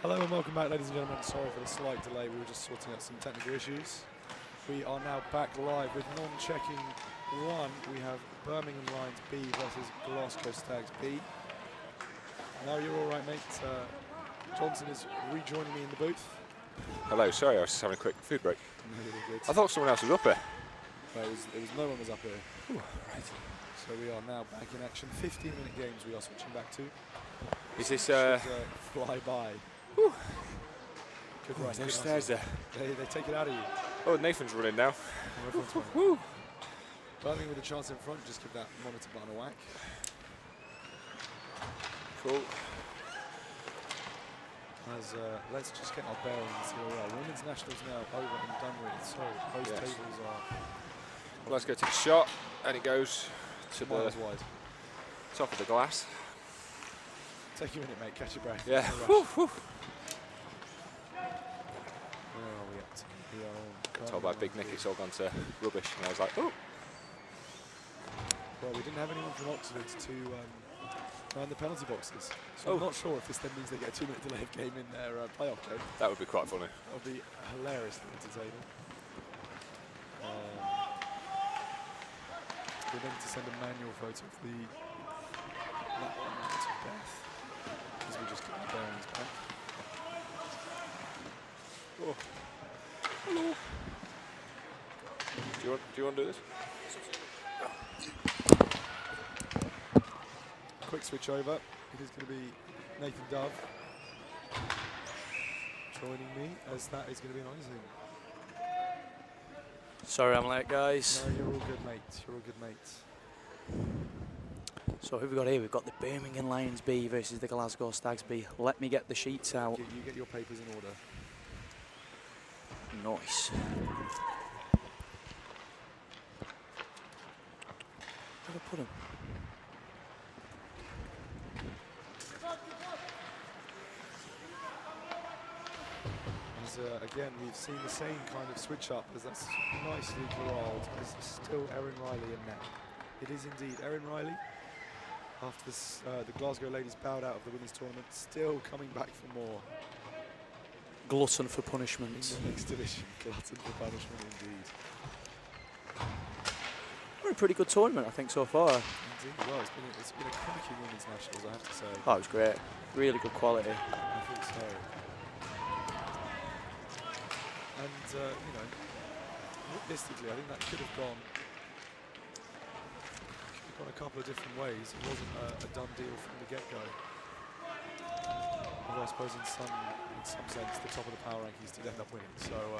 Hello and welcome back, ladies and gentlemen. Sorry for the slight delay, we were just sorting out some technical issues. We are now back live with non-checking one. We have Birmingham Lions B versus Glasgow Stags B. No, you're all right, mate. Johnson is rejoining me in the booth. Hello, sorry, I was just having a quick food break. No, I thought someone else was up here. No, it was no one was up here. Ooh, right. So we are now back in action. 15-minute games we are switching back to. Is this fly by? Ooh. Good Ooh, run. there's stairs there. They take it out of you. Oh, Nathan's running now. Woo. Birmingham with a chance in front. Just give that monitor button a whack. Cool. Let's just get our bearings here. Well, women's nationals now over and done with. So those tables are. Well, let's go take a shot, and it goes to the miles wide. top of the glass. Take a minute, mate. Catch your breath. Yeah. No rush. Where are we up to? We are on. Told by Big Nick it's all gone to rubbish, and I was like, oh. Well, we didn't have anyone from Oxford to man the penalty boxes. So I'm not sure if this then means they get a 2-minute delay of game in their playoff game. That would be quite funny. That would be hilariously entertaining. We're going to send a manual photo of that one to Beth, as we just get our bearings back. Oh. Hello. Do you want to do this? Quick switch over. It is going to be Nathan Dove joining me, as that is going to be amazing. Sorry I'm late, guys. No, you're all good, mate. You're all good, mate. So who have we got here? We've got the Birmingham Lions B versus the Glasgow Stags B. Let me get the sheets out. You get your papers in order. Nice. Where'd I put them? Again, we've seen the same kind of switch up, as that's nicely corralled. There's still Erin Riley in net. It is indeed Erin Riley. After this, the Glasgow ladies bowed out of the women's tournament, still coming back for more. Glutton for punishment. In the next edition, glutton for punishment indeed. We're a pretty good tournament, I think, so far. Indeed, well, it's been a cracking women's nationals, I have to say. Oh, it was great. Really good quality. I think so. And, you know, realistically, I think that could have gone a couple of different ways. It wasn't a done deal from the get-go. Although I suppose in some sense, the top of the power rankings did end up winning. So,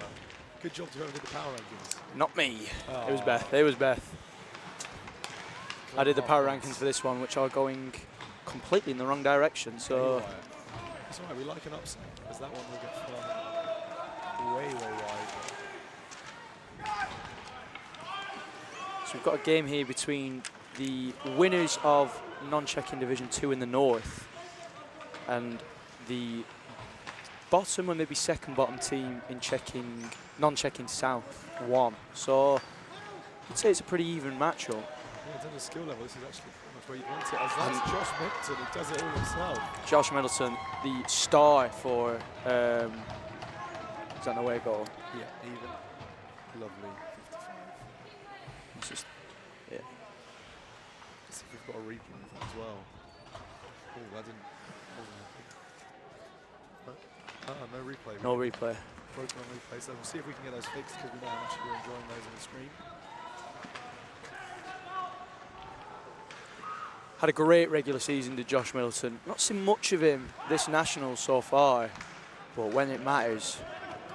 good job to whoever did the power rankings. Not me. Oh. It was Beth. It was Beth. I did the power rankings for this one, which are going completely in the wrong direction. So that's all right. We like an upset, because that one will get flung way, way wide. So we've got a game here between the winners of non-checking Division 2 in the north and the bottom or maybe second bottom team in non-checking South 1. So I'd say it's a pretty even matchup. Yeah, in terms of skill level, this is actually pretty much where you want it. As that's Josh Middleton, who does it all himself. Josh Middleton, the star for is that an away goal? Yeah, even. Lovely. 55. It's just, yeah. Let's see if we've got a replay of that as well. Oh, that didn't. No replay. No replay. Broken on replay. So we'll see if we can get those fixed, because we know how much you're enjoying those on the screen. Had a great regular season, did Josh Middleton. Not seen much of him this national so far, but when it matters,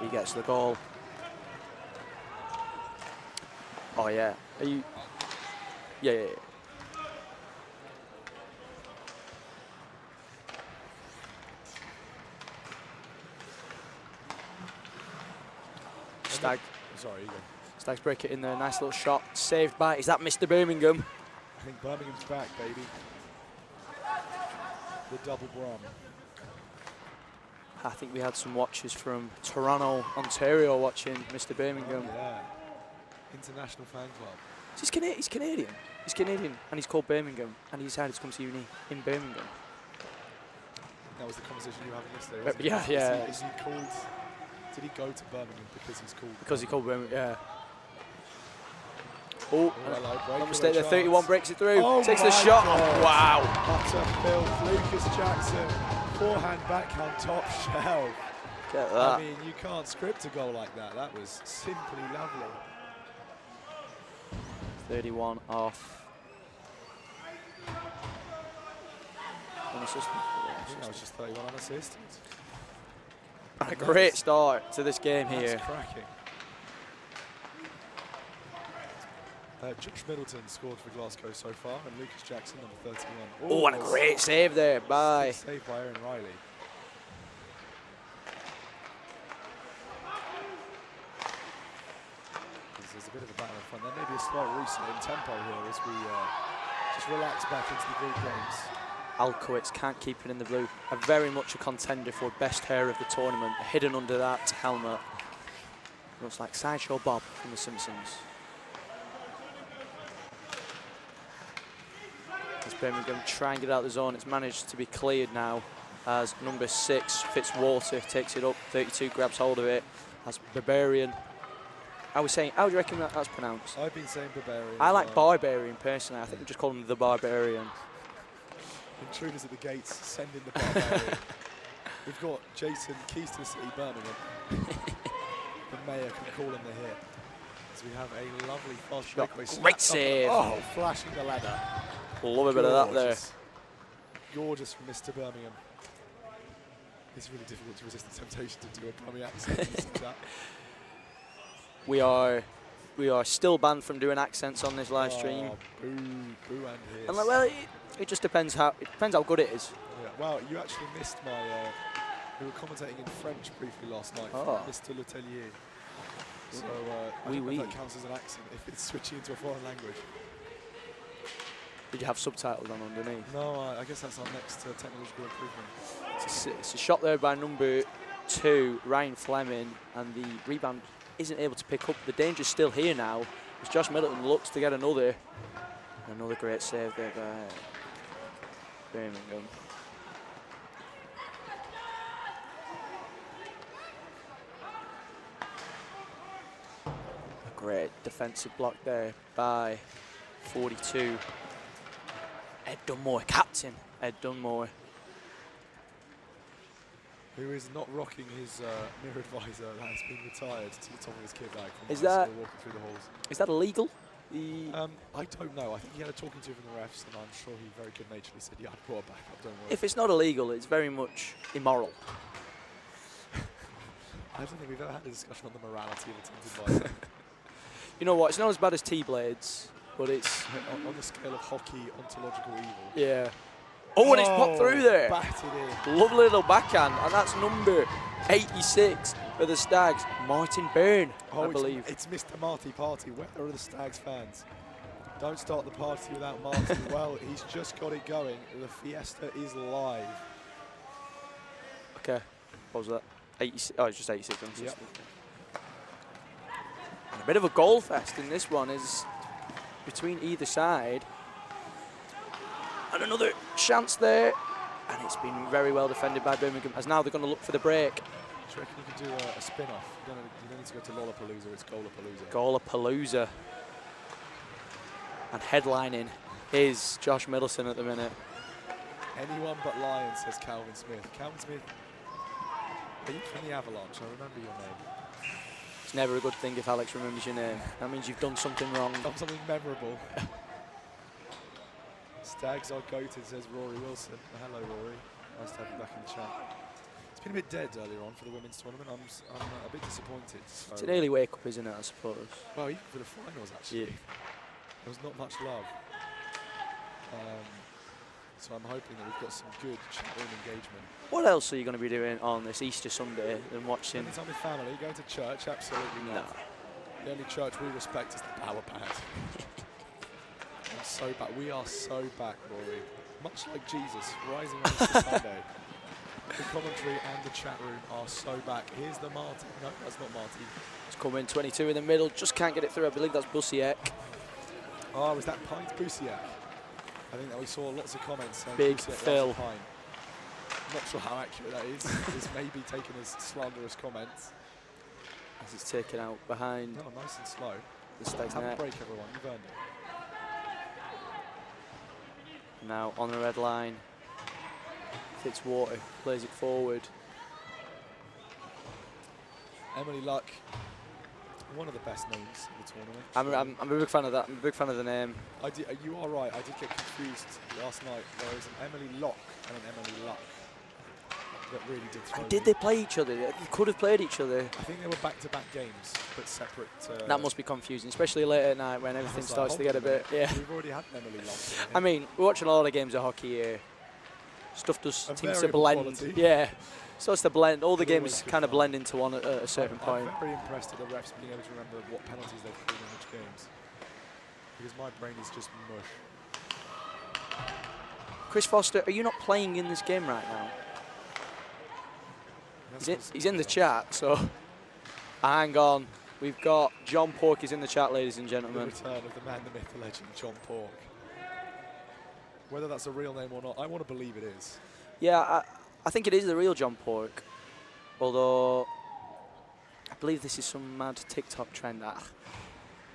he gets the goal. Oh yeah. Are you? Yeah. Stag. Sorry, you go. Stags break it in there. Nice little shot. Saved by. Is that Mr. Birmingham? I think Birmingham's back, baby. The double Brum. I think we had some watchers from Toronto, Ontario watching Mr. Birmingham. Oh, yeah. International fan club. He's Canadian. He's Canadian, and he's called Birmingham, and he decided to come to uni in Birmingham. that was the conversation you were having yesterday, wasn't it? Yeah, yeah. Is he called? Did he go to Birmingham because he's called? Because he called Birmingham, yeah. Oh, hello, no mistake there. chance. 31 breaks it through. Oh Takes the my shot. God. Oh, wow. Utter filth. Lucas Jackson, forehand, backhand, top shelf. Get that. I mean, you can't script a goal like that. That was simply lovely. 31 off. One assist. I think that was just 31 unassisted. And a great start to this game That's here. cracking. Josh Middleton scored for Glasgow so far, and Lucas Jackson, number 31. Oh, and a great save there by... Save by Aaron Riley. There's a bit of a battle in front. There may be a slight reset in tempo here as we just relax back into the group games. Alkowitz can't keep it in the blue. Very much a contender for best hair of the tournament. Hidden under that helmet. Looks like Sideshow Bob from The Simpsons. As Birmingham try and get out of the zone, it's managed to be cleared now as number 6, Fitzwater, takes it up. 32 grabs hold of it. As Barbarian. I was saying, how do you reckon that's pronounced? I've been saying Barbarian. I like Barbarian personally. I think we just call him the Barbarian. Intruders at the gates, send in the Barbarian. We've got Jason, keys to the city, Birmingham. The mayor can call him the here. As we have a lovely fast breakaway. Great save. Oh, flashing the ladder. Love a bit of that there. Gorgeous from Mr. Birmingham. It's really difficult to resist the temptation to do a Birmingham accent. We are still banned from doing accents on this live stream. Boo and hiss. And like, well, it just depends how good it is. Yeah, well, you actually missed my. We were commentating in French briefly last night, Mr. Letellier. So I don't know if that counts as an accent if it's switching into a foreign language. Did you have subtitles on underneath? No, I guess that's our next technological improvement. It's a shot there by number 2, Ryan Fleming, and the rebound isn't able to pick up. The danger's still here now, as Josh Middleton looks to get another great save there by Birmingham. A great defensive block there by 42. Ed Dunmore, captain Ed Dunmore. Who is not rocking his mirror advisor that has been retired to the top of his kit bag. Is that walking through the halls? Is that illegal? I don't know. I think he had a talking to from the refs, and I'm sure he very good naturedly said, "Yeah, I brought it back up. Don't worry." If it's not illegal, it's very much immoral. I don't think we've ever had a discussion on the morality of a tinted visor. You know what? It's not as bad as T-blades, but it's on the scale of hockey ontological evil. Yeah. Oh, and it's popped through there. Batted in. Lovely little backhand, and that's number 86 for the Stags, Martin Byrne, I believe. It's Mr. Marty Party. Where are the Stags fans? Don't start the party without Marty. Well, he's just got it going. The fiesta is live. Okay, what was that? 86. Oh, it's just 86. Yep. And a bit of a goal fest in this one is between either side. And another chance there. And it's been very well defended by Birmingham, as now they're going to look for the break. Do you reckon you can do a spin-off? You don't need to go to Lollapalooza, it's Goalapalooza. Goalapalooza. And headlining is Josh Middleton at the minute. Anyone but Lions, says Calvin Smith. Calvin Smith, are you from the Avalanche? I remember your name. It's never a good thing if Alex remembers your name. That means you've done something wrong. Done something memorable. Stags are goated, says Rory Wilson. Hello, Rory. Nice to have you back in the chat. It's been a bit dead earlier on for the women's tournament. I'm a bit disappointed. So. It's an early wake-up, isn't it, I suppose? Well, even for the finals, actually. Yeah. There was not much love. So I'm hoping that we've got some good chat room engagement. What else are you going to be doing on this Easter Sunday than watching? Spending time with family, going to church? Absolutely not. No. The only church we respect is the power pad. I'm so back. We are so back, Rory. Much like Jesus, rising on Easter Sunday. The commentary and the chat room are so back. Here's the Marty. No, that's not Marty. It's coming 22 in the middle. Just can't get it through. I believe that's Busiek. Oh, was that Pint Busiek? I think that we saw lots of comments saying Big Busiek Phil. loves a pint. Not sure how accurate that is. It's maybe taken as slanderous comments. As it's taken out behind No, nice and slow. the Stags Have a net. break, everyone. You've earned it. Now on the red line. Fitzwater plays it forward. Emily Luck, one of the best names in the tournament. I'm a big fan of that. I'm a big fan of the name. You are right. I did get confused last night. There is an Emily Locke and an Emily Luck that really did throw And did me. they play each other? They could have played each other. I think they were back-to-back games, but separate. That must be confusing, especially late at night when everything It's like, starts to get a hold on bit. minute. Yeah. We've already had an Emily Locke. I mean, we're watching a lot of games of hockey here. Stuff does Of seems to variable blend. quality. Yeah. Starts to blend. All the But always games good kind of fun. blend into one at a certain point. I'm very impressed at the refs being able to remember what penalties they've called in which games. Because my brain is just mush. Chris Foster, are you not playing in this game right now? He's in the chat, so hang on. We've got John Pork is in the chat, ladies and The gentlemen. return of the man, the myth, the legend, John Pork. Whether that's a real name or not, I want to believe it is. Yeah, I think it is the real John Pork. Although, I believe this is some mad TikTok trend.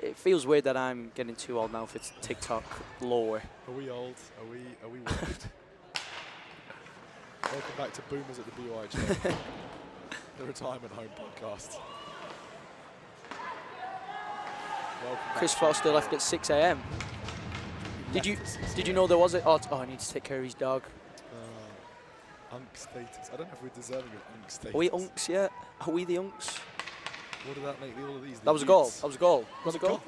It feels weird that I'm getting too old now for TikTok lore. Are we old? Are we washed? Welcome back to Boomers at the BUIHA, the retirement home podcast. Welcome back Chris to Foster the left at 6 a.m. Did you know there was a? Oh, I need to take care of his dog. Unk status. I don't know if we're deserving of unk status. Are we unks yet? Are we the unks? What did that make all of these? That was a goal. Leeds? That was a goal. Was a goal.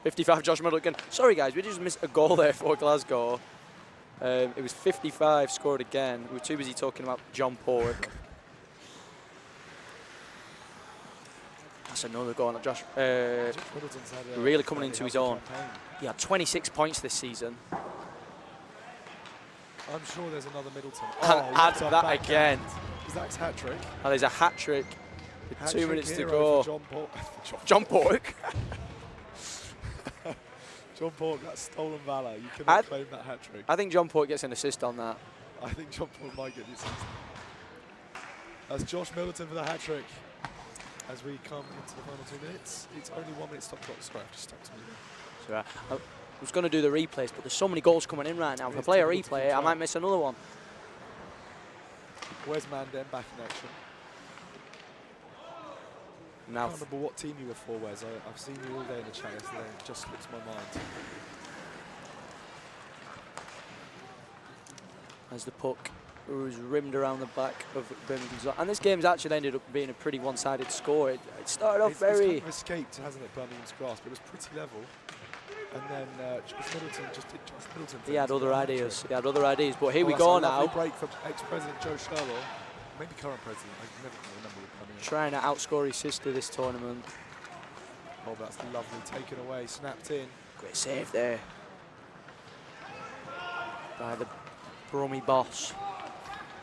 55, Josh Middleton. Sorry, guys, we just missed a goal there for Glasgow. It was 55, scored again. We were too busy talking about John Pork. That's another goal on Josh. Josh Middleton's had a Really coming fairly into his healthy own. campaign. He had 26 points this season. I'm sure there's another Middleton. And what add a that backhand. again. Zach's hat-trick. And there's a hat-trick with 2 Hat-trick minutes to hero go. for John Pork. John Pork. John Pork, that's stolen valour. You I'd- cannot claim that hat-trick. I think John Pork gets an assist on that. I think John Pork might get the assist. That's Josh Middleton for the hat-trick. As we come into the final 2 minutes, it's only 1 minute stop clock. Sorry, I've just stuck to me there. So I was going to do the replays, but there's so many goals coming in right now. If I It's play a difficult to replay, keep I track. might miss another one. Where's Mandem back in action? I Now, can't remember what team you were for, Wes. I've seen you all day in the chat yesterday and it just slips my mind. as the puck was rimmed around the back of Birmingham's. And this game's actually ended up being a pretty one-sided score. It started off It's kind very... of escaped, hasn't it, Birmingham's grasp? It was pretty level. And then Josh Middleton just did Josh Middleton. He had other hat-trick. ideas. He had other ideas. But here we that's a go lovely now. break from ex-president Joe Sherlock. Maybe current president. I never can remember who coming in. Trying to outscore his sister this tournament. Oh, that's lovely. Taken away, snapped in. Great save there by the Brummy boss.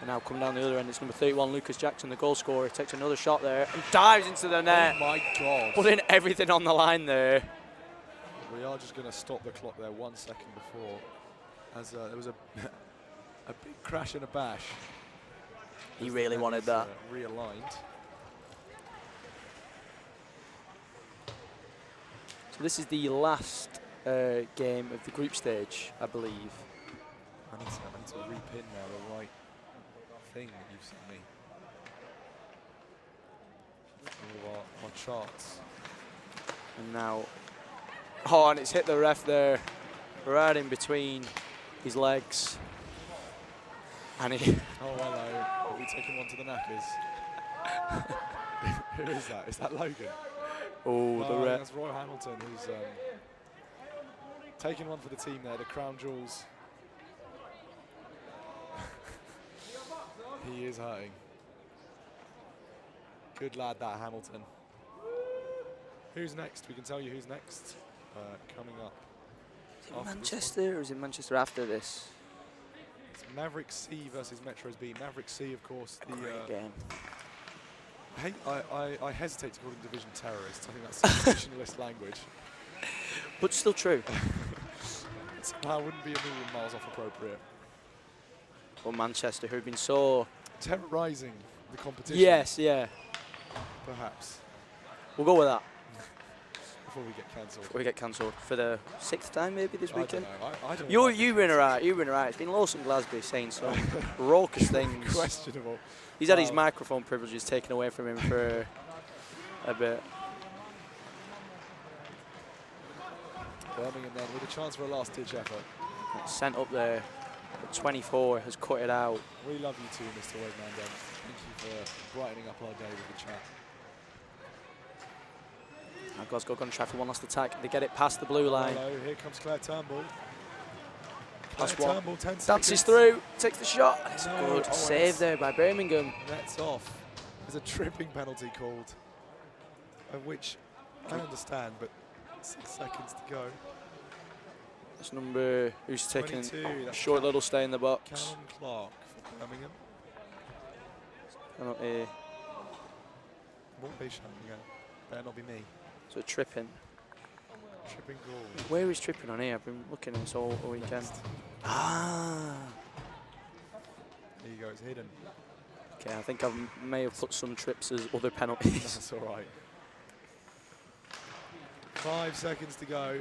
And now coming down the other end, it's number 31, Lucas Jackson, the goal scorer. Takes another shot there and dives into the net. Oh my God. Putting everything on the line there. We are just going to stop the clock there 1 second before, as there was a a big crash and a bash. He As really the net wanted is, that. Realigned. So this is the last game of the group stage, I believe. I need to repin now the right thing that you've sent me. All of our charts. And now, oh, and it's hit the ref there, right in between his legs. And he, Oh, hello. Have we taken one to the knackers? Who is that? Is that Logan? oh, No, the I think ref. that's Roy Hamilton who's taking one for the team there, the Crown Jewels. He is hurting. Good lad, that Hamilton. Who's next? We can tell you who's next. Coming up. Is it after this Manchester or is it Manchester after this? It's Mavericks C versus Metros B. Mavericks C, of course. A great game. I hesitate to call them division terrorists. I think that's sensationalist language. But still true. Somehow wouldn't be a million miles off appropriate. for Manchester, who have been so... Terrorising the competition. Yes, yeah. Perhaps. We'll go with that. Before we get cancelled. Before we get cancelled for the 6th time maybe this weekend. I don't You've like been alright. You've been alright. It's been Lawson Glasgow saying some raucous things. Questionable. He's had his microphone privileges taken away from him for a bit. Birmingham then with a chance for a last-ditch effort. Sent up there. But 24 has cut it out. We love you too, Mr. Wegman. Thank you for brightening up our day with the chat. Now Glasgow going to try for one last attack. They get it past the blue line. Hello, here comes Claire Turnbull. That's Claire one. Turnbull, 10 seconds. Dances through, takes the shot. And it's a No, good save there by Birmingham. Nets off. There's a tripping penalty called, which I understand, but 6 seconds to go. That's number who's taking 22, a short little stay in the box. Callum Clark for Birmingham. Penalty. Won't be shouting again. Better not be me. So tripping. Tripping goal. Where is tripping on here? I've been looking at this all weekend. Next. Ah. There you go, it's hidden. Okay, I think I may have put some trips as other penalties. That's all right. 5 seconds to go.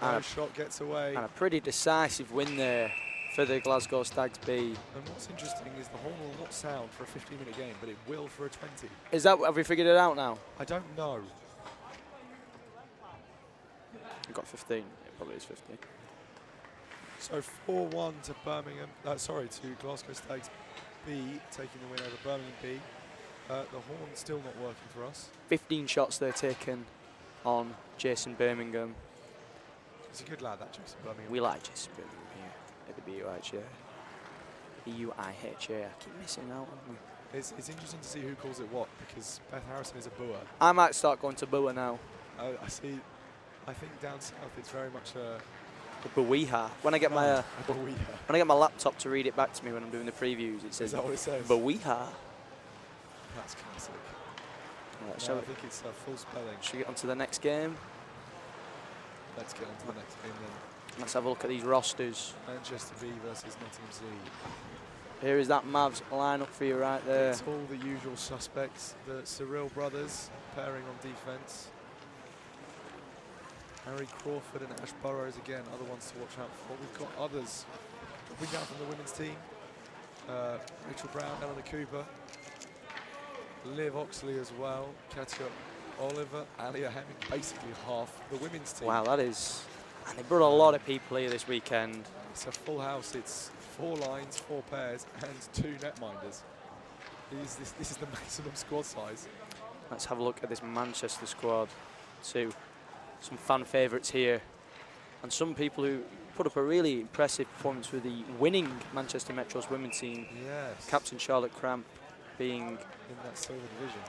No shot gets away. And a pretty decisive win there for the Glasgow Stags B. And what's interesting is the horn will not sound for a 15-minute game, but it will for a 20. Is that, have we figured it out now? I don't know. We've got 15. It probably is 15. So 4-1 to Birmingham. To Glasgow Stags B, taking the win over Birmingham B. The horn's still not working for us. 15 shots they're taken on Jason Birmingham. He's a good lad, that Jason Birmingham. We like Jason Birmingham here at the BUIHA. BUIHA. I keep missing out on me. It's interesting to see who calls it what, because Beth Harrison is a BUIHA. I might start going to BUIHA now. I see. I think down south it's very much a BUIHA. When I get my BUIHA. when I get my laptop to read it back to me when I'm doing the previews, it says Is that what it says? BUIHA. That's classic. Right, No, I think it's full spelling. Should we get on to the next game? Let's get on to the next game then. Let's have a look at these rosters. Manchester B versus Nottingham Z. Here is that Mavs lineup for you right there. It's all the usual suspects. The Cyril brothers pairing on defence. Harry Crawford and Ash Burrows again, other ones to watch out for. We've got others. We down from the women's team. Rachel Brown, Eleanor Cooper. Liv Oxley as well. Katia Oliver, Alia Hemming, basically half the women's team. Wow, that is... And they brought a lot of people here this weekend. It's a full house. It's 4 lines, 4 pairs, and 2 netminders. This is the maximum squad size. Let's have a look at this Manchester squad too. Some fan favourites here. And some people who put up a really impressive performance for the winning Manchester Metro's women's team. Yes. Captain Charlotte Cramp being... in that silver division.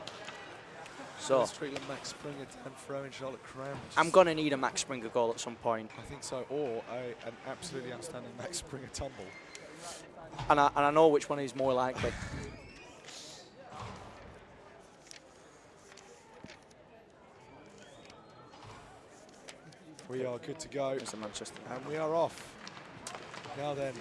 So, Streetland, Max Springer, Dan Froh and Charlotte Cram. I'm going to need a Max Springer goal at some point. I think so, or an absolutely outstanding Max Springer tumble. And I know which one is more likely. We are good to go. There's the Manchester. And we are off. Now then.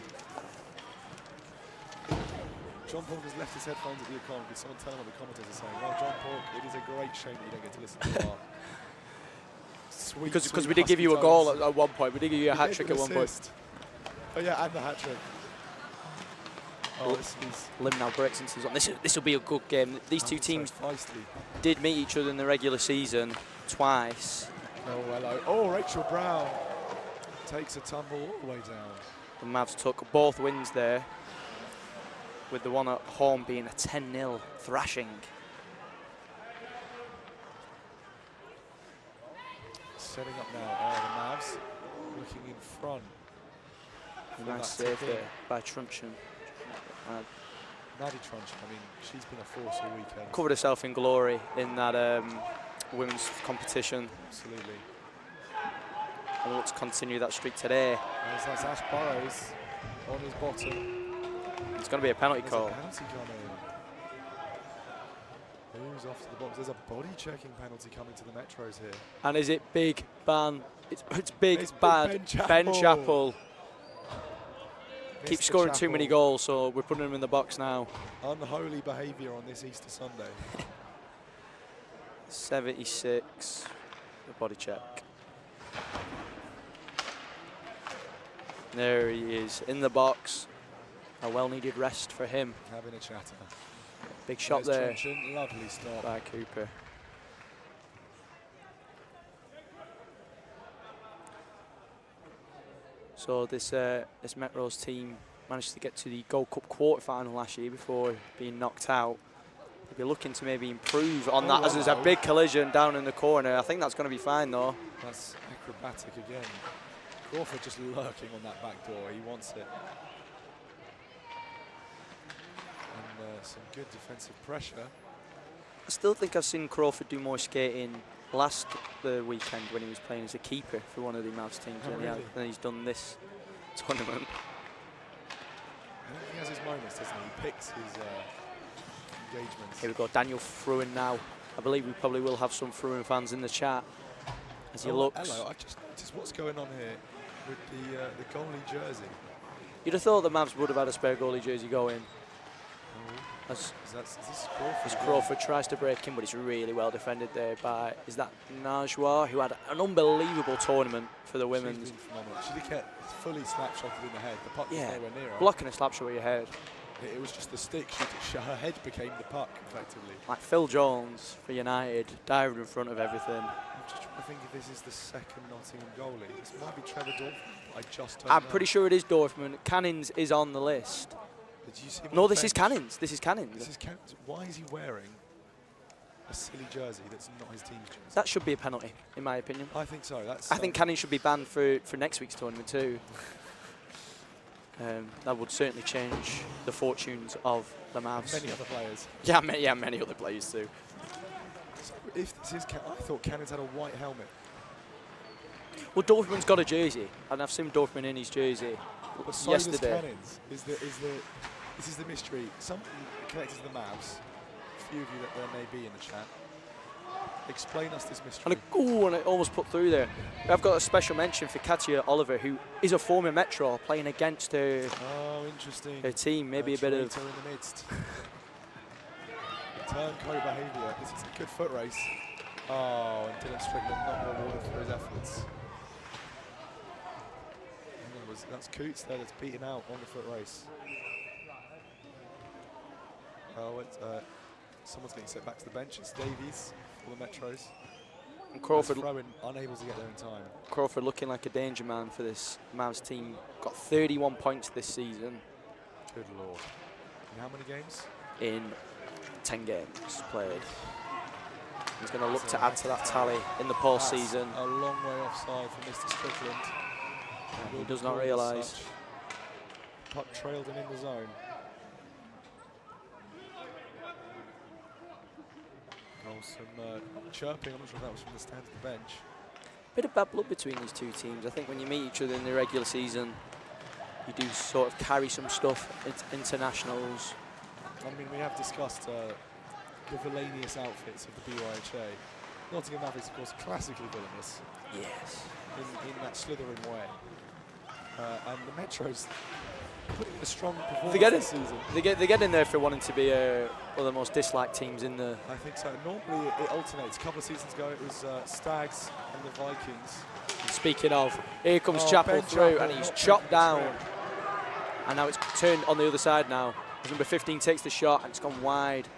John Pork has left his headphones at the Econ. Could someone tell him what the commentators are saying? Well, John Pork, it is a great shame that you don't get to listen to our sweet, Because we did give you a goal at one point. We did give you a hat-trick at one point. Oh yeah, and the hat-trick. Oh, this is... Lim now breaks into the zone. This will be a good game. These two teams did meet each other in the regular season twice. Oh, hello. Oh, Rachel Brown takes a tumble all the way down. The Mavs took both wins there, with the one at home being a 10-0 thrashing. Setting up now are the Mavs, looking in front. Nice save there by Truncheon. Maddie Truncheon, I mean, she's been a force all weekend. Covered herself in glory in that women's competition. Absolutely. And looks to continue that streak today. That's Ash Burrows on his bottom. It's going to be a penalty There's call. a penalty coming. Who's off to the box? There's a body checking penalty coming to the Metros here. And is it Big Ban? It's big It's bad Ben Chappell. Ben Chappell. keep scoring too many goals, so we're putting them in the box now. Unholy behaviour on this Easter Sunday. 76, the body check. There he is, in the box. A well-needed rest for him. Having a chatter. Big shot there. Trenchant, lovely stop. By Cooper. So this Metro's team managed to get to the Gold Cup quarter-final last year before being knocked out. They'll be looking to maybe improve on that, as there's a big collision down in the corner. I think that's going to be fine, though. That's acrobatic again. Crawford just lurking on that back door. He wants it. And some good defensive pressure. I still think I've seen Crawford do more skating last weekend when he was playing as a keeper for one of the Mavs teams than he's done this tournament. I think he has his moments, doesn't he? He picks his engagements. Here we go, Daniel Fruin now. I believe we probably will have some Fruin fans in the chat as he looks. Hello, I just noticed what's going on here with the goalie jersey. You'd have thought the Mavs would have had a spare goalie jersey going. Is this Crawford? As Crawford tries to break in, but it's really well defended there by, is that Najwa, who had an unbelievable tournament for the women's. She's been phenomenal. She did get fully slap-shotted in the head. The puck was nowhere near her. Blocking a slap shot with your head. It was just the stick. Her head became the puck, effectively. Like Phil Jones for United, dived in front of everything. I'm just trying to think if this is the second Nottingham goalie. This might be Trevor Dorfman. I just don't know. I'm pretty sure it is Dorfman. Cannons is on the list. Did you see No, this is Cannons. This is Cannons. This is Cannons. Why is he wearing a silly jersey that's not his team's jersey? That should be a penalty, in my opinion. I think so. I think Cannons should be banned for next week's tournament too. That would certainly change the fortunes of the Mavs. Many other players. Yeah, many other players too. So if this is, I thought Cannons had a white helmet. Well, Dorfman's got a jersey, and I've seen Dorfman in his jersey But so yesterday. does Cannons. This is the mystery. Somebody connected to the Mavs. A few of you that there may be in the chat. Explain us this mystery. And it almost put through there. I've got a special mention for Katia Oliver, who is a former Metro, playing against her, interesting. her team. Maybe a bit of... in the midst. Turncoat behaviour. This is a good foot race. Oh, and Dylan Strickland not rewarded for his efforts. That's Coots there that's beaten out on the foot race. Someone's getting sent back to the bench. It's Davies for the Metros. And Crawford, unable to get there in time. Crawford looking like a danger man for this Mavs team. Got 31 points this season. Good lord. In how many games? In 10 games played. He's going to look to add to that tally in the postseason. A long way offside for Mr. Strickland. He does not realise. Puck trailed him in the zone. Some chirping. I'm not sure if that was from the stands of the bench. Bit of bad blood between these two teams. I think when you meet each other in the regular season, you do sort of carry some stuff into internationals. I mean, we have discussed the villainous outfits of the BUIHA. Nottingham Mavericks, of course, classically villainous. Yes. In that slithering way. And the Metros putting in a strong performance this season. They get in there for wanting to be one of the most disliked teams in the... I think so. Normally it alternates. A couple of seasons ago it was Stags and the Vikings. Speaking of, here comes Chappell through, and he's chopped down. And now it's turned on the other side now. As number 15 takes the shot, and it's gone wide.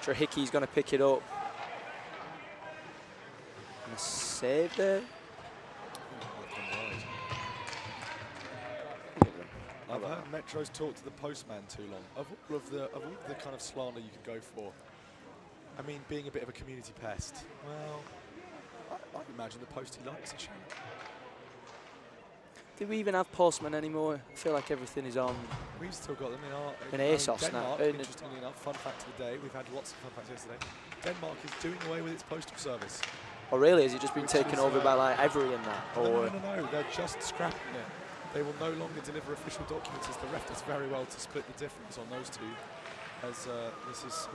Hickey's going to pick it up. And a save there. I've heard Metros talk to the postman too long. Of all of the kind of slander you could go for, I mean, being a bit of a community pest. Well, I imagine the postie likes a chat. Do we even have postmen anymore? I feel like everything is on. We've still got them in ASOS Denmark, now. Interestingly enough, fun fact of the day, we've had lots of fun facts yesterday. Denmark is doing away with its postal service. Oh really? Has it just been taken over by like Every and that? Or No, they're just scrapping it. They will no longer deliver official documents, as the ref does very well to split the difference on those two. As this is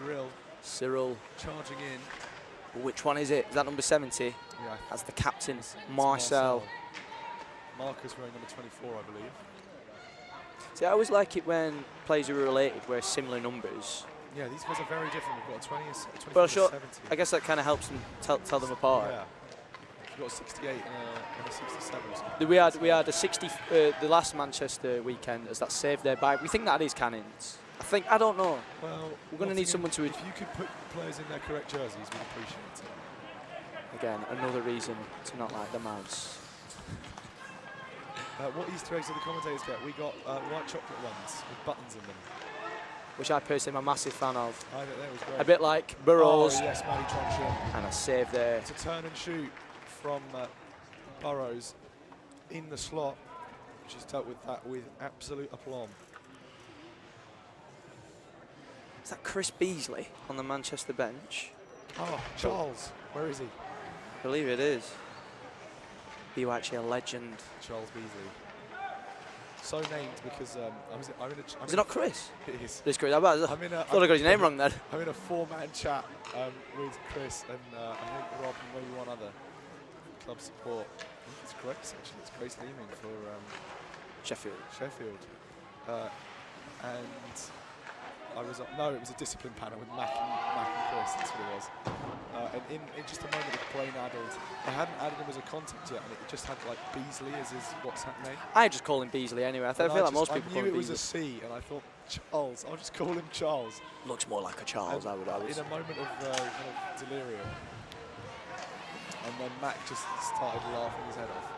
Cyril charging in. Which one is it? Is that number 70? Yeah. That's the captain, It's Marcel. Marcus wearing number 24, I believe. See, I always like it when players who are related wear similar numbers. Yeah, these guys are very different. We've got a 20, a 24, Well, sure. 70. I guess that kind of helps them tell them apart. Yeah. We've got a 68 and a 67 or something. We had a 60. The last Manchester weekend as that saved their bike. We think that is Cannons. I don't know. Well, We're going to need someone to. If you could put players in their correct jerseys, we'd appreciate it. Again, another reason to not like the Mavs. What Easter eggs did the commentators get? We got white chocolate ones with buttons in them. Which I personally am a massive fan of. I think that was great. A bit like Burrows. Oh, yes, Matty Tronsham. And a save there. It's a turn and shoot from Burrows in the slot. She's dealt with that with absolute aplomb. Is that Chris Beasley on the Manchester bench? Oh, Charles. Where is he? I believe it is. You actually a legend. Charles Beasley. So named because Is it not Chris? It is. It's Chris. I thought I got his name wrong then. I'm in a 4-man chat with Chris and I think Rob and maybe one other club support. I think it's Grace actually. It's Grace Leeming for Sheffield. And I was no, it was a discipline panel with Mac and Chris. That's what it was. And in just a moment of brain addled, I hadn't added him as a contact yet, and it just had like Beasley as his WhatsApp name. I just call him Beasley anyway. I feel like most people call him Beasley. I knew it was Beasley. a C, and I thought Charles. I'll just call him Charles. Looks more like a Charles. And I would. in a moment of kind of delirium, and then Mac just started laughing his head off.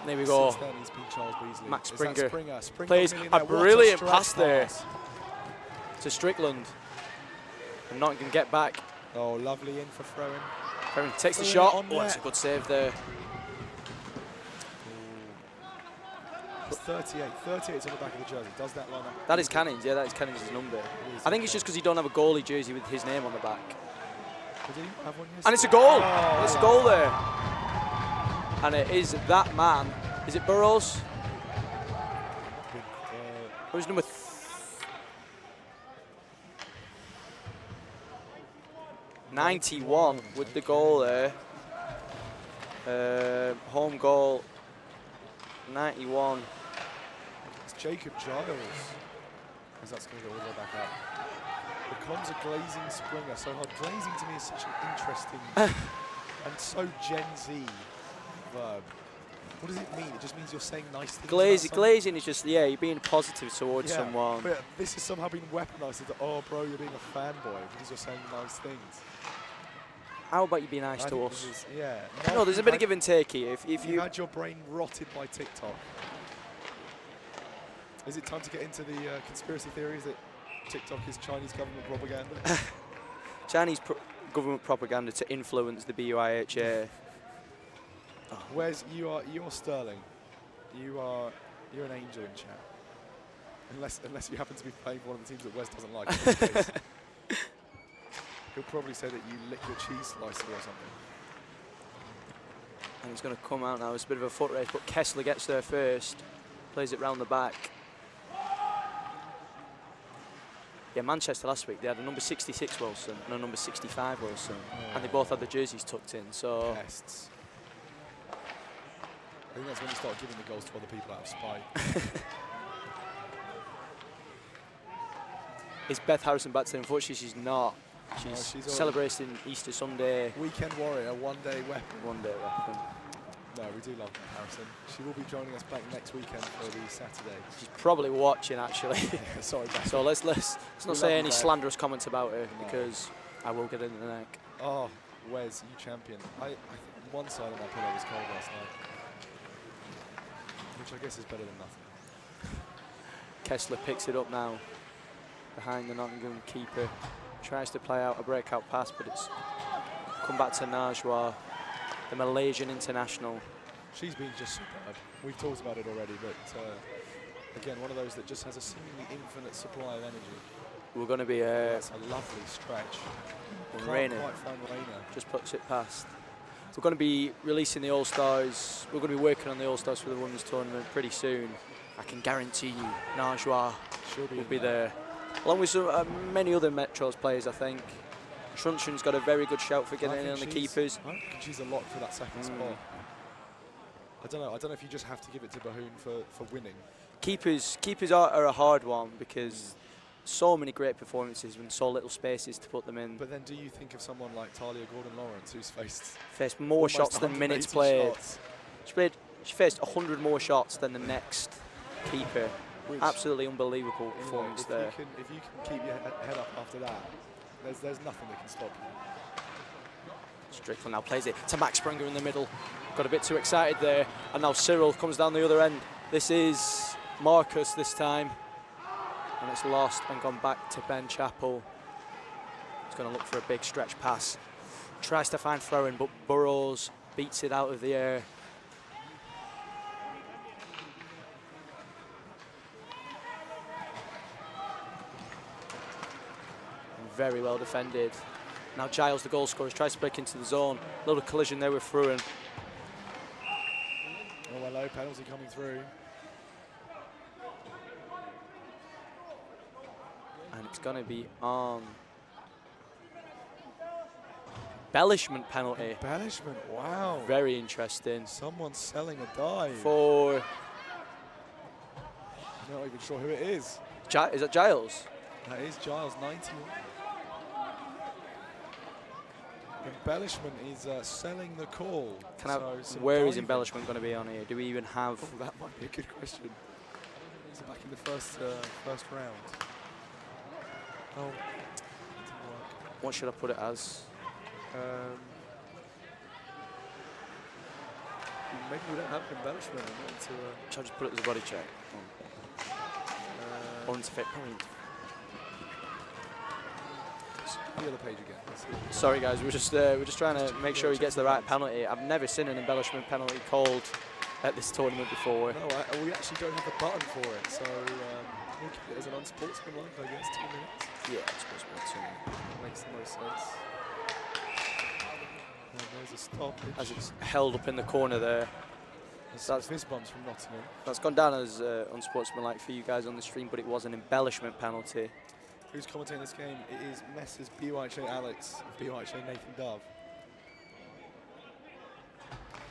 There we go. Since then, he's been Charles Beasley. Max Is that Springer. Springer Plays millionaire. a What brilliant stretch pass there to Strickland. And Nottingham can get back. Oh, lovely in for throwing. Griffin takes the Throwing shot. on Oh, that's a net. good save there. It's 38. 38's on the back of the jersey. Does that line up? That is Cannons. Yeah, that is Cannons' number. I think it's just because he don't have a goalie jersey with his name on the back. Did he have one And it's a goal. Oh, It's a goal there. And it is that man. Is it Burrows? Who's number 91 with the goal there. Home goal. 91. It's Jacob Giles. Because that's going to go all the way back up. Becomes a glazing Springer so hard. Glazing to me is such an interesting and so Gen Z verb. What does it mean? It just means you're saying nice things. Glazing is just, yeah, you're being positive towards someone. But this has somehow been weaponized into, oh, bro, you're being a fanboy because you're saying nice things. How about you be nice I to think us? this is, yeah. No, there's a bit of give and take here. If you had your brain rotted by TikTok. Is it time to get into the conspiracy theories that TikTok is Chinese government propaganda? Chinese government propaganda to influence the BUIHA. Wes, you're Sterling. You're an angel in chat. Unless you happen to be playing for one of the teams that Wes doesn't like. In this case. He'll probably say that you lick your cheese slicer or something. And he's going to come out now. It's a bit of a foot race, but Kessler gets there first. Plays it round the back. Yeah, Manchester last week, they had a number 66 Wilson and a number 65 Wilson. And they both had the jerseys tucked in, so... Pests. I think that's when you start giving the goals to other people out of spite. Is Beth Harrison back today? Unfortunately, she's not. She's celebrating Easter Sunday. Weekend warrior, one-day weapon. One-day weapon. No, we do love Beth Harrison. She will be joining us back next weekend for the Saturday. She's probably watching, actually. Sorry, Beth. So let's not say any slanderous comments about her, No. because I will get in the neck. Oh, Wes, you champion. I think one side of my pillow was cold last night, which I guess is better than nothing. Kessler picks it up now behind the Nottingham keeper. Tries to play out a breakout pass, but it's come back to Najwa, the Malaysian international. She's been just superb. We've talked about it already, but again, one of those that just has a seemingly infinite supply of energy. We're going to be That's a lovely stretch. Rainer Can't quite find Rainer. just puts it past. We're going to be releasing the All-Stars. We're going to be working on the All-Stars for the women's tournament pretty soon. I can guarantee you Najwa will be there. Along with many other Metros players, I think. Trunchen's got a very good shout for getting in on the keepers. I think she's a lock for that second spot. I don't know if you just have to give it to Bahoon for winning. Keepers are a hard one because so many great performances and so little spaces to put them in. But then do you think of someone like Talia Gordon-Lawrence, who's faced More shots than minutes played. shots, She faced 100 more shots than the next keeper. which, Absolutely unbelievable performance if there. If you can keep your head up after that, there's nothing that can stop you. Strickland now plays it to Max Sprenger in the middle. Got a bit too excited there. And now Cyril comes down the other end. This is Marcus this time. And it's lost and gone back to Ben Chappell. He's going to look for a big stretch pass. Tries to find throw-in, but Burrows beats it out of the air. Very well defended. Now Giles, the goal scorer, tries to break into the zone. A little collision there with Fruin. Oh, hello, penalty coming through. And it's going to be on. Embellishment penalty. Embellishment, wow. Very interesting. Someone's selling a dive. For, I'm not even sure who it is. is that Giles? That is Giles, 91. Embellishment is selling the call. Where is embellishment going to be on here? Do we even have? Oh, that might be a good question. Is it back in the first round? Oh, it didn't work. What should I put it as? Maybe we don't have embellishment. Shall I just put it as a body check? Or into fit point? The other page again. Sorry guys, we're just trying to make sure he gets the right penalty. I've never seen an embellishment penalty called at this tournament before. No, we actually don't have a button for it, so we'll keep it as an unsportsmanlike, I guess, 2 minutes. Yeah, unsportsmanlike. Makes the most sense. And there's a stoppage. As it's held up in the corner there. That's fist bumps from Nottingham. That's gone down as unsportsmanlike for you guys on the stream, but it was an embellishment penalty. Who's commentating this game? It is Messrs BUIHA Alex and BUIHA Nathan Dove.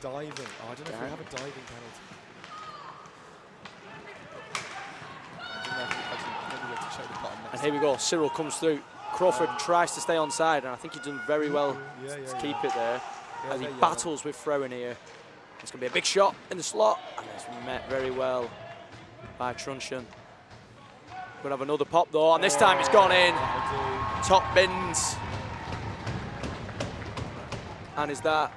Diving. Oh, I don't know if we have a diving penalty. I have to check the button next. And here we go. Cyril comes through. Crawford tries to stay onside, and I think he's done very well to keep it there. As he battles with throwing here. It's going to be a big shot in the slot, and it's met very well by Truncheon. We're going to have another pop though, and this time it's gone in. Top bins. And is that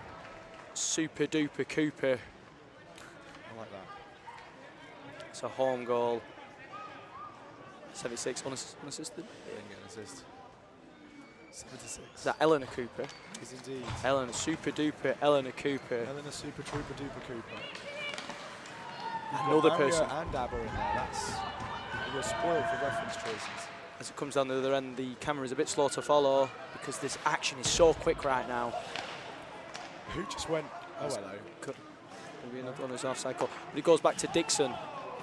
super duper Cooper? I like that. It's a home goal. 76 unassisted. Didn't get an assist. 76. Is that Eleanor Cooper? Is indeed. Eleanor super duper Eleanor Cooper. Eleanor super trooper duper Cooper. Another person. And Abba in there. You're spoiled for reference choices. As it comes down the other end, the camera is a bit slow to follow because this action is so quick right now. Who just went? Oh, hello. Maybe another one is offside call. But he goes back to Dixon.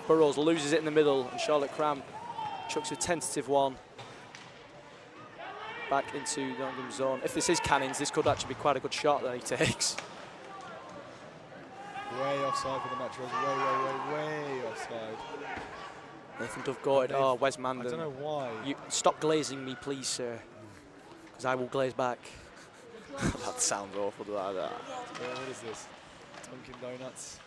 Burrows loses it in the middle, and Charlotte Cramp chucks a tentative one back into the Nottingham zone. If this is Cannings, this could actually be quite a good shot that he takes. Way offside for the Metros. Way offside. Nathan Dove got it. Oh, Wes Mandan. I don't know why. You stop glazing me, please, sir, because I will glaze back. That sounds awful, like that. What is this? Dunkin' Donuts.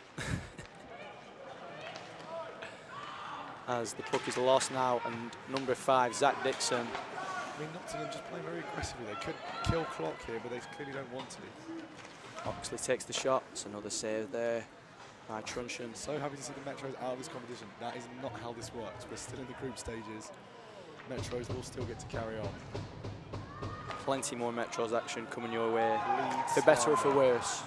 As the puck is lost now, and number 5, Zach Dixon. I mean, Nottingham just play very aggressively. They could kill clock here, but they clearly don't want to. Oxley takes the shot. It's another save there by Truncheon. So happy to see the Metros out of this competition. That is not how this works. We're still in the group stages. Metros will still get to carry on. Plenty more Metros action coming your way. For better or for worse.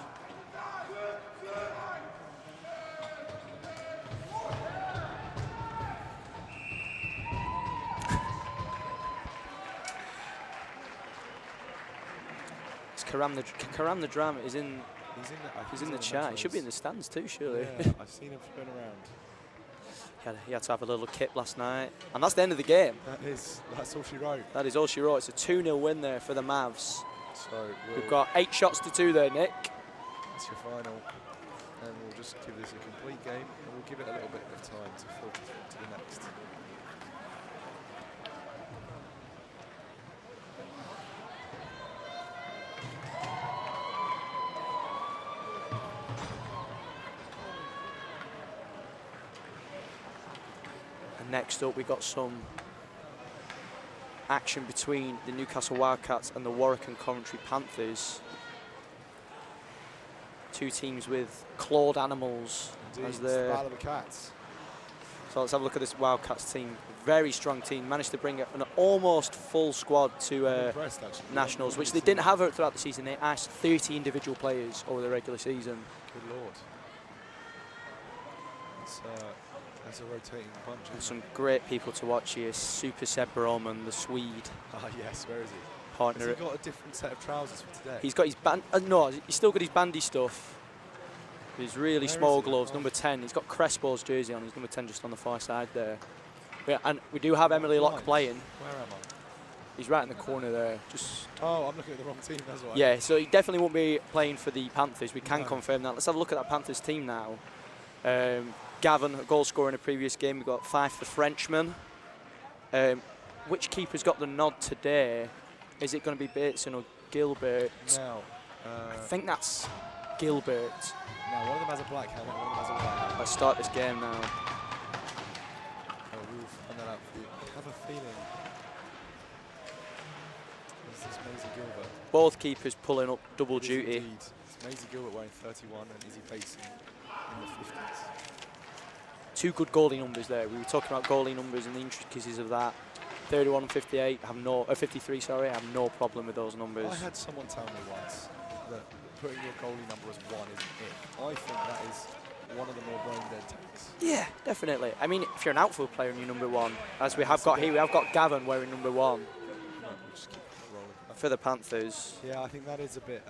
Karam the Drama is in. He's in the chat. He should be in the stands too, surely. Yeah, I've seen him going around. He had to have a little kip last night, and that's the end of the game. That's all she wrote. That is all she wrote. It's a 2-0 win there for the Mavs. So we've got 8 shots to 2 there, Nick. That's your final. and we'll just give this a complete game, and we'll give it a little bit of time to filter to the next. And next up, we got some action between the Newcastle Wildcats and the Warwick and Coventry Panthers. Two teams with clawed animals. Indeed, as it's the their battle of the cats. So let's have a look at this Wildcats team. Very strong team. Managed to bring an almost full squad to Impressed, actually. Nationals, which they didn't have throughout the season. They asked 30 individual players over the regular season. Good lord. That's a rotating bunch. And some great people to watch here. Super Seb Broman, the Swede. Ah, yes, where is he? Partner. Has he got a different set of trousers for today? He's got his no, he's still got his bandy stuff. His really Where small is he? gloves, Oh. number 10. He's got Crespo's jersey on. He's number 10 just on the far side there. Yeah, and we do have Emily Locke Right. playing. Where am I? He's right in the corner there. Just Oh, I'm looking at the wrong team, that's why. yeah, so he definitely won't be playing for the Panthers. We can No. confirm that. Let's have a look at that Panthers team now. Gavin, a goal scorer in a previous game. We've got Fife, the Frenchman. Which keeper's got the nod today? Is it going to be Bateson or Gilbert? Now, I think that's Gilbert. now, one of them has a black helmet, one of them has a white helmet. Let's start this game now. Oh, we'll find that out for you. I have a feeling. Is this Maisie Gilbert? Both keepers pulling up double It is duty. indeed. It's Maisie Gilbert wearing 31 and Izzy Bateson in the 50s. Two good goalie numbers there. We were talking about goalie numbers and the intricacies of that. 31 and 58, have no, 53, sorry, I have no problem with those numbers. I had someone tell me once that putting your goalie number as 1 is ick. I think that is one of the more brain-dead takes. Yeah, definitely. I mean, if you're an outfield player and you're number 1, as we have got here, we have got Gavin wearing number 1 No, we'll just keep rolling. for the Panthers. Yeah, I think that is a bit,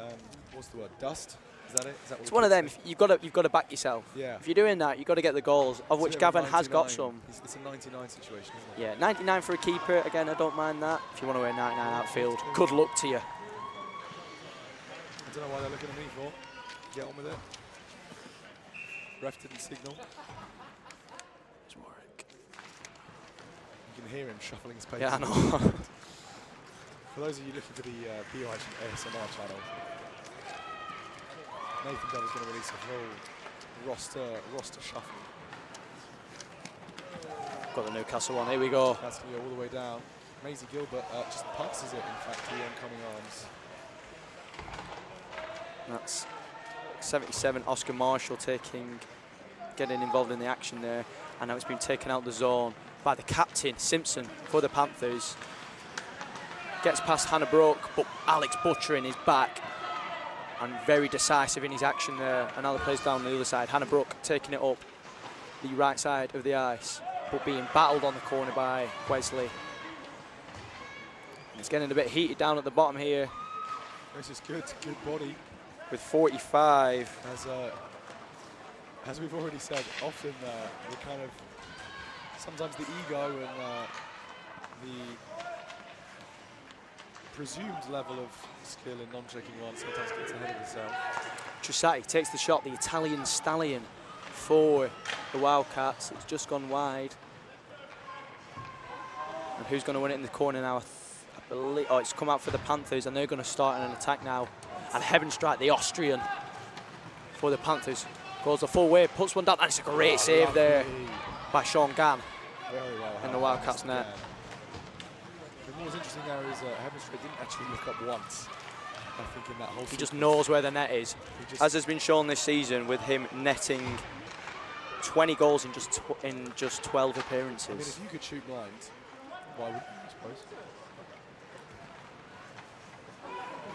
what's the word, dust? Is that it? Is that what It's we one of could them. say? You've got to back yourself. Yeah. If you're doing that, you've got to get the goals, of which It's a bit of a Gavin has got 99. some. It's a 99 situation, isn't it? Yeah, 99 for a keeper. Again, I don't mind that. If you want to wear 99 outfield, good luck to you. I don't know why they're looking at me for. Get on with it. Ref didn't signal. It's Warwick. You can hear him shuffling his paper. Yeah, I know. For those of you looking for the BUIHA ASMR channel, Nathan Dove is going to release a full roster shuffle. Got the Newcastle one. Here we go. That's going to go all the way down. Maisie Gilbert just passes it, in fact, to the oncoming arms. That's 77. Oscar Marshall getting involved in the action there, and now it's been taken out the zone by the captain Simpson for the Panthers. Gets past Hannah Broke, but Alex Butchering is back and very decisive in his action there. And now the play's down the other side. Hannah Brook taking it up the right side of the ice, but being battled on the corner by Wesley. And it's getting a bit heated down at the bottom here This is good body. with 45. As we've already said, often the kind of, sometimes the ego and the presumed level of skill in non-checking one sometimes gets ahead of itself. Trussati takes the shot, the Italian stallion for the Wildcats. It's just gone wide. And who's going to win it in the corner now? I believe, oh, it's come out for the Panthers, and they're going to start an attack now. And Heavenstrike, the Austrian, for the Panthers, goes the full way, puts one down, and it's a great save there by Sean Gann Very well. in the Wildcats net. What was interesting there is Heavenstrike didn't actually look up once, I think, in that whole He just sequence. knows where the net is. He just- As has been shown this season with him netting 20 goals in just 12 appearances. I mean, if you could shoot blind, why wouldn't you, I suppose?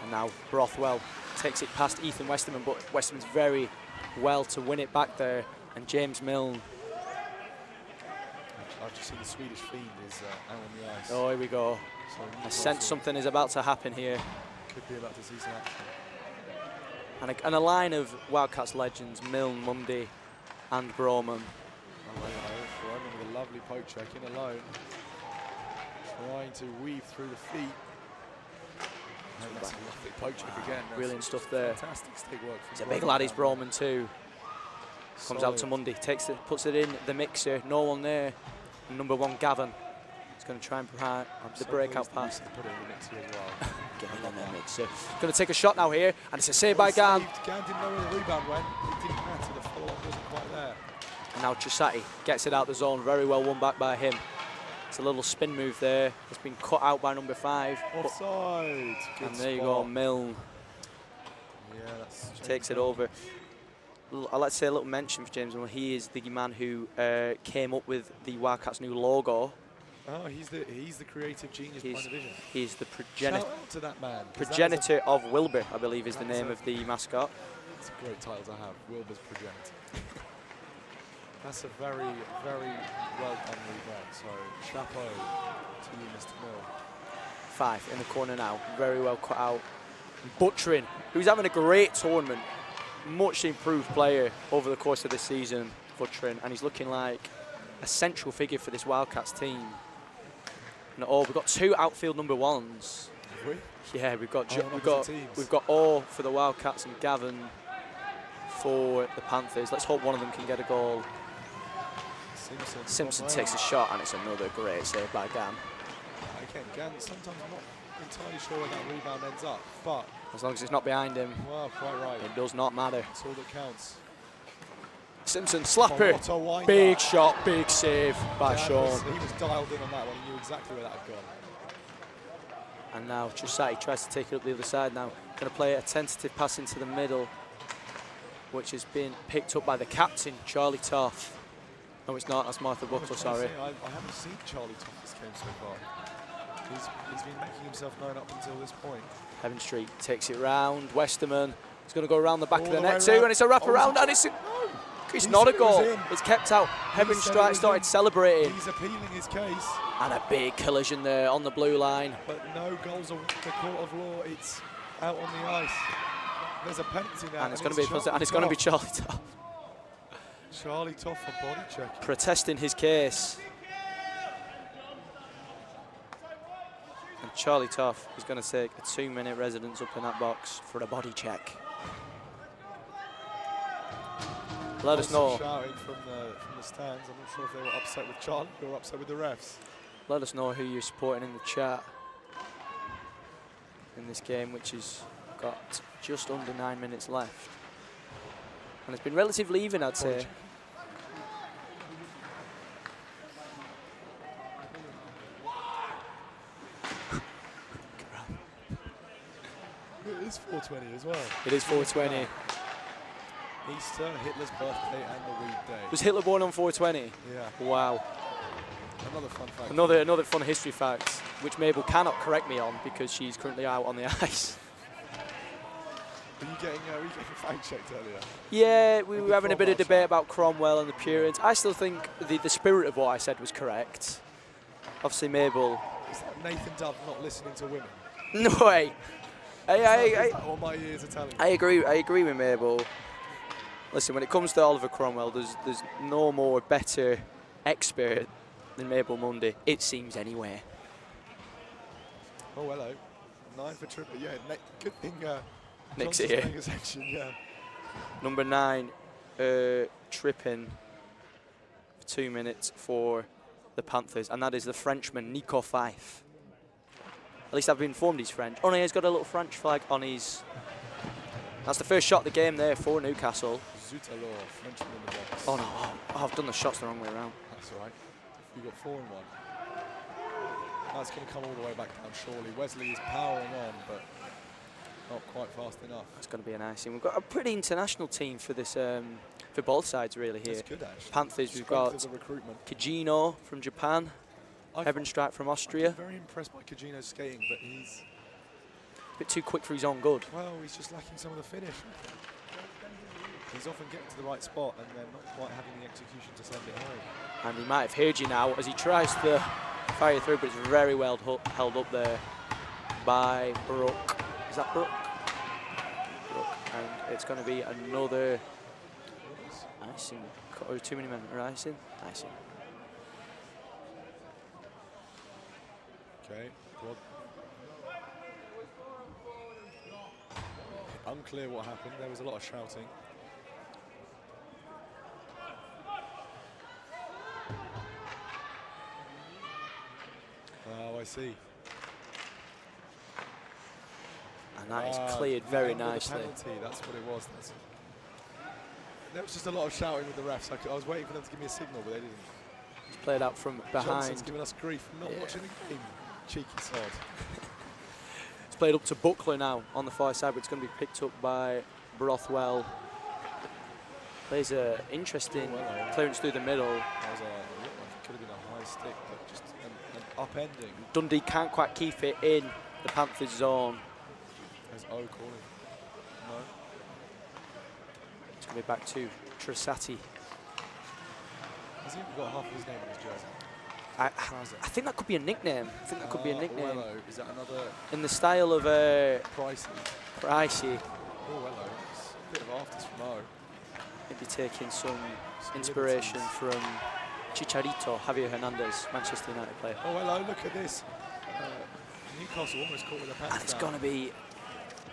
And now Brothwell takes it past Ethan Westerman, but Westerman's very well to win it back there. And James Milne, I've just seen the Swedish Fiend is out on the ice. oh, here we go. So I sense something is about to happen here. could be about to see some action. And a line of Wildcats legends, Milne, Mundy and Broman. Broman with a lovely poke check in alone. Trying to weave through the feet. And that's a lovely poke check again. That's Brilliant stuff there. Fantastic stick work. He's a big lad, he's Broman too. Comes out to Mundy, puts it in the mixer, no one there. And number 1, Gavin, is going to try and provide the breakout pass. Put it in the mixer as well. Get it in the mixer. Going to take a shot now here, and it's a save by Gan. Gan didn't know where the rebound went. It didn't matter, the follow-up wasn't quite there. And now Chusati gets it out the zone, very well won back by him. It's a little spin move there. It's been cut out by number 5. Offside. And there you go, Milne. Yeah, that's takes it over. I'd like to say a little mention for James Milne. He is the man who came up with the Wildcats' new logo. Oh, he's the creative genius behind the vision. He's the Shout out to that man. progenitor of Wilbur, I believe, is the name of the mascot. It's a great title to have, Wilbur's progenitor. That's a very, very well done rebound. So, chapeau to you, Mr. Mill. 5 in the corner now, very well cut out. Buttrin, who's having a great tournament, much improved player over the course of this season, Buttrin, and he's looking like a central figure for this Wildcats team. And we've got 2 outfield number 1s. Have we? Yeah, we've got O for the Wildcats and Gavin for the Panthers. Let's hope one of them can get a goal. Simpson takes a shot, and it's another great save by Gan. Again, Gan sometimes not entirely sure where that rebound ends up, but as long as it's not behind him, well, quite right. It does not matter. That's all that counts. Simpson, slapper, big shot, big save by Sean. He was dialed in on that one. He knew exactly where that had gone. And now Chusati tries to take it up the other side now. Going to play a tentative pass into the middle, which has been picked up by the captain, Charlie Toff. No, it's not. That's Martha Buckler, sorry. I haven't seen Charlie Toff this game so far. He's been making himself known up until this point. Heaven Street takes it round. Westerman is going to go around the back of the net too, and it's a wraparound, and it's not a goal. It's kept out. Heaven Street started celebrating. He's appealing his case. And a big collision there on the blue line. But no goals of the court of law. It's out on the ice. There's a penalty now. And it's going to be Charlie Toff. Charlie Toff for body check. Protesting his case. And Charlie Toff is going to take a 2-minute residence up in that box for a body check. Let us know. Shouting from the stands. I'm not sure if they were upset with Charlie or upset with the refs. Let us know who you're supporting in the chat in this game, which has got just under 9 minutes left. And it's been relatively even, I'd say. It is 4:20 as well. It is 4:20. Easter, Hitler's birthday, and the weed day. Was Hitler born on 4:20? Yeah. Wow. Another fun fact. Another fun history fact, which Mabel cannot correct me on because she's currently out on the ice. Were you getting fact checked earlier? Yeah, we were having a bit of debate about Cromwell and the Puritans. I still think the spirit of what I said was correct. Obviously, Mabel. Is that Nathan Dove not listening to women? No way. All my ears are telling me. I agree with Mabel. Listen, when it comes to Oliver Cromwell, there's no more better expert than Mabel Mundy. It seems anyway. Oh, hello. 9 for triple. Yeah, good thing. Nick's here. Yeah. Number 9, tripping for 2 minutes for the Panthers, and that is the Frenchman Nico Fife. At least I've been informed he's French. Oh no, he's got a little French flag on his. That's the first shot of the game there for Newcastle. Zut alors, Frenchman in the box. Oh no, I've done the shots the wrong way around. That's all right. You've got 4 and 1. That's going to come all the way back down, surely. Wesley is powering on, but not quite fast enough. It's going to be a nice scene. We've got a pretty international team for this, for both sides really here. That's good, actually. Panthers, we've got Kajino from Japan, Heavenstrack from Austria. I'm very impressed by Kajino's skating, but he's a bit too quick for his own good. Well, he's just lacking some of the finish. He's often getting to the right spot and then not quite having the execution to send it home. And he might have heard you now as he tries to fire through, but it's very well held up there by Brooke. Is that Brooke? Brooke. And it's going to be another icing. Or too many men are icing. Icing. Okay. Well, unclear what happened. There was a lot of shouting. see. And that is cleared very End of the nicely. penalty, that's what it was. There was just a lot of shouting with the refs. I was waiting for them to give me a signal, but they didn't. It's played out from behind. Johnson's giving us grief for not watching the game. Cheeky sod. It's played up to Buckler now on the far side, but it's going to be picked up by Brothwell. Plays a interesting clearance through the middle. That was looked like it could have been a high stick, but just an upending. Dundee can't quite keep it in the Panthers zone. There's O calling. No. It's going to be back to Trussati. Has he even got half of his name on his jersey? I think that could be a nickname. I think that could be a nickname. Hello. Is that another In the style of Pricey? Pricey. Oh, hello. It's a bit of afters from O. Maybe taking some inspiration from Chicharito, Javier Hernandez, Manchester United player. Oh, hello. Look at this. Newcastle almost caught with their pants And it's down. going to be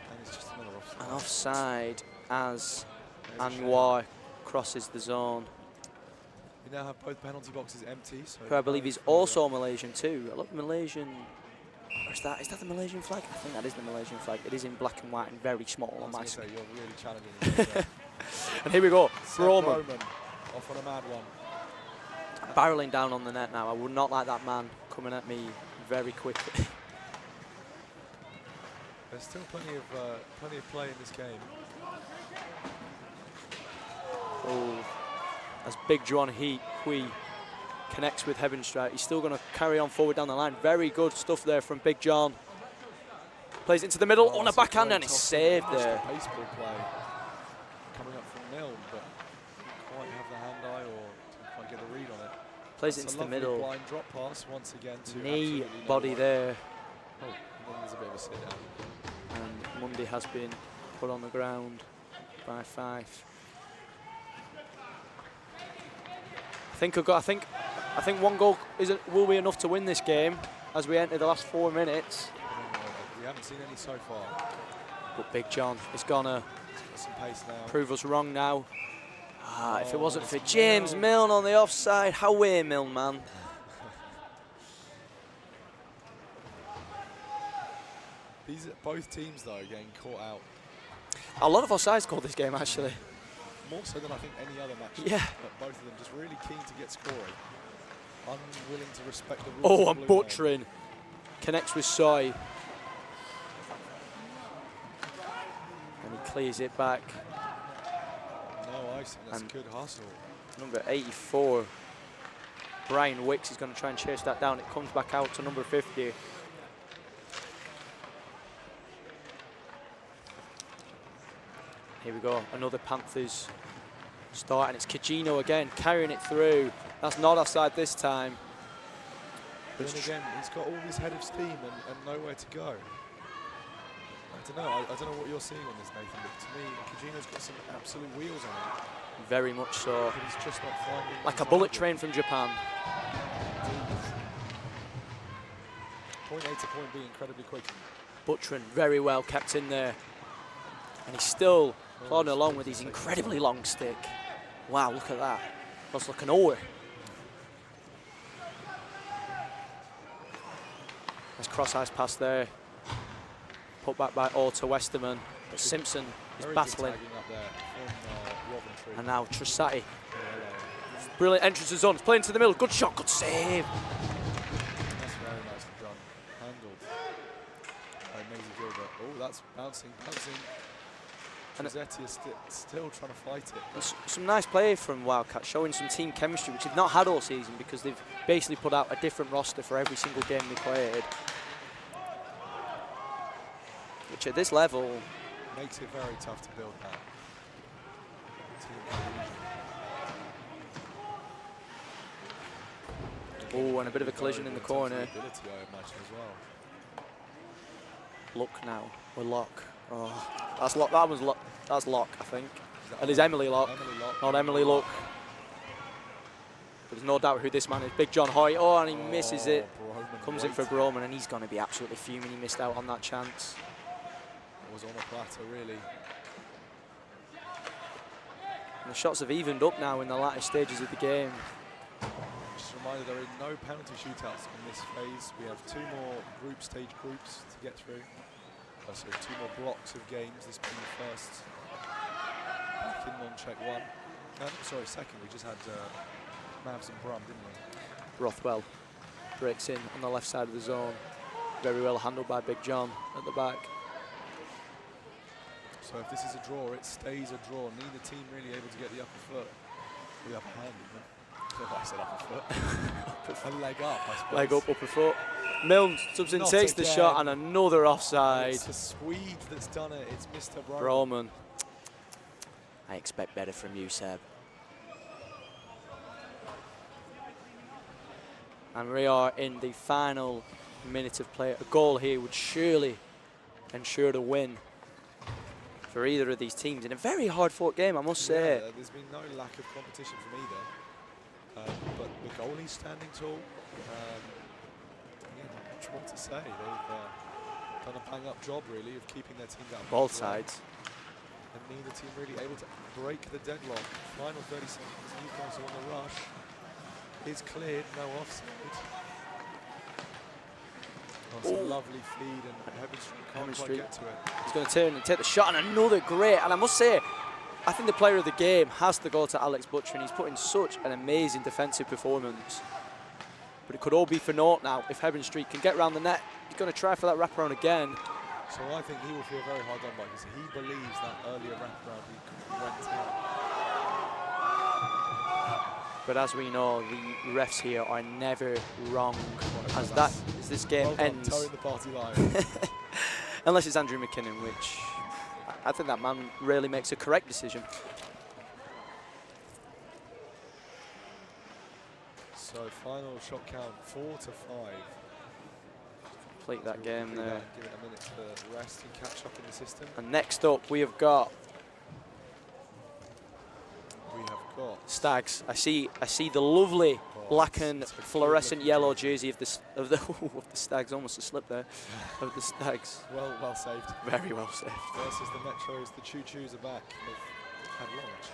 And it's just another offside. an offside as There's a shame. Anwar crosses the zone. We now have both penalty boxes empty. So Who I believe is also Malaysian too. I love Malaysian. Or is that the Malaysian flag? I think that is the Malaysian flag. It is in black and white and very small on my screen. You're really challenging me. And here we go. Roman Broman off on a mad one. barreling down on the net now. I would not like that man coming at me very quickly. There's still plenty of play in this game. Oh, as Big John Hui connects with Heavenstrike, he's still going to carry on forward down the line. Very good stuff there from Big John. Plays into the middle on a that's a backhand great and it's toss. saved Just there. a baseball play coming up from Milne, but didn't quite have the hand-eye or didn't quite get the read on it. Plays That's into a the lovely middle. blind drop pass once again to Knee absolutely no body one. there. Oh, and then there's a bit of a sit down. And Mundy has been put on the ground by Fife. I think one goal will be enough to win this game as we enter the last 4 minutes. We haven't seen any so far. But Big John is gonna Got some pace now. prove us wrong now. If it wasn't for it's James Milne. Milne on the offside, how way Milne, man. Both teams though getting caught out A lot of offsides called this game actually. more so than I think any other match. Yeah. But both of them just really keen to get scoring, unwilling to respect the rules. Oh, of and blue line. butchering. Connects with Soy. And he clears it back. No icing. That's And good hustle. Number 84, Brian Wicks is going to try and chase that down. It comes back out to number 50. Here we go, another Panthers start, and it's Cagino again, carrying it through. That's not offside this time. But then again, he's got all this head of steam and nowhere to go. I don't know. I don't know what you're seeing on this, Nathan, but to me, Cagino's got some absolute wheels on him. Very much so. But he's just not finding. Like his a bullet outlet. train from Japan. Point A to point B incredibly quick. Butchrin very well kept in there. And he's still plodding along with his incredibly long stick. Wow, look at that. That's like an oar. Nice cross-ice pass there. Put back by Orr to Westerman. But Simpson is Very good battling. tagging up there from Coventry. And now Trussati. Oh, hello. Brilliant entrance to the zone. It's playing to the middle. Good shot, good save. That's very nicely done. Handled. Maisie Gilbert. Oh, that's bouncing. And Rossetti is still trying to fight it. There's some nice play from Wildcats, showing some team chemistry, which they've not had all season because they've basically put out a different roster for every single game they played. Which at this level Makes it very tough to build that. Oh, and a bit of a collision in the corner. Ability, I imagine, as well. Look now, we're Lock. Oh, that's Lock. That was Lock. That's Lock, I think. And it's Emily Lock, not Emily Look. But there's no doubt who this man is. Big John Hoy. Oh, and he misses it. Broman Comes in for Broman, and he's going to be absolutely fuming. He missed out on that chance. Was on a platter, really. And the shots have evened up now in the latter stages of the game. Just reminder, there are no penalty shootouts in this phase. We have 2 more group stage groups to get through. So 2 more blocks of games, this being the first back in non-check 1. Sorry, second, we just had Mavs and Brum, didn't we? Rothwell breaks in on the left side of the zone. Very well handled by Big John at the back. So if this is a draw, it stays a draw. Neither team really able to get the upper foot. The upper hand, even. I said upper foot. A leg up, I suppose. Leg up, upper foot. Milne subs in, Not takes the again. shot, and another offside. It's a Swede that's done it. It's Mr. Broman. I expect better from you, Seb. And we are in the final minute of play. A goal here would surely ensure the win for either of these teams in a very hard-fought game, I must say. Yeah, there's been no lack of competition from either. But the goalie's standing tall. Yeah, not much more to say. They've done a bang-up job, really, of keeping their teams out of Both play. sides. And neither team really able to break the deadlock. Final 30 seconds, Newcastle on the rush. Is cleared, no offside. Oh, some lovely feed, and Heaven Street can't quite get to it. He's going to turn and take the shot, and another great. And I must say, I think the player of the game has to go to Alex Butcher, and he's put in such an amazing defensive performance. But it could all be for naught now. If Heaven Street can get round the net, he's going to try for that wraparound again. So I think he will feel very hard done by, because he believes that earlier wraparound he went in. But as we know, the refs here are never wrong. As this game ends, towing the party line. unless it's Andrew McKinnon, which I think that man rarely makes a correct decision. So final shot count 4-5. Complete that game there. Give it a minute to rest and catch up in the system. And next up, we have got Stags. I see the lovely black and fluorescent yellow jersey of the Stags. Almost a slip there. Of the Stags. Well saved. Very well saved. Versus the Metros, the Choo-Choos are back. They've had lunch.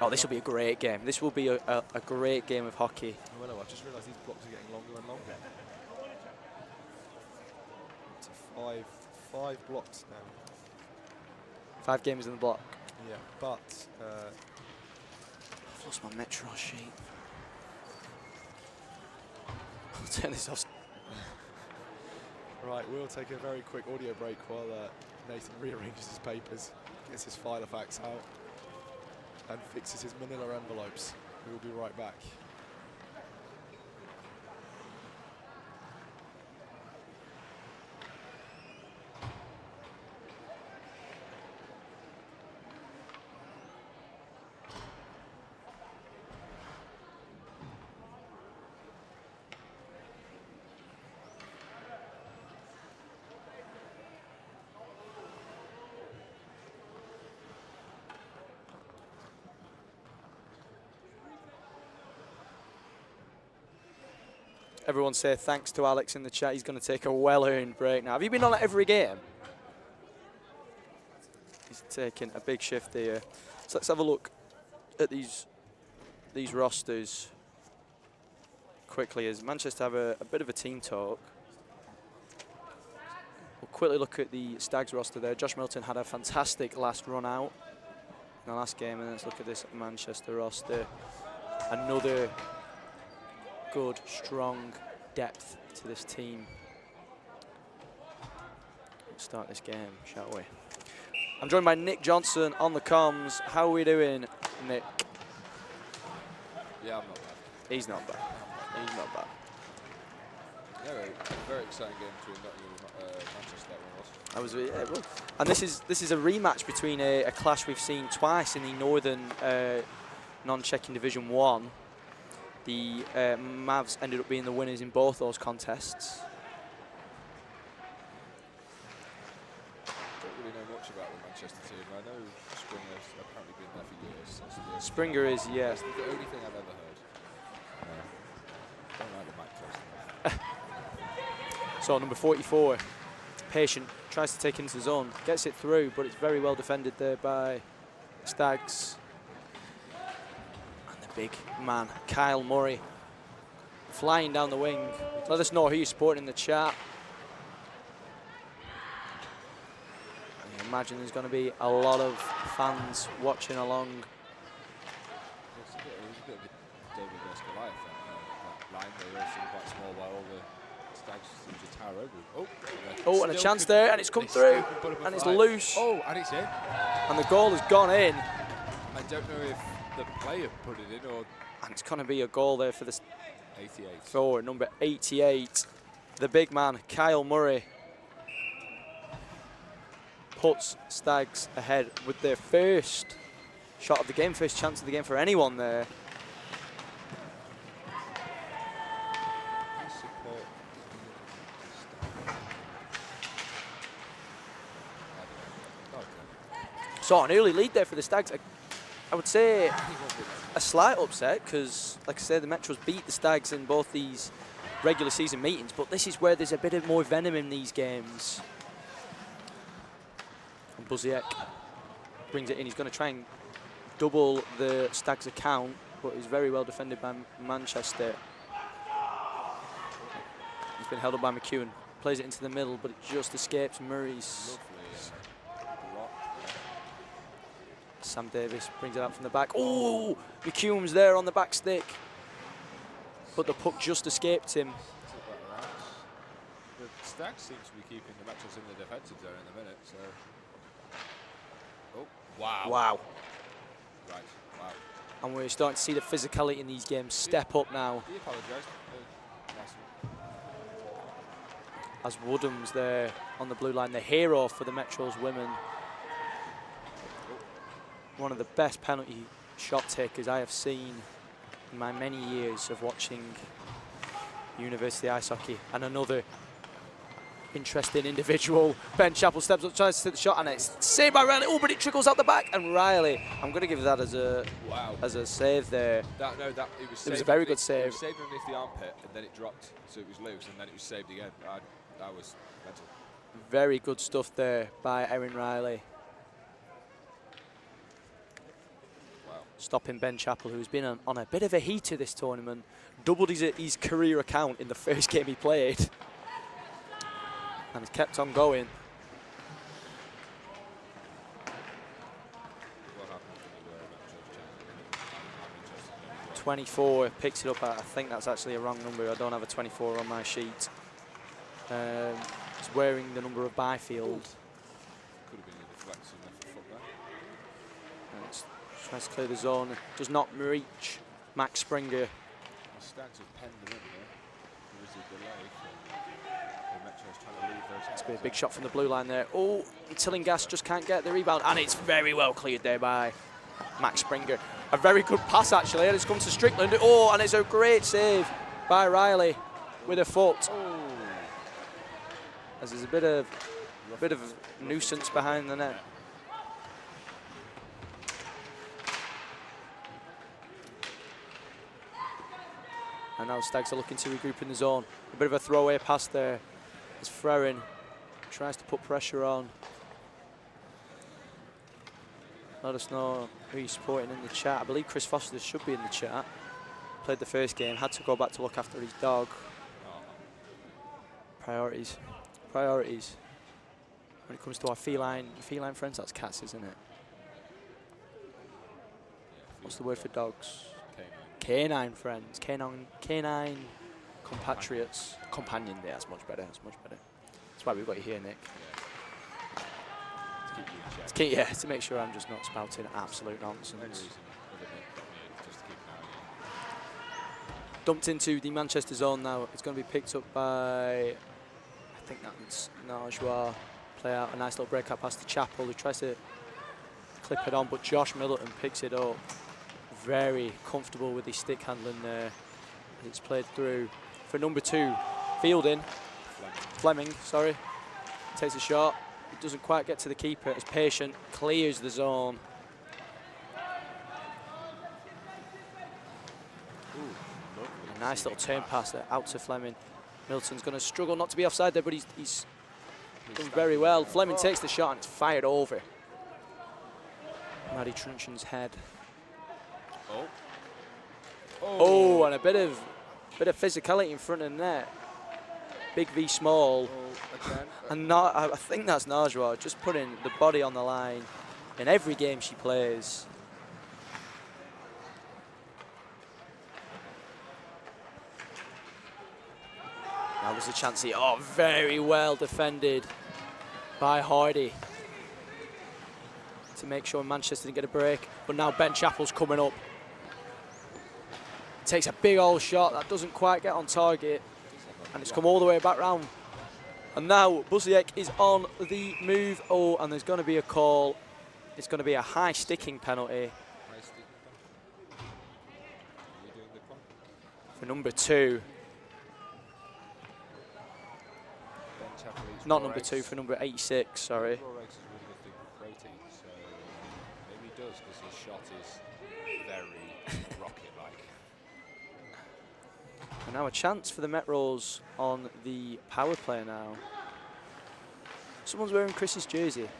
Oh, this will be a great game. This will be a great game of hockey. Well, I just realised these blocks are getting longer and longer. It's 5 blocks now. 5 games in the block. Yeah, but I've lost my Metro sheet. I'll turn this off. Right, we'll take a very quick audio break while Nathan rearranges his papers, gets his Filofax out, and fixes his manila envelopes. We will be right back. Everyone say thanks to Alex in the chat. He's going to take a well-earned break now. Have you been on at every game? He's taking a big shift here. So let's have a look at these rosters quickly as Manchester have a bit of a team talk. We'll quickly look at the Stags roster there. Josh Milton had a fantastic last run out in the last game, and let's look at this Manchester roster. Another good, strong depth to this team. Let's start this game, shall we? I'm joined by Nick Johnson on the comms. How are we doing, Nick? Yeah, I'm not bad. He's not bad. He's not bad. Yeah, very exciting game between Nottingham and Manchester. That was well. And this is a rematch between a clash we've seen twice in the Northern non-checking Division 1. The Mavs ended up being the winners in both those contests. Don't really know much about the Manchester team. I know Springer's apparently been there for years. That's the Springer is, yeah. That's the only thing I've ever heard. Don't like the Mike Close. So number 44, Patient, tries to take into the zone, gets it through, but it's very well defended there by Stags. And the big man, Kyle Murray, flying down the wing. Let us know who you're supporting in the chat. I imagine there's going to be a lot of fans watching along. It's a bit of a David versus Goliath, that line. They all seem quite small while all the Stags seem to tower over them. Oh, and a chance there, and it's come through, and it's loose. Oh, and it's in. And the goal has gone in. I don't know if the player put it in or... And it's going to be a goal there for the 88. For number 88, the big man, Kyle Murray, puts Stags ahead with their first shot of the game, first chance of the game for anyone there. So an early lead there for the Stags. I would say a slight upset because, like I said, the Metros beat the Stags in both these regular season meetings, but this is where there's a bit of more venom in these games. And Buziek brings it in. He's going to try and double the Stags' account, but he's very well defended by Manchester. He's been held up by McEwen. Plays it into the middle, but it just escapes Murray's. Sam Davis brings it out from the back. Oh, McEwen's there on the back stick. But the puck just escaped him. The Stags seems to be keeping the Metros in the defensive zone in the minute, so... Oh, wow. Wow. Right, wow. And we're starting to see the physicality in these games step up now. He apologised. As Woodham's there on the blue line, the hero for the Metros women. One of the best penalty shot takers I have seen in my many years of watching university ice hockey. And another interesting individual. Ben Chappell steps up, tries to hit the shot, and it's saved by Riley. Oh, but it trickles out the back, and Riley, I'm going to give that as a save there. It was a very good save. It was saved underneath the armpit, and then it dropped, so it was loose, and then it was saved again. That was mental. Very good stuff there by Erin Riley. Stopping Ben Chappell, who's been on a bit of a heater this tournament. Doubled his career account in the first game he played. And has kept on going. What happened when 24 picks it up. I think that's actually a wrong number. I don't have a 24 on my sheet. He's wearing the number of Byfield. Could have been a deflection left foot there. Tries to clear the zone, does not reach Max Springer. The Stags have penned them in there. There is a delay from the Metros trying to leave those. It's been a big shot from the blue line there. Oh, Tillinghast just can't get the rebound, and it's very well cleared there by Max Springer. A very good pass actually, and it's come to Strickland. Oh, and it's a great save by Riley with a foot. Oh. As there's a bit of nuisance behind the net. And now Stags are looking to regroup in the zone. A bit of a throwaway pass there as Frerin tries to put pressure on. Let us know who you're supporting in the chat. I believe Chris Foster should be in the chat. Played the first game, had to go back to look after his dog. Priorities. Priorities. When it comes to our feline friends, that's cats, isn't it? What's the word for dogs? Canine friends, canine compatriots, companion. Yeah, that's much better. That's much better. That's why we've got you here, Nick. Yeah, to make sure I'm just not spouting absolute nonsense. Dumped into the Manchester zone now. It's going to be picked up by, I think that's Najwa. Play out a nice little breakout pass to Chappell, who tries to clip it on, but Josh Middleton picks it up. Very comfortable with his stick handling there. It's played through for number 2, Fielding. Fleming, sorry. Takes a shot. It doesn't quite get to the keeper as Patient clears the zone. A nice little turn pass there out to Fleming. Milton's going to struggle not to be offside there, but he's done very well. Fleming takes the shot and it's fired over Maddie Trunchen's head. Oh, and a bit of Bit of physicality in front of the net. Big v small. Oh, again. And I think that's Najwa, just putting the body on the line in every game she plays. Now there's a chance here. Oh, very well defended by Hardy to make sure Manchester didn't get a break. But now Ben Chappell's coming up. Takes a big old shot that doesn't quite get on target. And it's come all the way back round. And now Buziek is on the move. Oh, and there's going to be a call. It's going to be a high sticking penalty for number 2. Not number 2, for number 86, sorry. Raw eggs is a really good thing for protein, so maybe he does because his shot is very rocket-like. And now a chance for the Met Rolls on the power play now. Someone's wearing Chris's jersey.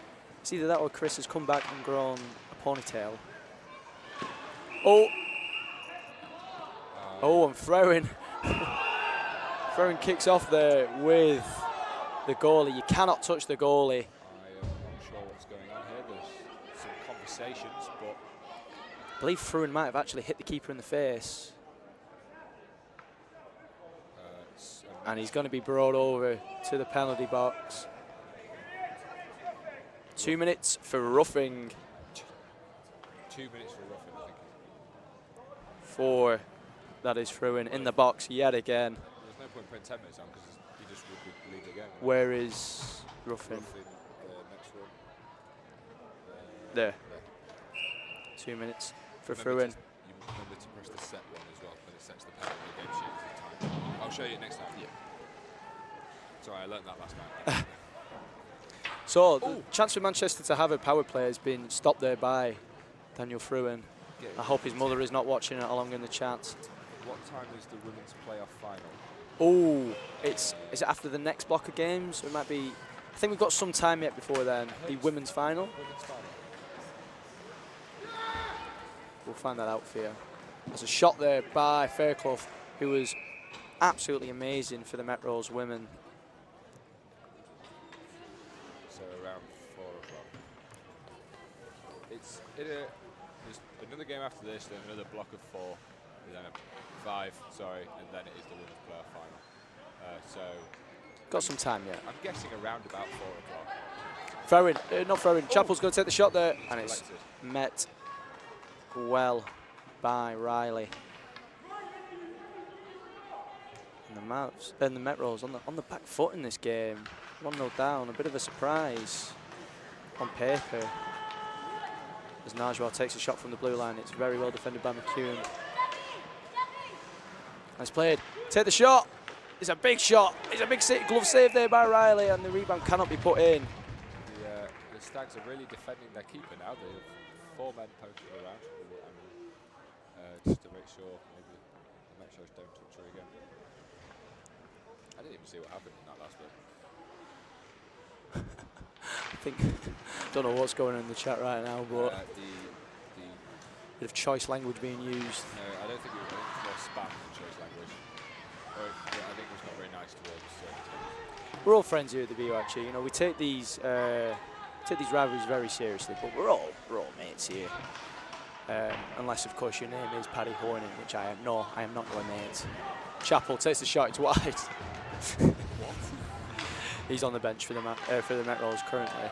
It's either that or Chris has come back and grown a ponytail. Oh! Oh, and throwing. Throwing kicks off there with the goalie. You cannot touch the goalie. I am not sure what's going on here. There's some conversations, but I believe Fruin might have actually hit the keeper in the face. And he's going to be brought over to the penalty box. 2 minutes for roughing. 2 minutes for roughing, I think. 4, that is Fruin in the box yet again. There's no point putting 10 minutes on because he just would lead again. Where is Ruffin? Next one. There. 2 minutes for Remember Fruin. You remember to press the set one as well, then it sets the penalty game sheet at the time. I'll show you it next time. Yeah. Sorry, I learned that last night. So, the chance for Manchester to have a power play has been stopped there by Daniel Fruin. I hope his mother is not watching it along in the chat. What time is the women's playoff final? Oh, is it after the next block of games? It might be. I think we've got some time yet before then. The women's final. We'll find that out for you. There's a shot there by Fairclough, who was absolutely amazing for the Met Rolls women. So around 4 o'clock. There's another game after this, then another block of 4, then 5, sorry, and then it is the women's playoff final. So Got some time yet. I'm guessing around about 4 o'clock. Throwing, not throwing. Chappell's going to take the shot there, and it's met well by Riley. And the Mavs and the Met Rolls on the back foot in this game. 1-0 down, a bit of a surprise on paper. As Najwa takes a shot from the blue line, it's very well defended by McEwen. Nice played. Take the shot. It's a big shot. It's a big glove save there by Riley, and the rebound cannot be put in. The Stags are really defending their keeper now. They have 4 men posted around, just to make sure maybe the Met Rolls don't touch her again. I didn't even see what happened in that last bit. I think, don't know what's going on in the chat right now, but bit of choice language being used. No, I don't think it was more spam than choice language. I think it was not very nice towards. We're all friends here at the BUIHA. You know, we take these rivalries very seriously, but we're all mates here. Unless, of course, your name is Paddy Horning, which I am. No, I am not your mate. Chappell takes the shot. It's wide. He's on the bench for the Met Rolls currently.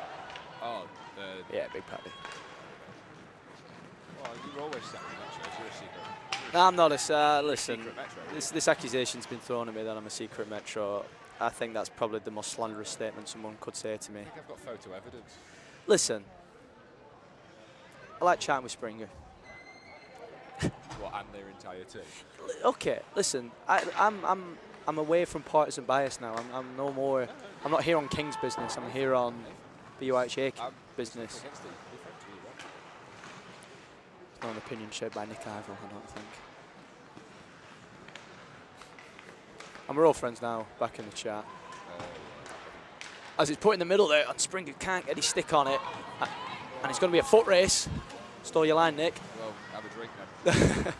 Oh, yeah, big Paddy. Well, you always set me Met Rolls. You're a secret. No, I'm not a listen. Secret Metro. This accusation's been thrown at me that I'm a secret Metro. I think that's probably the most slanderous statement someone could say to me. I think I've got photo evidence. Listen, I like chatting with Springer. What, and their entire team? Okay, listen, I'm away from partisan bias now. I'm no more. I'm not here on King's business. I'm here on BUIHA business. It's not an opinion shared by Nick Ivell, I don't think. And we're all friends now, back in the chat. As it's put in the middle there, and Springer can't get his stick on it. And it's going to be a foot race. Stole your line, Nick. Well, have a drink then.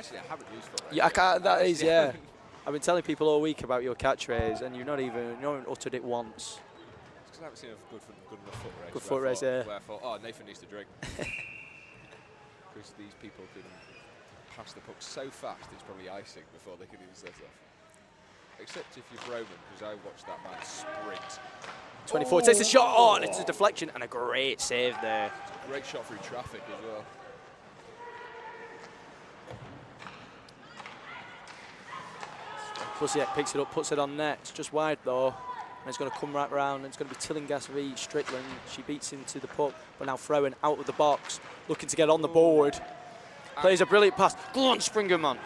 Actually, I haven't used foot race. Yeah, I can't, that is, yeah. haven't. I've been telling people all week about your catchphrase, and you haven't uttered it once. It's because I haven't seen a good enough foot race. Good foot race, yeah. Where I thought, oh, Nathan needs to drink. Because these people can pass the puck so fast, it's probably icing before they can even set off. Except if you're Roman, because I watched that man sprint. 24 takes a shot on, it's a deflection, and a great save there. Great shot through traffic as well. Busiek picks it up, puts it on net. It's just wide though. And it's going to come right round. And it's going to be Tillinghast v Strickland. She beats him to the puck, but now throwing out of the box, looking to get on the board. Plays a brilliant pass. Go on, Springer, man.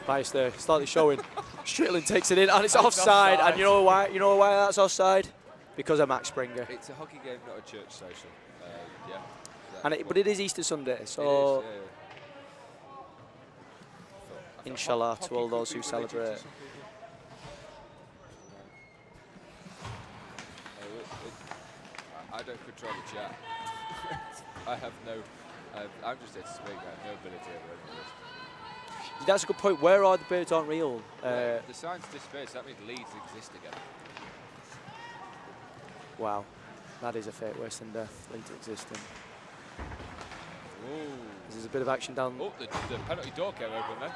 Bias there, slightly showing. Strickland takes it in, and it's offside. And you know why? You know why that's offside? Because of Max Springer. It's a hockey game, not a church social. Yeah. And but it is Easter Sunday, so. It is, yeah. Inshallah to all those who celebrate. I don't control the chat. I have no. I'm just here to speak. I have no ability over any of this. That's a good point. Where are the birds aren't real? The signs disappeared, so that means Leeds exist again. Wow, that is a fate worse than death. Leeds existing. Ooh. There's a bit of action down. Oh, the penalty door came open then.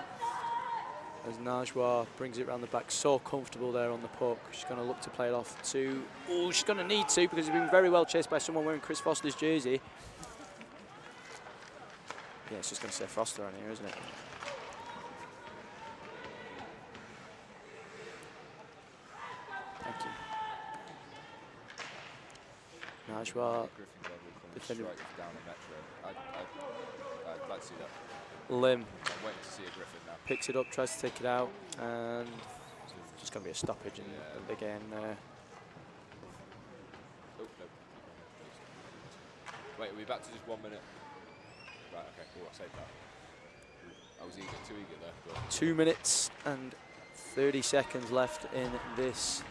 As Najwa brings it around the back, so comfortable there on the puck. She's going to look to play it off to. Oh, she's going to need to because he's been very well chased by someone wearing Chris Foster's jersey. Yeah, it's just going to say Foster on here, isn't it? Thank you. Najwa. Defending down the metro. I'd like to see that. Lim. I'm waiting to see a Griffin now. Picks it up, tries to take it out, and just going to be a stoppage in the game there. Oh, no. Wait, are we back to just 1 minute? Right, okay, cool, I saved that. I was too eager there. But 2 minutes and 30 seconds left in this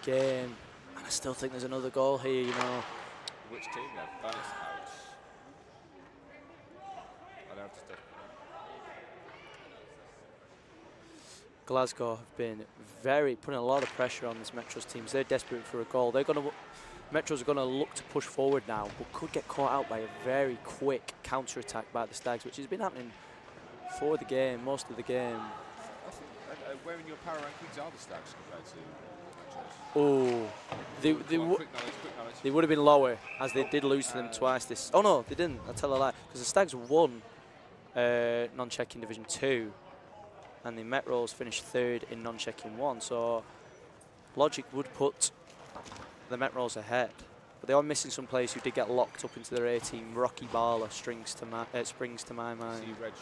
game. And I still think there's another goal here, you know. which team then? Bannis out. I don't have to stop. Glasgow have been putting a lot of pressure on this Metros teams. They're desperate for a goal. Metros are going to look to push forward now, but could get caught out by a very quick counter-attack by the Stags, which has been happening for the game, most of the game. I think, where in your power rankings are the Stags compared to Metros? Oh, they would have been lower, as they did lose to them twice this. Oh no, they didn't. I tell a lie, because the Stags won non-checking Division 2. And the Metros finished third in non-checking 1, so logic would put the Metros ahead. But they are missing some players who did get locked up into their A team. Rocky Barla springs to my mind. See red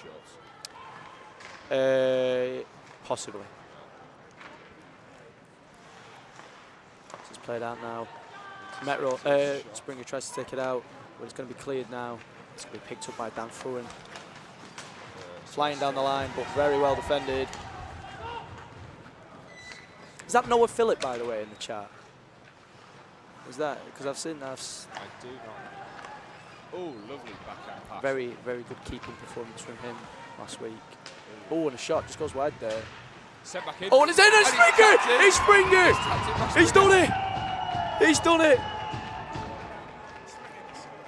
shorts? Possibly. So it's played out now. Metro, Springer tries to take it out, but it's going to be cleared now. It's going to be picked up by Dan Fruin. Flying down the line, but very well defended. Is that Noah Phillip, by the way, in the chat? Is that? Because I've seen that. I do not. Oh, lovely backhand pass. Very, very good keeping performance from him last week. Oh, and a shot just goes wide there. Sent back in. Oh, and it's in, and Springer! It's Springer! He's done it! He's done it!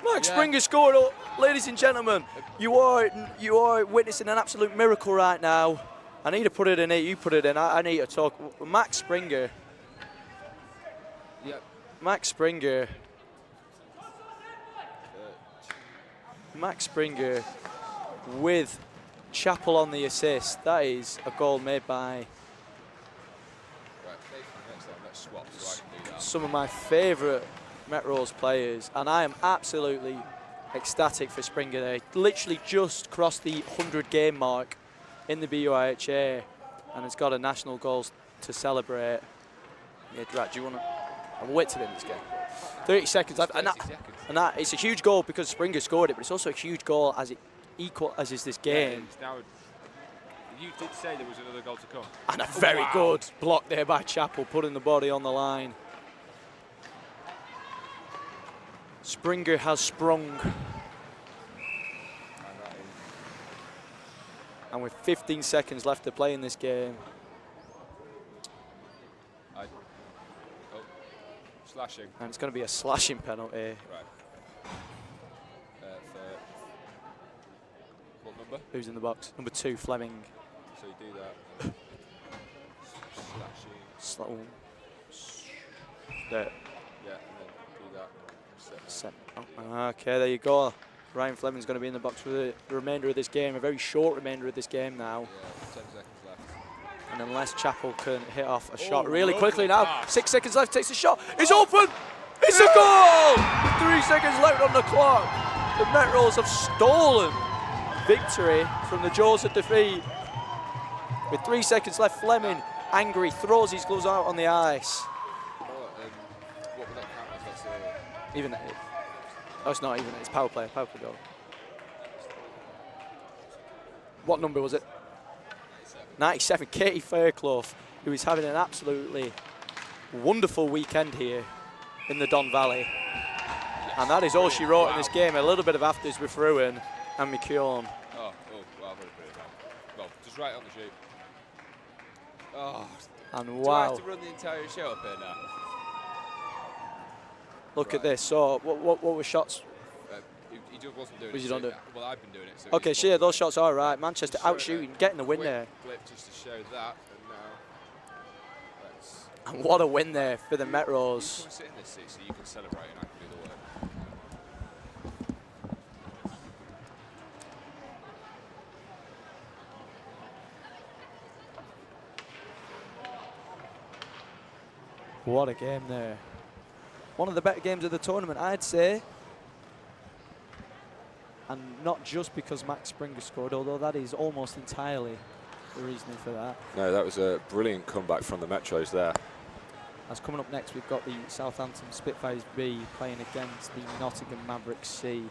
Max Springer scored. Ladies and gentlemen, you are witnessing an absolute miracle right now. I need to put it in here. You put it in. I need to talk. Max Springer. Yep. Max Springer. Max Springer with Chappell on the assist. That is a goal made by Right, next time, let's swap so I can do that. some of my favourite Metros players, and I am absolutely ecstatic for Springer there. Literally just crossed the 100 game mark in the BUIHA and has got a national goal to celebrate. Yeah, right, do you want to? I'm wait to win this game. 30 seconds left, and that it's a huge goal because Springer scored it, but it's also a huge goal as it equal as is this game. Yeah, now, you did say there was another goal to come. And a very good block there by Chappell, putting the body on the line. Springer has sprung. And with 15 seconds left to play in this game. Slashing. And it's going to be a slashing penalty. Right. For what number? Who's in the box? Number 2, Fleming. So you do that. Slashing. There. Yeah, and then do that. Set. Okay, there you go. Ryan Fleming's going to be in the box for the remainder of this game. A very short remainder of this game now. Yeah, 10 seconds left. And unless Chappell can hit off a shot really quickly now. 6 seconds left, takes a shot. It's open! It's a goal! 3 seconds left on the clock. The Metros have stolen victory from the jaws of defeat. With 3 seconds left, Fleming, angry, throws his gloves out on the ice. What would that count as? That's Even. Oh, it's not even. It's power play goal. What number was it? 97. Katie Fairclough, who is having an absolutely wonderful weekend here in the Don Valley. Yes. And that is all she wrote in this game. A little bit of afters with Ruin and McKeown. Well, I've already put it down. Well, just right on the sheet. Oh, And do I wow. have to run the entire show up here now? Look at this. So, what were shots? He just wasn't doing Was it. you don't do it? Well, I've been doing it. So Okay, he's sure, probably- those shots are right. Manchester Just show outshooting, that getting the win quick there. Flip just to show that, and now let's. And what a win there for the You Metros. come and sit in this seat so you can celebrate and I can do the work. What a game there. One of the better games of the tournament, I'd say. And not just because Max Springer scored, although that is almost entirely the reasoning for that. No, that was a brilliant comeback from the Metros there. As coming up next, we've got the Southampton Spitfires B playing against the Nottingham Mavericks C.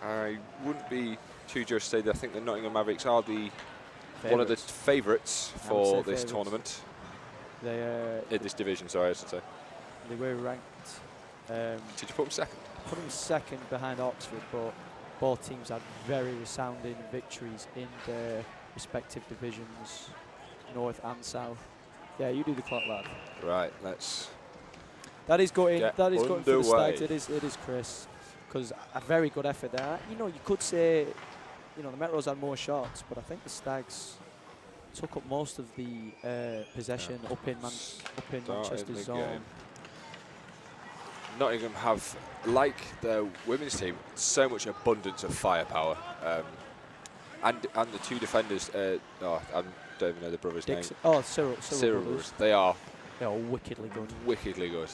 I wouldn't be too just to say that I think the Nottingham Mavericks are one of the favourites for this favourites. tournament. They In this division, sorry, I should say. they were ranked. Did you put them second? Put them second behind Oxford, but both teams had very resounding victories in their respective divisions, North and South. Yeah, you do the clock, lad. Right, let's. That is going. Get That is going for the underway. Stags. It is, Chris, because a very good effort there. You know, you could say, you know, the Metros had more shots, but I think the Stags took up most of the possession up in Started Manchester's the zone. game. Nottingham have, like the women's team, so much abundance of firepower, and the two defenders. I don't even know the brother's Dixon. name. Oh, Cyril brothers. Brothers. They are They are wickedly good. wickedly good,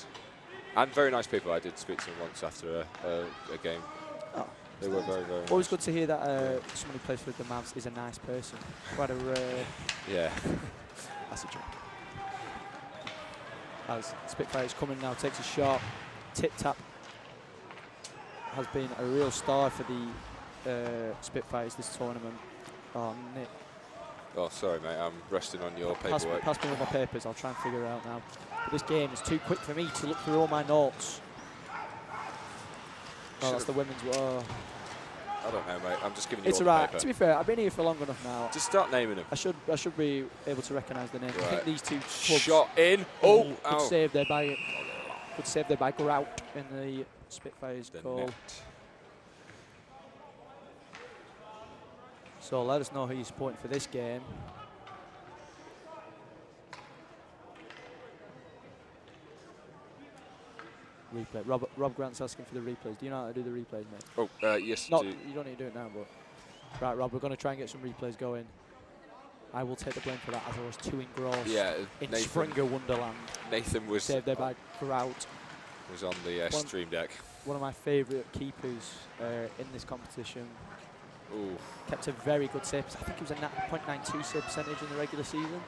and very nice people. I did speak to them once after a game. Oh, They were very, very always nice. good to hear that someone who plays for the Mavs is a nice person. Quite a rare. Yeah. That's a joke. As Spitfire is coming now, takes a shot. Tip tap has been a real star for the Spitfires this tournament. Oh, Nick. Oh, sorry, mate. I'm resting on your Pass paperwork. me all my papers. I'll try and figure it out now. But this game is too quick for me to look through all my notes. Oh, that's the women's. Oh. I don't know, mate. I'm just giving you It's all the alright. paper. To be fair, I've been here for long enough now. Just start naming them. I should be able to recognise the name. I Right. think these two clubs Shot in. Oh, could ow. save their by Grout in the Spitfires The goal. net. So let us know who you're supporting for this game. Replay. Rob Grant's asking for the replays. Do you know how to do the replays, mate? Oh, yes. Not, do. you don't need to do it now, but right, Rob, we're going to try and get some replays going. I will take the blame for that, as I was too engrossed Yeah, in Nathan, Springer Wonderland. Nathan was Saved there by Grout. was on the One- stream deck. One of my favourite keepers in this competition. Ooh. Kept a very good save. I think it was a 0.92 save percentage in the regular season.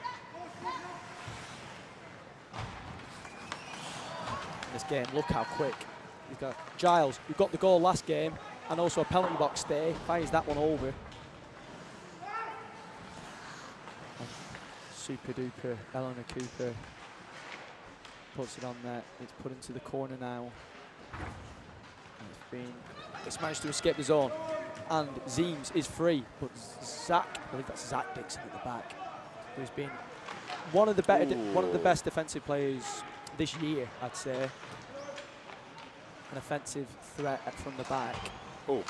This game, look how quick. You've got Giles, who got the goal last game, and also a penalty box stay, fires that one over. And super duper, Eleanor Cooper puts it on there. It's put into the corner now. And it's managed to escape the zone. and Zeems is free, but Zach, I believe that's Zach Dixon at the back, who's been one of the best defensive players this year, I'd say. An offensive threat from the back. Oh,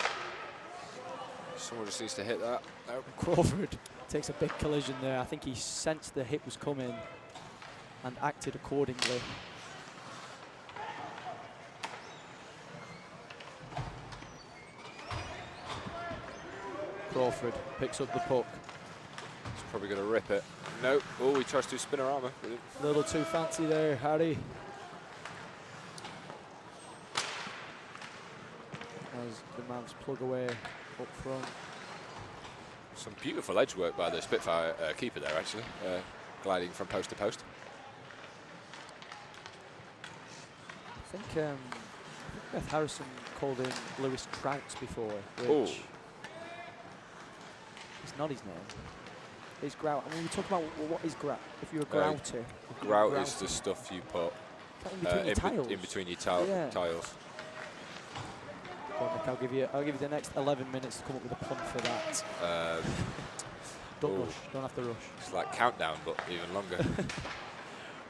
someone just needs to hit that. Nope. Crawford takes a big collision there. I think he sensed the hit was coming and acted accordingly. Crawford picks up the puck. He's probably going to rip it. Nope. Oh, he tries to spin around. A little too fancy there, Harry. As the Mavs plug away up front. Some beautiful edge work by the Spitfire keeper there, actually, gliding from post to post. I think Beth Harrison called him Lewis Trouts before, which is not his name. It's grout. I mean, we talk about what is grout. If you're a grouter, grout is the stuff you put in between your tiles. tiles. Go on, Nick, I'll give you the next 11 minutes to come up with a pun for that. Don't rush. Don't have to rush. It's like countdown, but even longer.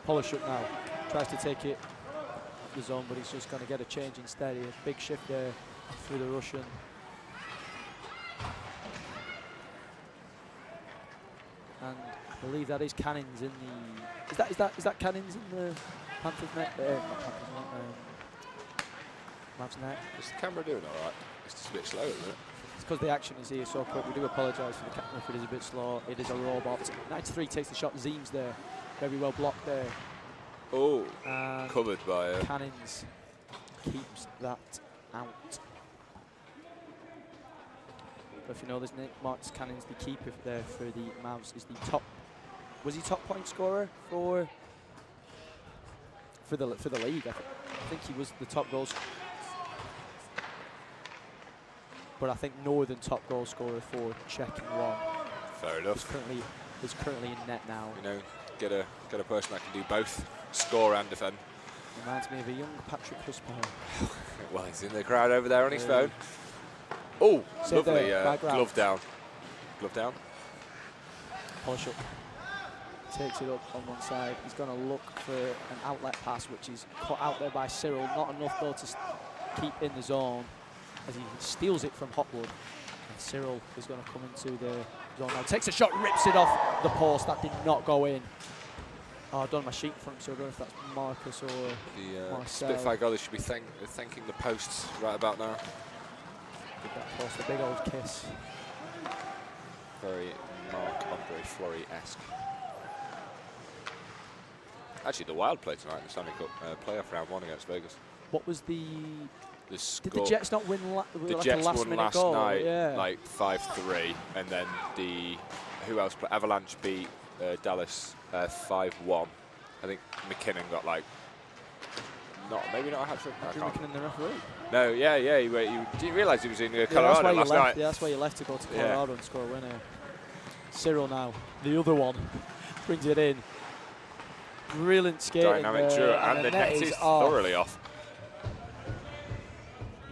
Polish up now. Tries to take it the zone, but he's just going to get a change instead. A big shift there through the Russian. And I believe that is Cannons in the. Is that Cannons in the Panthers net? Not Panthers net. Mavs net. Is the camera doing all right? It's just a bit slow, isn't it? It's because the action is here so quick. We do apologise for the camera if it is a bit slow. It is a robot. 93 takes the shot. Zeems there. Very well blocked there. Oh, and covered by Cannons keeps that out. But if you know this, Nick, Marcus Cannons, the keeper there for the Mavs, is the top. Was he top point scorer for the league? I think he was the top goal scorer. But I think Northern top goal scorer for Czech won. Fair enough. Is currently in net now. You know, get a person that can do both, score and defend. Reminds me of a young Patrick Huspaugh. Well, he's in the crowd over there on his phone. Oh, lovely glove down. Glove down. Polish up. Takes it up on one side. He's going to look for an outlet pass, which is cut out there by Cyril. Not enough though to keep in the zone as he steals it from Hotwood. And Cyril is going to come into the zone now. Takes a shot, rips it off the post. That did not go in. Oh, I've done my sheet for him, so I don't know if that's Marcus or the Spitfire goalie should be thanking the posts right about now. Give that post a big old kiss. Very Marc-Andre Fleury-esque. Actually, the Wild play tonight in the Stanley Cup playoff round 1 against Vegas. What was the score? Did the Jets not win the like Jets a last won minute last goal? night, Yeah. like 5-3, and then who else played? Avalanche beat Dallas 5-1. I think McKinnon got like maybe not a hat-trick. Andrew McKinnon, the referee. No, yeah, he didn't realise he was in Colorado last night. Yeah, that's why you left to go to Colorado and score a winner. Cyril now, the other one, brings it in. Brilliant skating. Dynamic draw, and the net is thoroughly off.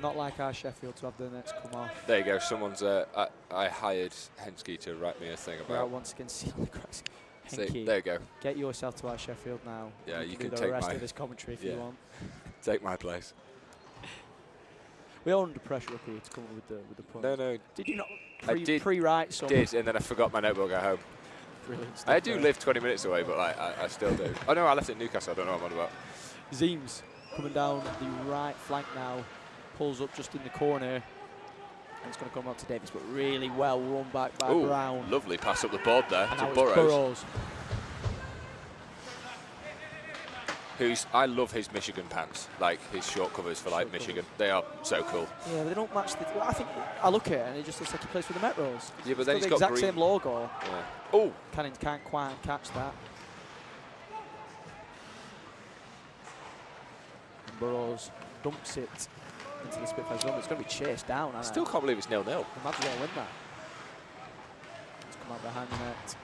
Not like our Sheffield to have the nets come off. There you go. Someone's. I hired Hensky to write me a thing about. Once again, seal the cracks. Henke, there you go. Get yourself to our Sheffield now. Yeah, you can do take the rest of this commentary if you want. Take my place. We're under pressure up here to come up with the points. No. Did you not pre-write some? Did, and then I forgot my notebook at home. Brilliant stuff. I do live 20 minutes away, but I still do. Oh no, I left it in Newcastle. I don't know what I'm on about. Zeems coming down the right flank now. Pulls up just in the corner. And it's going to come up to Davis, but really well run back by Brown. Lovely pass up the board there and to now Burrows. I love his Michigan pants, like his short covers for like Michigan. They are so cool. Yeah, but they don't match the. I think I look at it and it just looks like he plays for the Metros. Yeah, but then he's got the exact green. same logo. Yeah. Oh, Cannons can't quite catch that. And Burrows dumps it into the Spitfire zone. It's going to be chased down. I still can't believe it's 0-0. The Mavs are going to win that. Let's come out behind the net.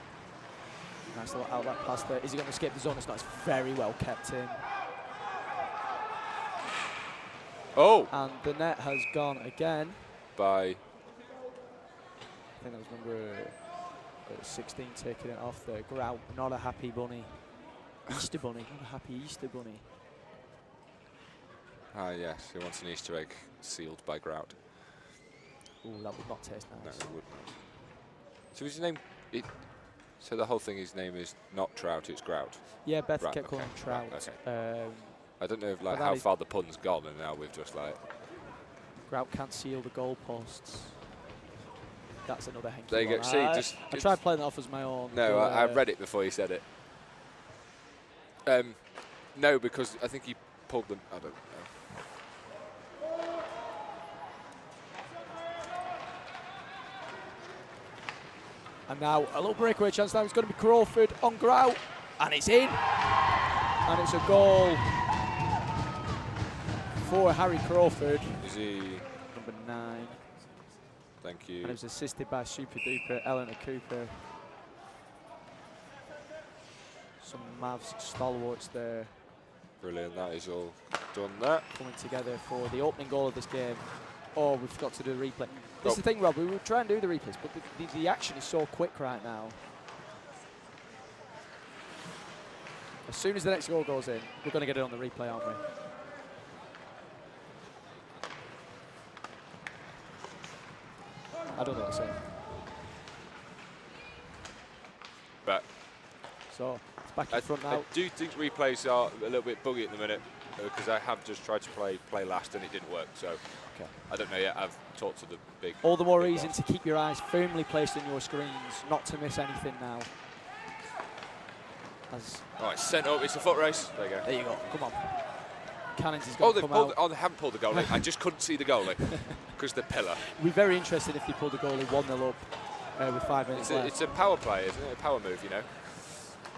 Nice little outlet pass there. Is he going to escape the zone? It's not. It's very well kept in. Oh! And the net has gone again. By I think that was number 16 taking it off there. Grout, not a happy bunny. Easter bunny, not a happy Easter bunny. Ah, yes, he wants an Easter egg sealed by Grout. Ooh, that would not taste No, nice. it wouldn't. So his name, so the whole thing, his name is not Trout, it's Grout. Yeah, Beth Right, kept calling him Trout. right, okay. I don't know if, like, but how that far the pun's gone, and now we've just like. Grout can't seal the goalposts. That's another hanky. There you go. one. See, I tried playing that off as my own. No, but, I read it before you said it. No, because I think he pulled them. I don't know. And now a little breakaway chance. Now it's going to be Crawford on Grout, and it's in. And it's a goal for Harry Crawford. Is he? Number 9. Thank you. And it was assisted by super duper Eleanor Cooper. Some Mavs stalwarts there Brilliant. That is all done. That. coming together for the opening goal of this game. Oh, we forgot to do the replay. This is Oh. the thing, Rob. We will try and do the replays, but the action is so quick right now. As soon as the next goal goes in, we're going to get it on the replay, aren't we? I don't know what to say. But So it's back in front I now. do think replays are a little bit buggy at the minute because I have just tried to play last and it didn't work. So Okay. I don't know yet. I've talked to the big. All the more big reason boss. to keep your eyes firmly placed on your screens, not to miss anything now. As Oh, it's sent up. It's a foot race. There you go. there you go. Come on. Cannons is Oh, going to they've come pulled. out. Oh, they haven't pulled the goalie. I just couldn't see the goalie because the pillar. We're very interested if they pull the goalie 1-0 up with 5 minutes left. It's a power play, isn't it? A power move, you know.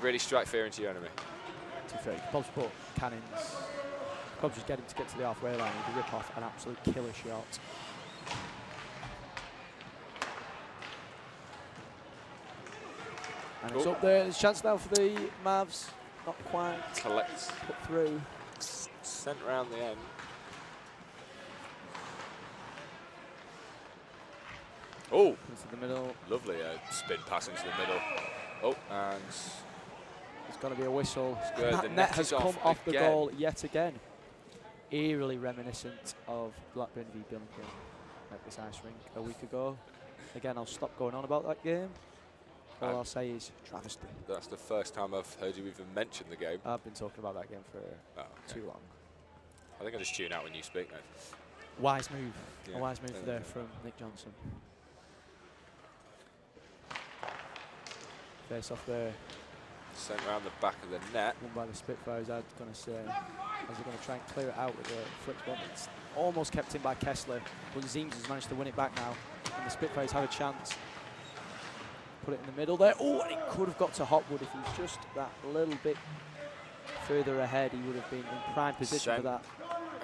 Really strike fear into your enemy. To be fair, you could probably put Cannons. You could probably just get him to get to the halfway line. He'd rip off an absolute killer shot. And it's Oh. up there. There's a chance now for the Mavs. Not quite Collects. put through. Sent round the end. Oh, Into the middle. lovely spin pass into the middle. Oh, and There's going to be a whistle. good. That The net net has is come off the again. goal yet again. Eerily reminiscent of Blackburn v Birmingham at this ice rink a week ago. Again, I'll stop going on about that game. All I'll say is travesty. That's the first time I've heard you even mention the game. I've been talking about that game for Oh, okay. too long. I think I just tune out when you speak now. Wise move. Yeah, A wise move there we there go. from Nick Johnson. Face off there, Sent round the back of the net. won by the Spitfires, I'm going to say. As they're going to try and clear it out with a flicked one. It's almost kept in by Kessler, but Zeems has managed to win it back now. And the Spitfires have a chance. Put it in the middle there. Oh, and it could have got to Hopwood if he was just that little bit further ahead. He would have been in prime position for Sent. that.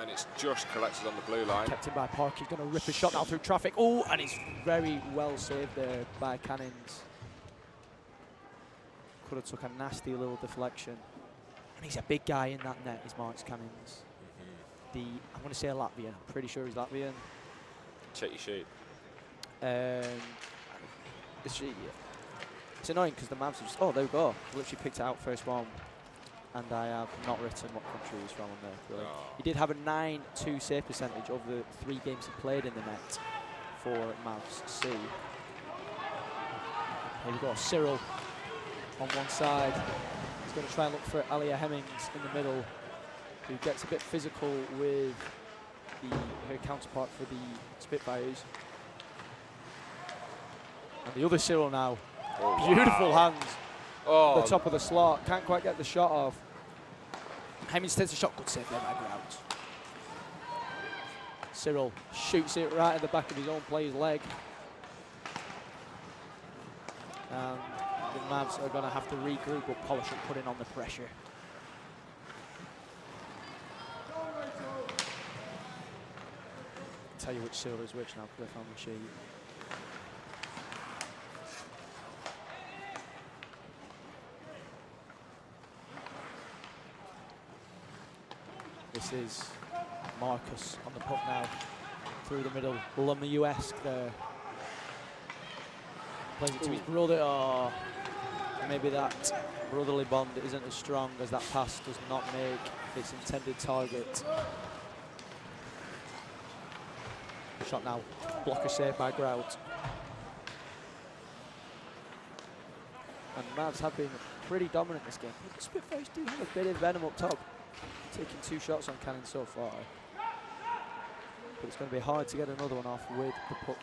And it's just collected on the blue line. Kept in by Park. He's going to rip a shot now through traffic. Oh, and it's very well saved there by Cannons. Could have took a nasty little deflection. And he's a big guy in that net, is Marks Cannons. I'm going to say Latvian. I'm pretty sure he's Latvian. Check your sheet. It's annoying because the Mavs have just, oh, there we go. Literally picked it out first one. And I have not written what country he's from on there. Brilliant. Oh. He did have a 9-2 save percentage over the 3 games he played in the net for Mavs C. Here we go, Cyril on one side. He's going to try and look for Alia Hemmings in the middle, who gets a bit physical with her counterpart for the Spitfires. And the other Cyril now. Oh, Beautiful wow. hands. Oh, The top of the slot. Can't quite get the shot off. Hemmings takes a shot. Good save there by Grout. Cyril shoots it right at the back of his own player's leg. And the Mavs are going to have to regroup, but Polish will put in on the pressure. I'll tell you which Cyril is which now, because I found the sheet. This is Marcus on the puck now, through the middle, Lemieux-esque there. Plays it to his brother. Oh, maybe that brotherly bond isn't as strong as that pass does not make its intended target. Shot now. Blocker saved by Grout. And Mavs have been pretty dominant this game. The Spitfires do have a bit of venom up top. Taking 2 shots on Cannon so far. But it's going to be hard to get another one off with the puck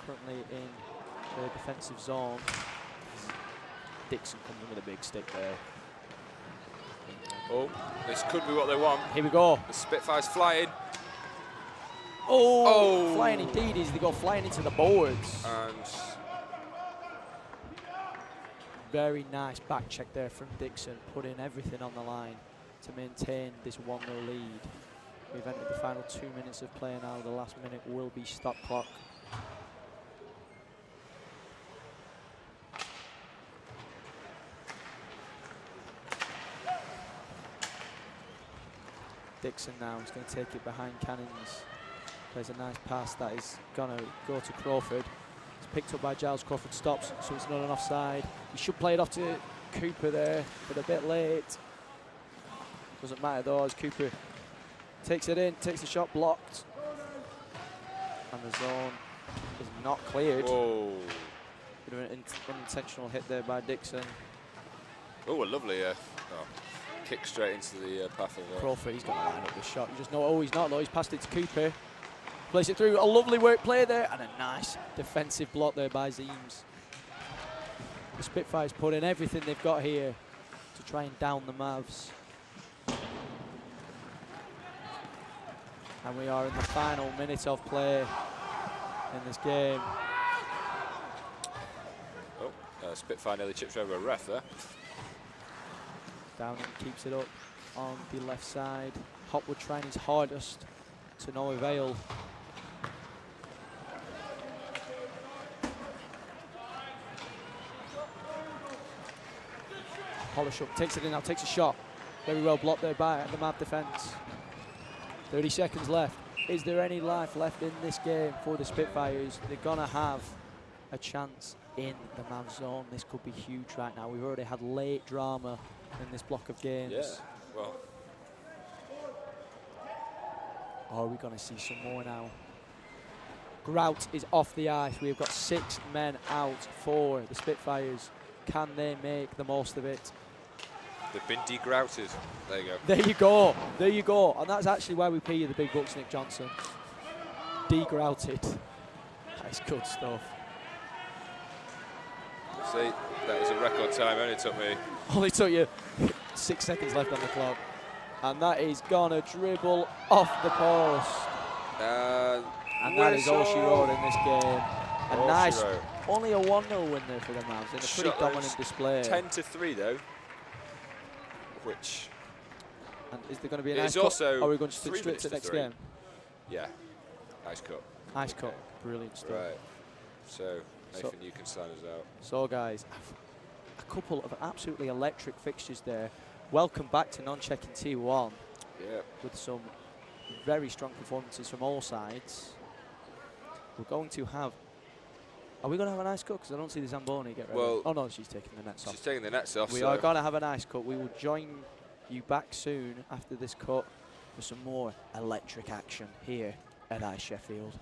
currently in the defensive zone. Dixon comes in with a big stick there. Oh, this could be what they want. Here we go. The Spitfire's flying. Oh, flying indeed. They go flying into the boards. And very nice back check there from Dixon, putting everything on the line to maintain this 1-0 lead. We've entered the final 2 minutes of play now. The last minute will be stop clock. Dixon now is going to take it behind Cannons. Plays a nice pass that is going to go to Crawford. It's picked up by Giles. Crawford stops, so it's not an offside. He should play it off to Cooper there, but a bit late. Doesn't matter though, as Cooper takes it in, takes the shot, blocked. And the zone is not cleared. whoa. Bit of an unintentional hit there by Dixon. Oh, a lovely kick straight into the path of Crawford, he's going to line up the shot. You just know, oh, he's not though. He's passed it to Cooper. Plays it through. A lovely work play there, and a nice defensive block there by Zeems. The Spitfires put in everything they've got here to try and down the Mavs. And we are in the final minute of play in this game. Oh, Spitfire nearly chips over a ref there. Downing keeps it up on the left side. Hopwood trying his hardest to no avail. Polishuk takes it in now, takes a shot. Very well blocked there by the Mav defence. 30 seconds left. Is there any life left in this game for the Spitfires? They're going to have a chance in the Mav zone. This could be huge right now. We've already had late drama in this block of games. Yeah, well. Or are we going to see some more now? Grout is off the ice. We've got 6 men out for the Spitfires. Can they make the most of it? They've been degrouted. There you go. There you go. There you go. And that's actually why we pay you the big bucks, Nick Johnson. Degrouted. That's good stuff. See, that was a record time. Only took me. Only took you 6 seconds left on the clock. And that is gonna dribble off the post. And that is all she wrote in this game. A nice, only a 1-0 win there for the Mavs in a pretty dominant display. 10-3 though. Which. And is there going to be a nice nice cut? Or are we going to stick straight to the next game? Yeah, nice cut. Nice cut, brilliant stuff. Right, so Nathan, you can sign us out. So guys, a couple of absolutely electric fixtures there. Welcome back to Non-Checking T1. Yeah. With some very strong performances from all sides. We're going to have. Are we going to have an ice cut? Because I don't see the Zamboni get ready. Well, oh no, she's taking the nets off. She's taking the nets off. We are going to have an ice cut. We will join you back soon after this cut for some more electric action here at Ice Sheffield.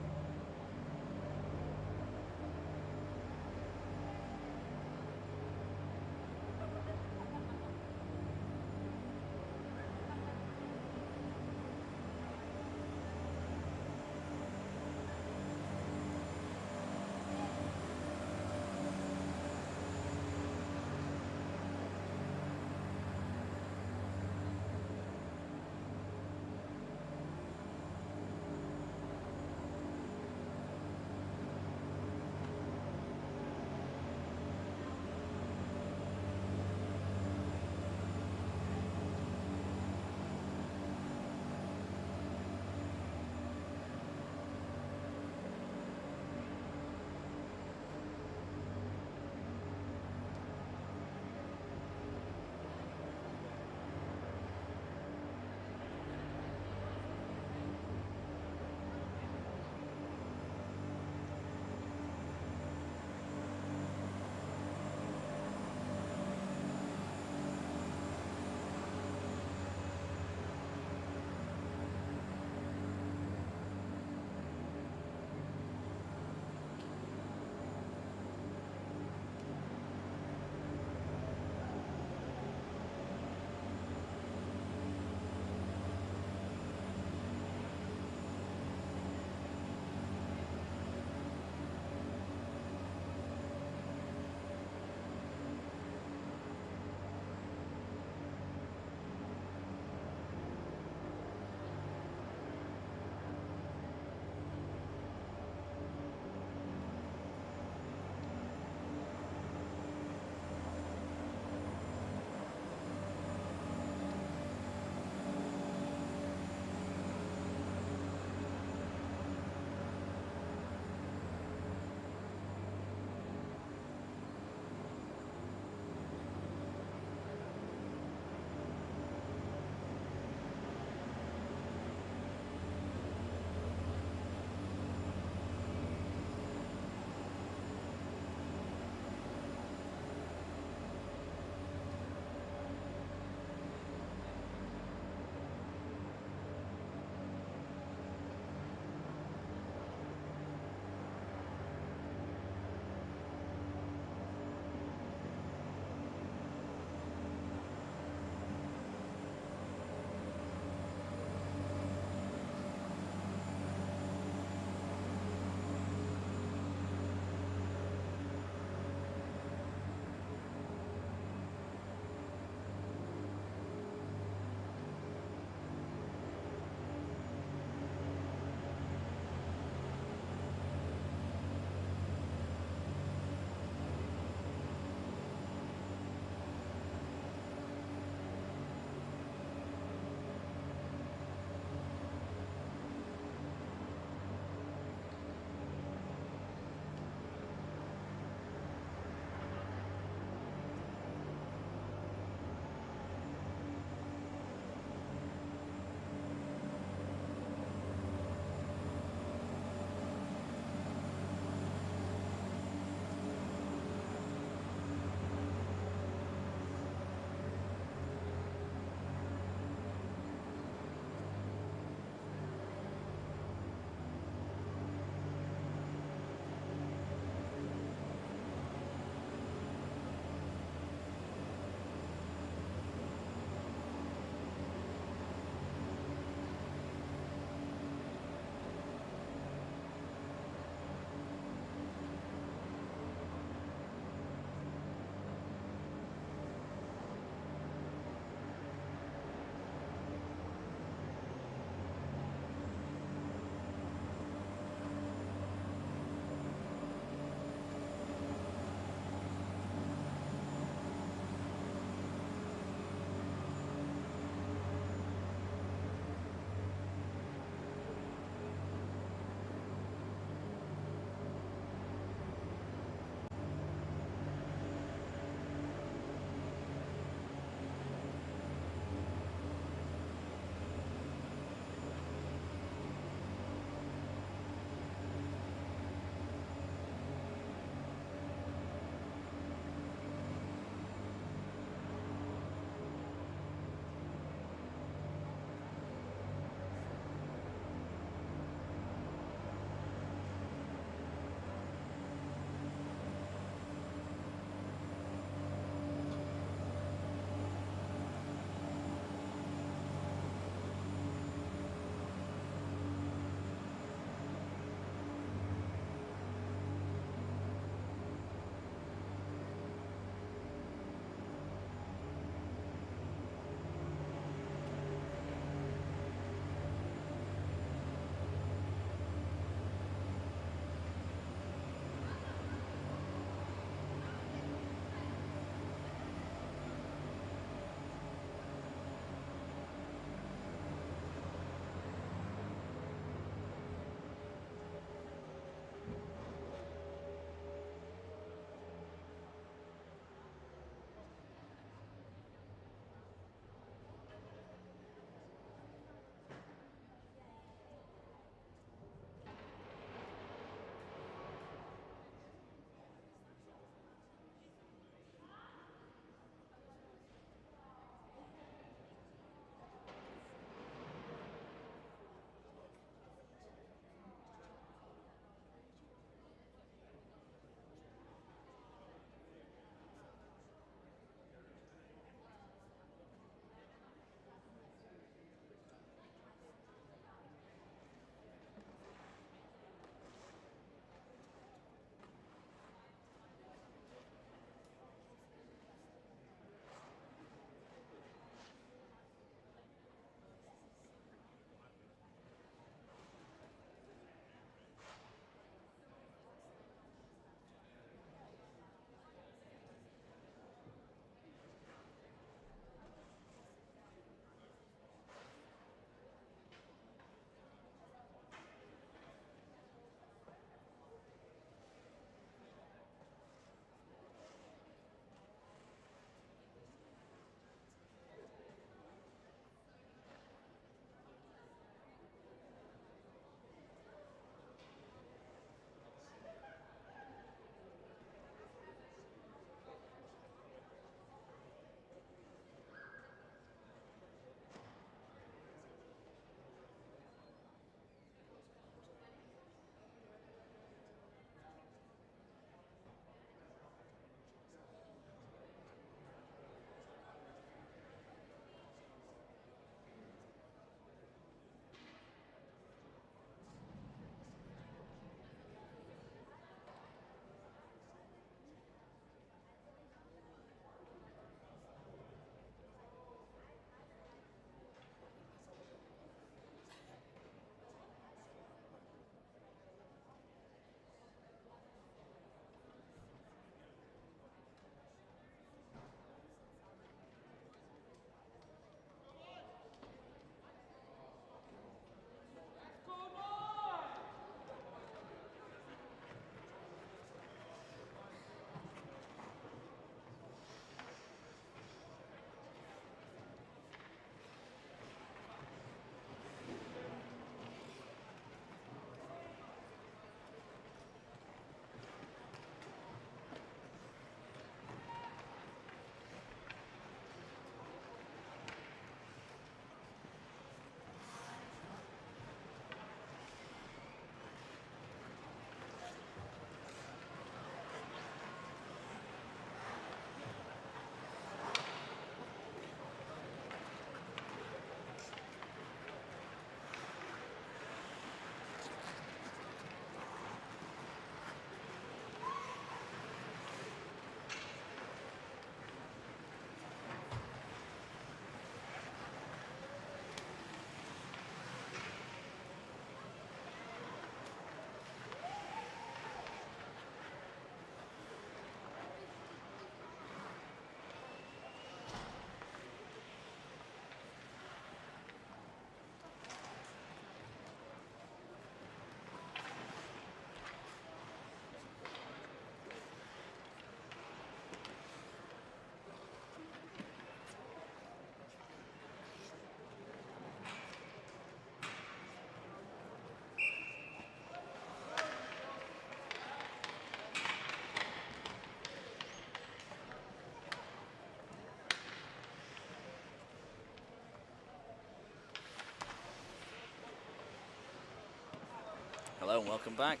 Hello and welcome back.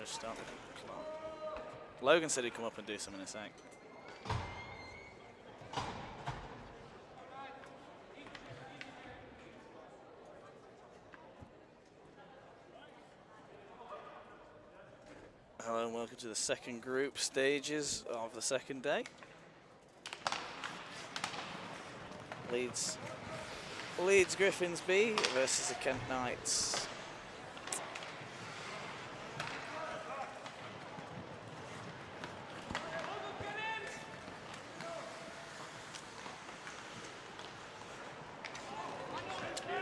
Just start the clock. Logan said he'd come up and do something in a sec. Hello and welcome to the second group stages of the second day. Leeds Griffins B versus the Kent Knights.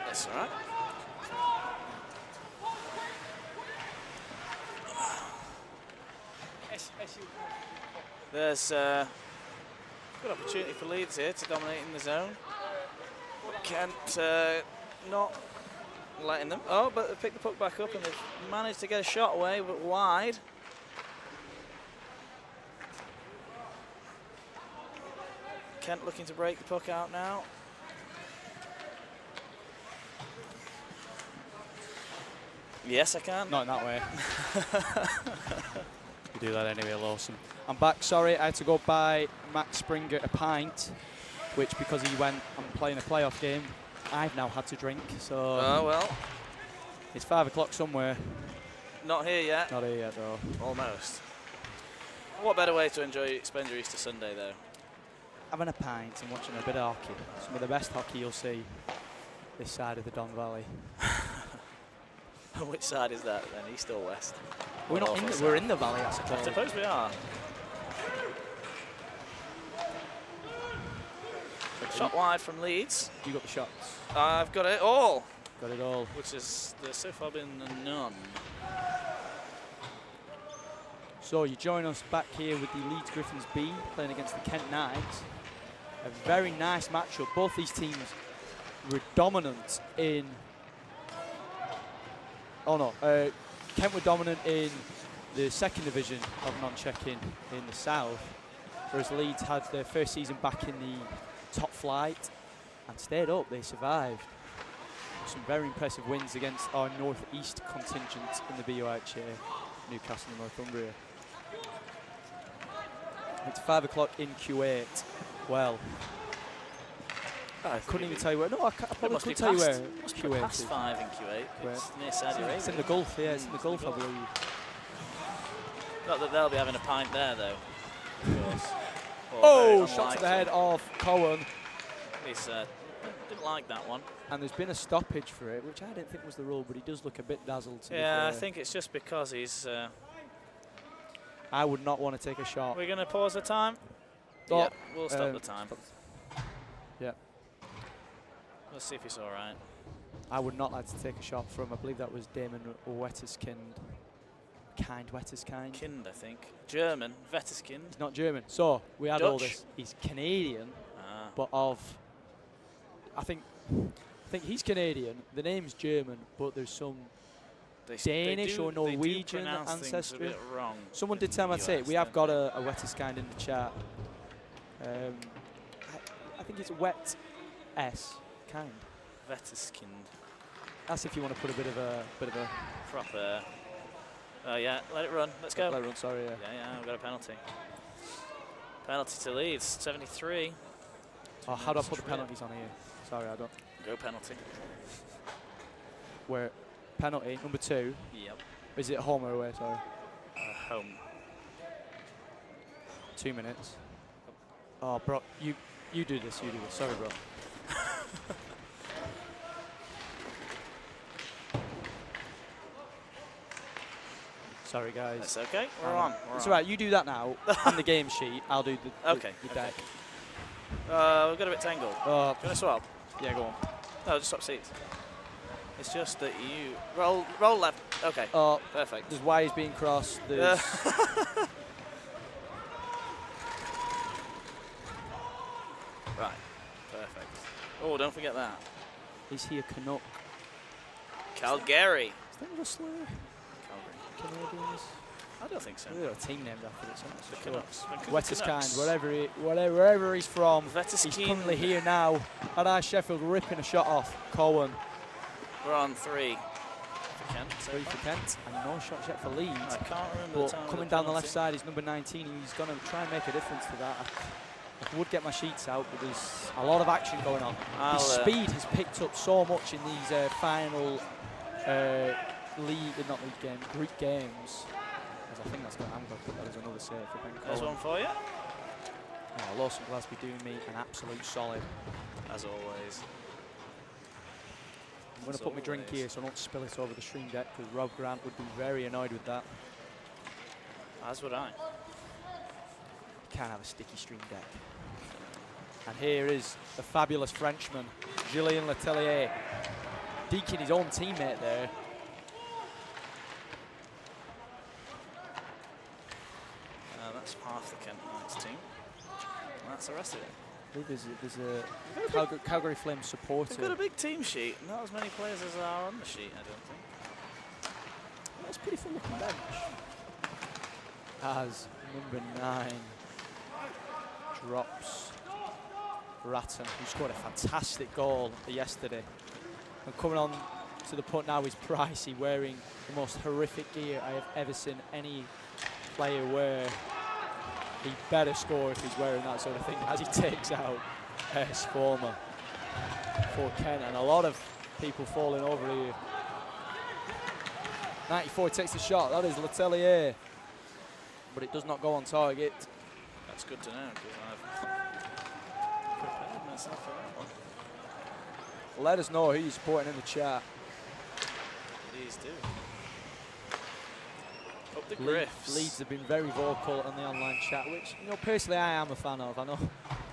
That's all right. There's a good opportunity for Leeds here to dominate in the zone. Kent not letting them. Oh, but they picked the puck back up and they've managed to get a shot away, but wide. Kent looking to break the puck out now. Yes, I can. Not in that way. You do that anyway, Lawson. I'm back, sorry, I had to go buy Max Springer a pint, which because he went and playing a playoff game, I've now had to drink, so... Oh, well. It's 5 o'clock somewhere. Not here yet. Not here yet, though. Almost. What better way to spend your Easter Sunday, though? Having a pint and watching a bit of hockey. Some of the best hockey you'll see this side of the Don Valley. Which side is that then, east or west? We're not in the, we're in the valley, I suppose. I suppose we are. Shot wide from Leeds. You got the shots? I've got it all. Got it all. Which is, there's so far been none. So you join us back here with the Leeds Griffins B playing against the Kent Knights. A very nice matchup. Both these teams were dominant in... Oh no, Kent were dominant in the second division of non-checking in the south, whereas Leeds had their first season back in the top flight and stayed up. They survived. Some very impressive wins against our northeast contingent in the BUIHA, Newcastle and Northumbria. It's 5 o'clock in Q8. Well, I couldn't even tell you where. No, I probably couldn't tell you where. It must be past 5 in Q8. It's near Saudi Arabia. It's in the Gulf, yeah, it's in the Gulf, I believe. Not that they'll be having a pint there, though. Of course. Oh, shot to the head of Cohen. He's didn't like that one. And there's been a stoppage for it, which I didn't think was the rule, but he does look a bit dazzled. Yeah, I think it's just because he's... I would not want to take a shot. We're going to pause the time? Stop. Yeah, we'll stop the time. Yeah. Let's see if he's all right. I would not like to take a shot from, I believe that was Damon Wetterskind. Wetterskind. Kind, I think. German, Wetterskind. He's not German. So, we had Dutch. all this. He's Canadian, but of... I think he's Canadian. The name's German, but there's some Danish or Norwegian ancestry. Wrong. Someone did tell me to say we have got a Wetterskind in the chat. I think it's Wet S kind. Wetterskind. That's if you want to put a bit of a Proper. Yeah, let it run. Let's go. Let it run. Sorry. Yeah, we've got a penalty. Penalty to Leeds. 73. Oh, how do I put the penalties on here? Sorry, I don't. Go penalty. Where penalty number 2. Yep. Is it home or away? Sorry. Home. 2 minutes. Oh, bro, you do this. You do this. Sorry, bro. Sorry, guys. That's okay. We're on. It's all right. You do that now on the game sheet. I'll do the deck. We've got a bit tangled. Do you want to swap? Yeah, go on. No, just swap seats. It's just that you roll left. Okay. Perfect. There's wires being crossed. There's right. Perfect. Oh, don't forget that. Is he a Canuck? Calgary. Is that a slur? Canadians? I don't think so. We've got a team named after it. The Canucks. Wetterskind, wherever he's from. Wetterskind. He's currently here now at our Sheffield, ripping a shot off. Cohen. We're on 3 for Kent. So 3 for Kent, and no shots yet for Leeds. I can't remember the But time. coming down the left side is number 19. He's going to try and make a difference to that. I would get my sheets out, but there's a lot of action going on. His speed has picked up so much in these final Greek games. As I think that's going to, I'm going to put that as another save for Ben There's Cohen. one for you. Oh, Lawson Glasby doing me an absolute solid. As always. I'm going to put my drink here so I don't spill it over the stream deck, because Rob Grant would be very annoyed with that. As would I. You can't have a sticky stream deck. And here is the fabulous Frenchman, Julien Letellier, deking his own teammate there. That's half the Kent Knights team. And that's the rest of it. I believe there's a Calgary Flames supporter. They've got a big team sheet. Not as many players as there are on the sheet, I don't think. That's a pretty full looking bench. As number 9 drops Ratton, who scored a fantastic goal yesterday. And coming on to the punt now is Pricey, wearing the most horrific gear I have ever seen any player wear. He better score if he's wearing that sort of thing, as he takes out Sforma for Kent. And a lot of people falling over here. 94 takes the shot, that is Letellier. But it does not go on target. That's good to know, because I've prepared myself for that one. Let us know who you're supporting in the chat. Please do. Up the Griffs. Leeds have been very vocal on the online chat, which, you know, personally I am a fan of. I know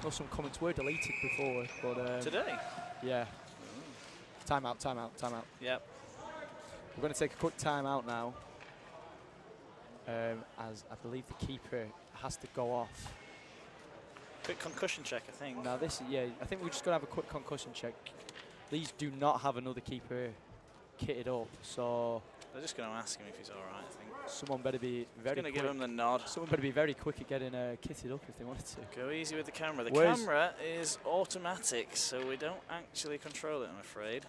some comments were deleted before, but Today? yeah. Time out. Yep. We're going to take a quick time out now, as I believe the keeper has to go off. Quick concussion check, I think. Now this, yeah, I think we're just going to have a quick concussion check. Leeds do not have another keeper kitted up, so they're just going to ask him if he's all right, I think. someone better be very going to give him the nod. Someone better be very quick at getting kitted up if they wanted to. Go easy with the camera. The camera is automatic, so we don't actually control it, I'm afraid.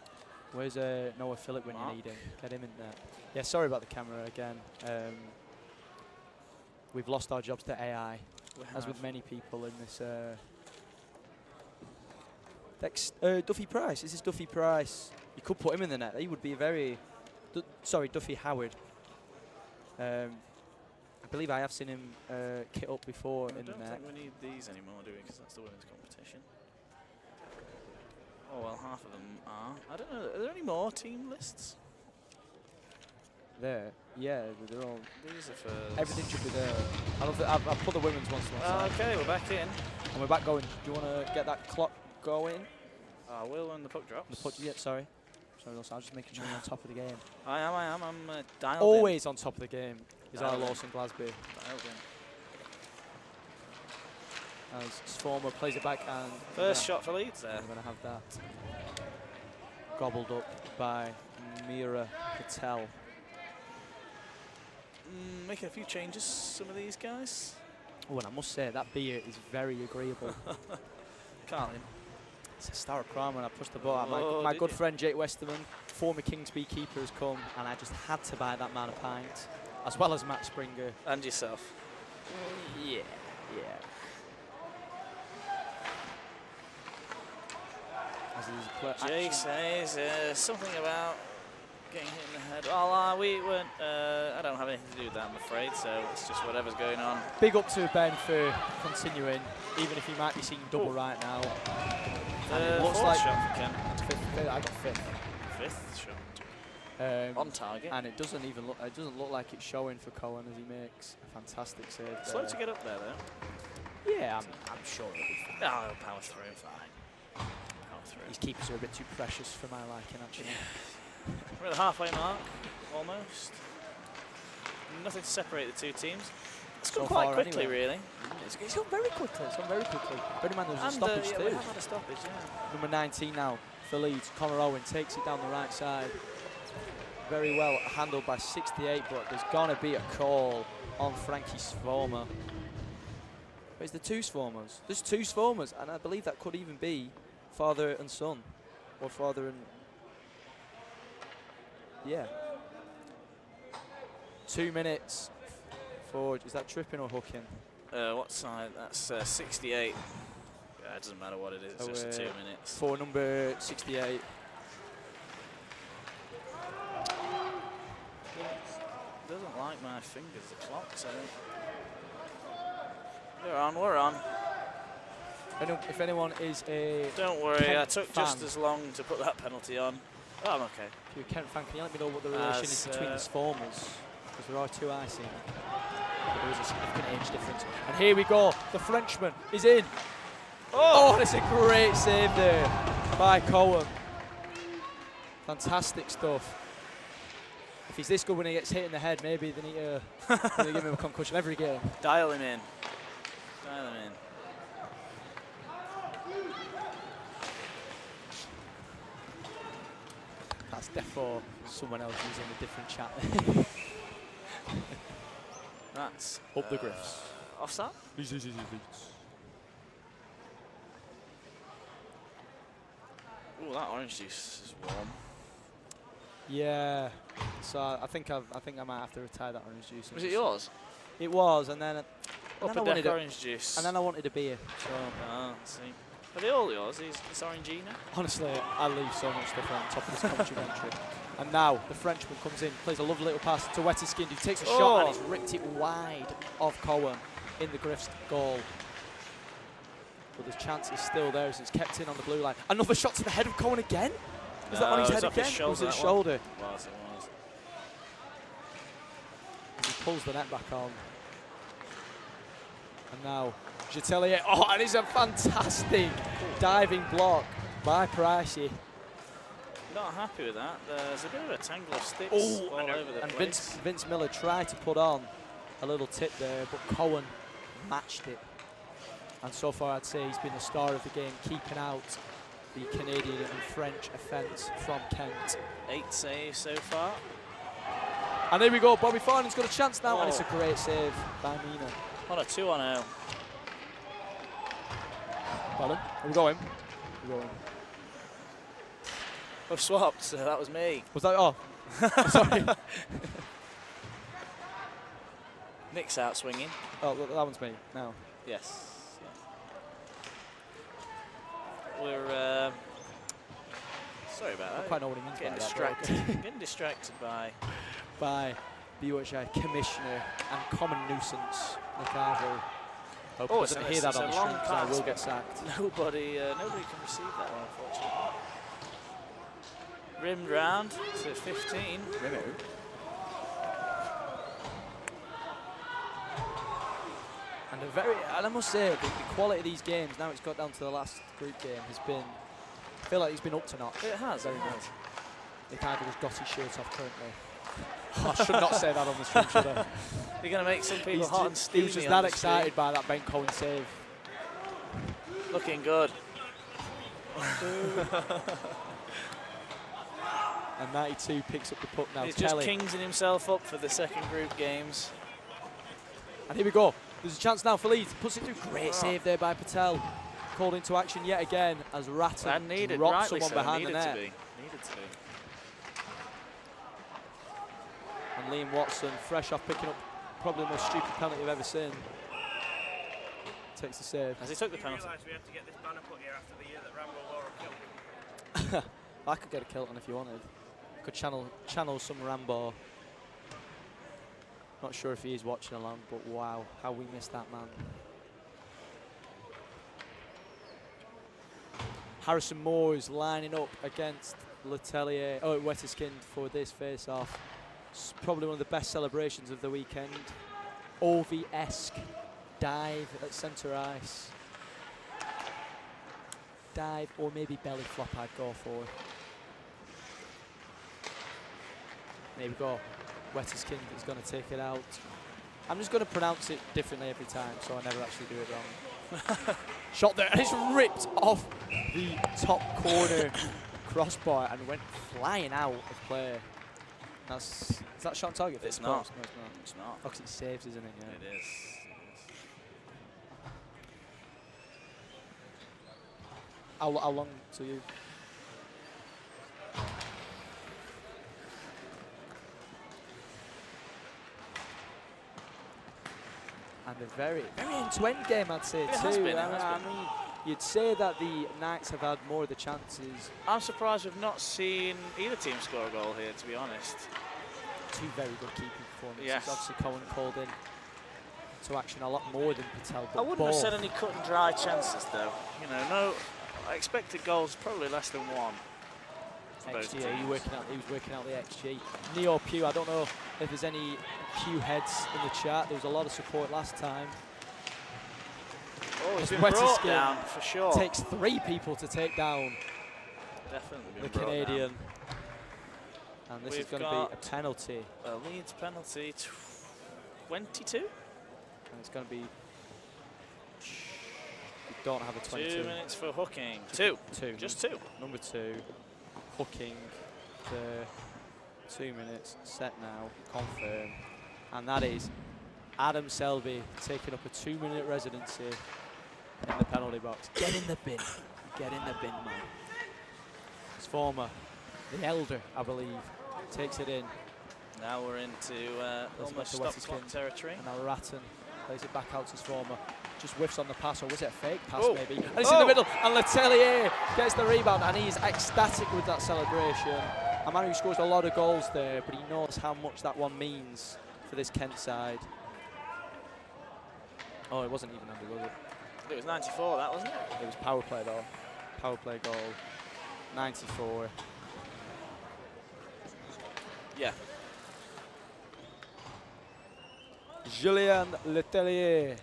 Where's Noah Phillip when you need him? Get him in there. Yeah, sorry about the camera again. We've lost our jobs to AI, as with many people in this. Duffy Price. This is Duffy Price. You could put him in the net. He would be a very... sorry, Duffy Howard. I believe I have seen him kit up before in the net. I don't think we need these anymore, do we? Because that's the women's competition. Oh, well, half of them are. I don't know. Are there any more team lists? There. Yeah, they're all... These are for... Everything should be there. I've put the women's ones to one side. Okay, we're back in. And we're back going. Do you want to get that clock going? I will when the puck drops. The puck, yeah, sorry. Sorry, Lawson, I was just making sure you're on top of the game. I am. I'm dialed Always on top of the game is our Dialed in. Lawson Glasby. Dialed in. As Sforma plays it back and... First shot for Leeds there. We're going to have that gobbled up by Mira Patel. Making a few changes, some of these guys. Oh, and I must say, that beer is very agreeable. Carlin. It's a star of crime when I pushed the ball. Oh, my good friend Jake Westerman, former Kings B keeper, has come, and I just had to buy that man a pint, as well as Matt Springer. And yourself. Yeah. Jake says something about getting hit in the head. Well, we weren't. I don't have anything to do with that, I'm afraid. So it's just whatever's going on. Big up to Ben for continuing, even if he might be seeing double right now. It looks like shot for Ken. I got fifth. Fifth shot. On target. And it doesn't even look. It doesn't look like it's showing for Cohen as he makes a fantastic save. Slow to get up there, though. Yeah, I'm sure it'll be fine. Oh, he'll power through. Fine. Power through. These keepers are a bit too precious for my liking, actually. We're at the halfway mark, almost. Nothing to separate the two teams. It's gone quite quickly, really. It's gone very quickly. Bear in mind, there was a stoppage too. We have had a stoppage, yeah. Number 19 now for Leeds. Connor Owen takes it down the right side. Very well handled by 68, but there's going to be a call on Frankie Sforma. But is there two Sformas? There's two Sformas, and I believe that could even be father and son, or father and... Yeah. 2 minutes for, is that tripping or hooking? What side? That's 68. Yeah, it doesn't matter what it is, it's just 2 minutes. For number 68. Doesn't like my fingers, the clock, so. We're on, we're on. If anyone is a Don't worry, Kent I took fan, just as long to put that penalty on. Oh, I'm okay. if you're a Kent fan, can you let me know what the relation is between the Stormers? Because there are two icing. But there is a significant age difference. And here we go. The Frenchman is in. Oh, that's a great save there by Cohen. Fantastic stuff. If he's this good when he gets hit in the head, maybe they need to give him a concussion every game. Dial him in. Dial him in. That's defo someone else using a different chat. That's Up the Griffs. offside? Ooh, that orange juice is warm. Yeah. So I think I might have to retire that orange juice. Was it yours? It was, and then Upper deck orange juice. and then I wanted a beer. So See. Are they all yours? Is this orangina? honestly, I leave so much stuff on top of this complimentary. And now the Frenchman comes in, plays a lovely little pass to Wetterskind, who takes a shot and he's ripped it wide of Cohen in the Griff's goal. But the chance is still there as it's kept in on the blue line. Another shot to the head of Cohen again? Is that on his head again? Or was it his shoulder? It was. He pulls the net back on. And now Jatelier. Oh, and it's a fantastic diving block by Pricey. Not happy with that. There's a bit of a tangle of sticks Oh, all over the and place. Vince Miller tried to put on a little tip there, but Cohen matched it. And so far, I'd say he's been the star of the game, keeping out the Canadian and French offence from Kent. 8 saves so far. And here we go, Bobby Farnham's got a chance now, and it's a great save by Mina. On a 2-on-0. Pardon? Are we going? We're going. We've swapped, so that was me. Was that? Oh, sorry. Nick's out swinging. Oh, that one's me now. Yes. We're sorry about I that. don't quite know what he means Getting by that, distracted. Getting distracted by. by BUIHA Commissioner and common nuisance, McCarville. Hope Oh, he it's doesn't a- hear that it's on a the stream long because I will pass. get sacked. Nobody can receive that one, unfortunately. Rimmed round to 15. And I must say, the quality of these games, now it's got down to the last group game, has been, I feel like he's been up to notch. It has, Very it much. has. McCarville's got his shirt off currently. I should not say that on the stream, should I? You're going to make some people He's hot and steamy. he was just on that the excited street. by that Ben Cohen save. Looking good. And 92 picks up the puck now. He's just Kelly. kingsing himself up for the second group games. And here we go. There's a chance now for Leeds. Puts it through. Great save there by Patel. Called into action yet again as Ratton And needed, drops rightly someone so, behind the needed to net. be. Needed to be. And Liam Watson, fresh off picking up probably the most stupid penalty I've ever seen. Takes the save. As he took the penalty. We had to get this banner put here after the year that Rambo wore a kilt. I could get a kilt on if you wanted. Could channel some Rambo. Not sure if he is watching along, but wow, how we missed that man. Harrison Moore is lining up against Letelier, Wetterskind for this face-off. Probably one of the best celebrations of the weekend. Ovi-esque dive at centre ice. Dive or maybe belly flop I'd go for. There we go. Wetterskind is going to take it out. I'm just going to pronounce it differently every time so I never actually do it wrong. Shot there and it's ripped off the top corner crossbar and went flying out of play. Is that shot on target? It's not. No, it's not. It's not. Oh, 'cause it saves, isn't it? Yeah. It is. How long to you? a very end-to-end game, I'd say, It too. has been, I mean, you'd say that the Knights have had more of the chances. I'm surprised we've not seen either team score a goal here, to be honest. Two very good keeping performances. Yes. Obviously, Cohen called in to action a lot more than Patel. But I wouldn't have both. said any cut and dry chances, though. You know, no, I expected goals probably less than one. for both XG, he teams. was working out the XG. Neo Pew, I don't know if there's any Pew heads in the chat. There was a lot of support last time. Oh, he's Just been Wetter's brought skin down for sure. Takes 3 people to take down Definitely been the brought Canadian. down. And this is We've going to be got a penalty. A Leeds penalty, 22. And it's going to be... We don't have a 22. 2 minutes for hooking. Two. Just two. Number 2. Hooking. The 2 minutes. Set now. Confirm. And that is Adam Selby taking up a 2-minute residency in the penalty box. Get in the bin. Get in the bin, man. His former, the elder, I believe, takes it in. Now we're into almost to stop Wetter's clock skin. territory. And now Ratton plays it back out to his former. Just whiffs on the pass, or was it a fake pass Oh. maybe? And it's in the middle, and Letelier gets the rebound, and he's ecstatic with that celebration. A man who scores a lot of goals there, but he knows how much that one means for this Kent side. Oh, it wasn't even under, was it? It was 94, that wasn't it? It was power play though. Power play goal. 94. Yeah. Julien Letelier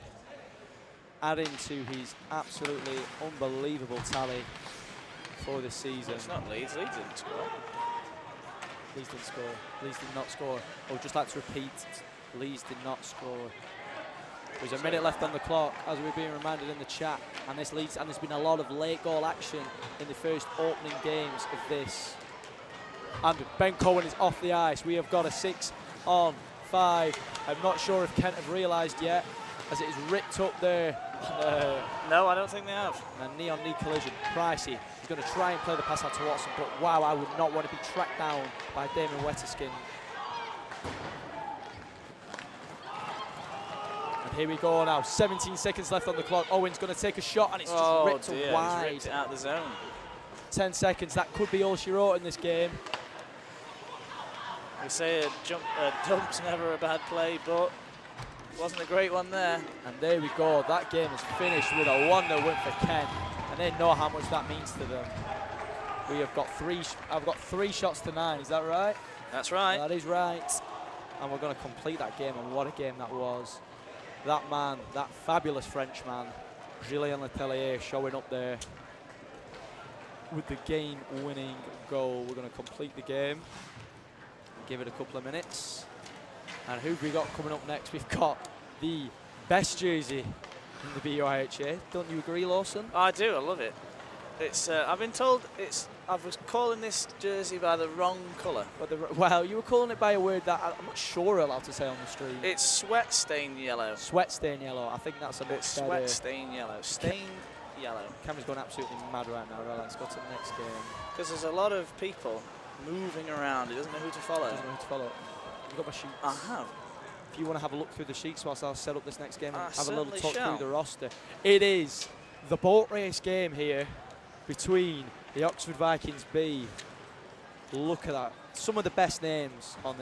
adding to his absolutely unbelievable tally for this season. It's not Leeds. Leeds didn't score. Leeds didn't score. Leeds did not score. I would just like to repeat, Leeds did not score. There's a minute left on the clock, as we're being reminded in the chat, and this leads, and there's been a lot of late goal action in the first opening games of this. And Ben Cohen is off the ice. We have got a 6-on-5. I'm not sure if Kent have realised yet, as it is ripped up there. No, I don't think they have. A knee-on-knee collision. Pricey is going to try and play the pass out to Watson, but wow, I would not want to be tracked down by Damon Wetterskin. And here we go now. 17 seconds left on the clock. Owen's going to take a shot, and it's just ripped dear, wide. he's ripped it out of the zone. 10 seconds. That could be all she wrote in this game. We say a dump's never a bad play, but it wasn't a great one there. And there we go. That game is finished with a 1-0 win for Kent, and they know how much that means to them. We have got I've got 3 shots to 9. Is that right? That's right. That is right. And we're going to complete that game, and what a game that was. That man, that fabulous Frenchman, Julien Letelier, showing up there with the game-winning goal. We're going to complete the game. Give it a couple of minutes. And who've we got coming up next? We've got the best jersey in the BUIHA. Don't you agree, Lawson? I do. I love it. It's. I've been told it's. I was calling this jersey by the wrong colour. But well, you were calling it by a word that I'm not sure we're allowed to say on the stream. It's sweat stain yellow. Sweat stain yellow. I think that's a bit It's better. sweat stain yellow. Stained yellow. Camera's going absolutely mad right now. Right, let's go to the next game. Because there's a lot of people moving around. He doesn't know who to follow. Doesn't know who to follow. You've got my sheets. I have. If you want to have a look through the sheets whilst I'll set up this next game and I have a little certainly talk shall. through the roster. It is the boat race game here between the Oxford Vikings B. Look at that. Some of the best names on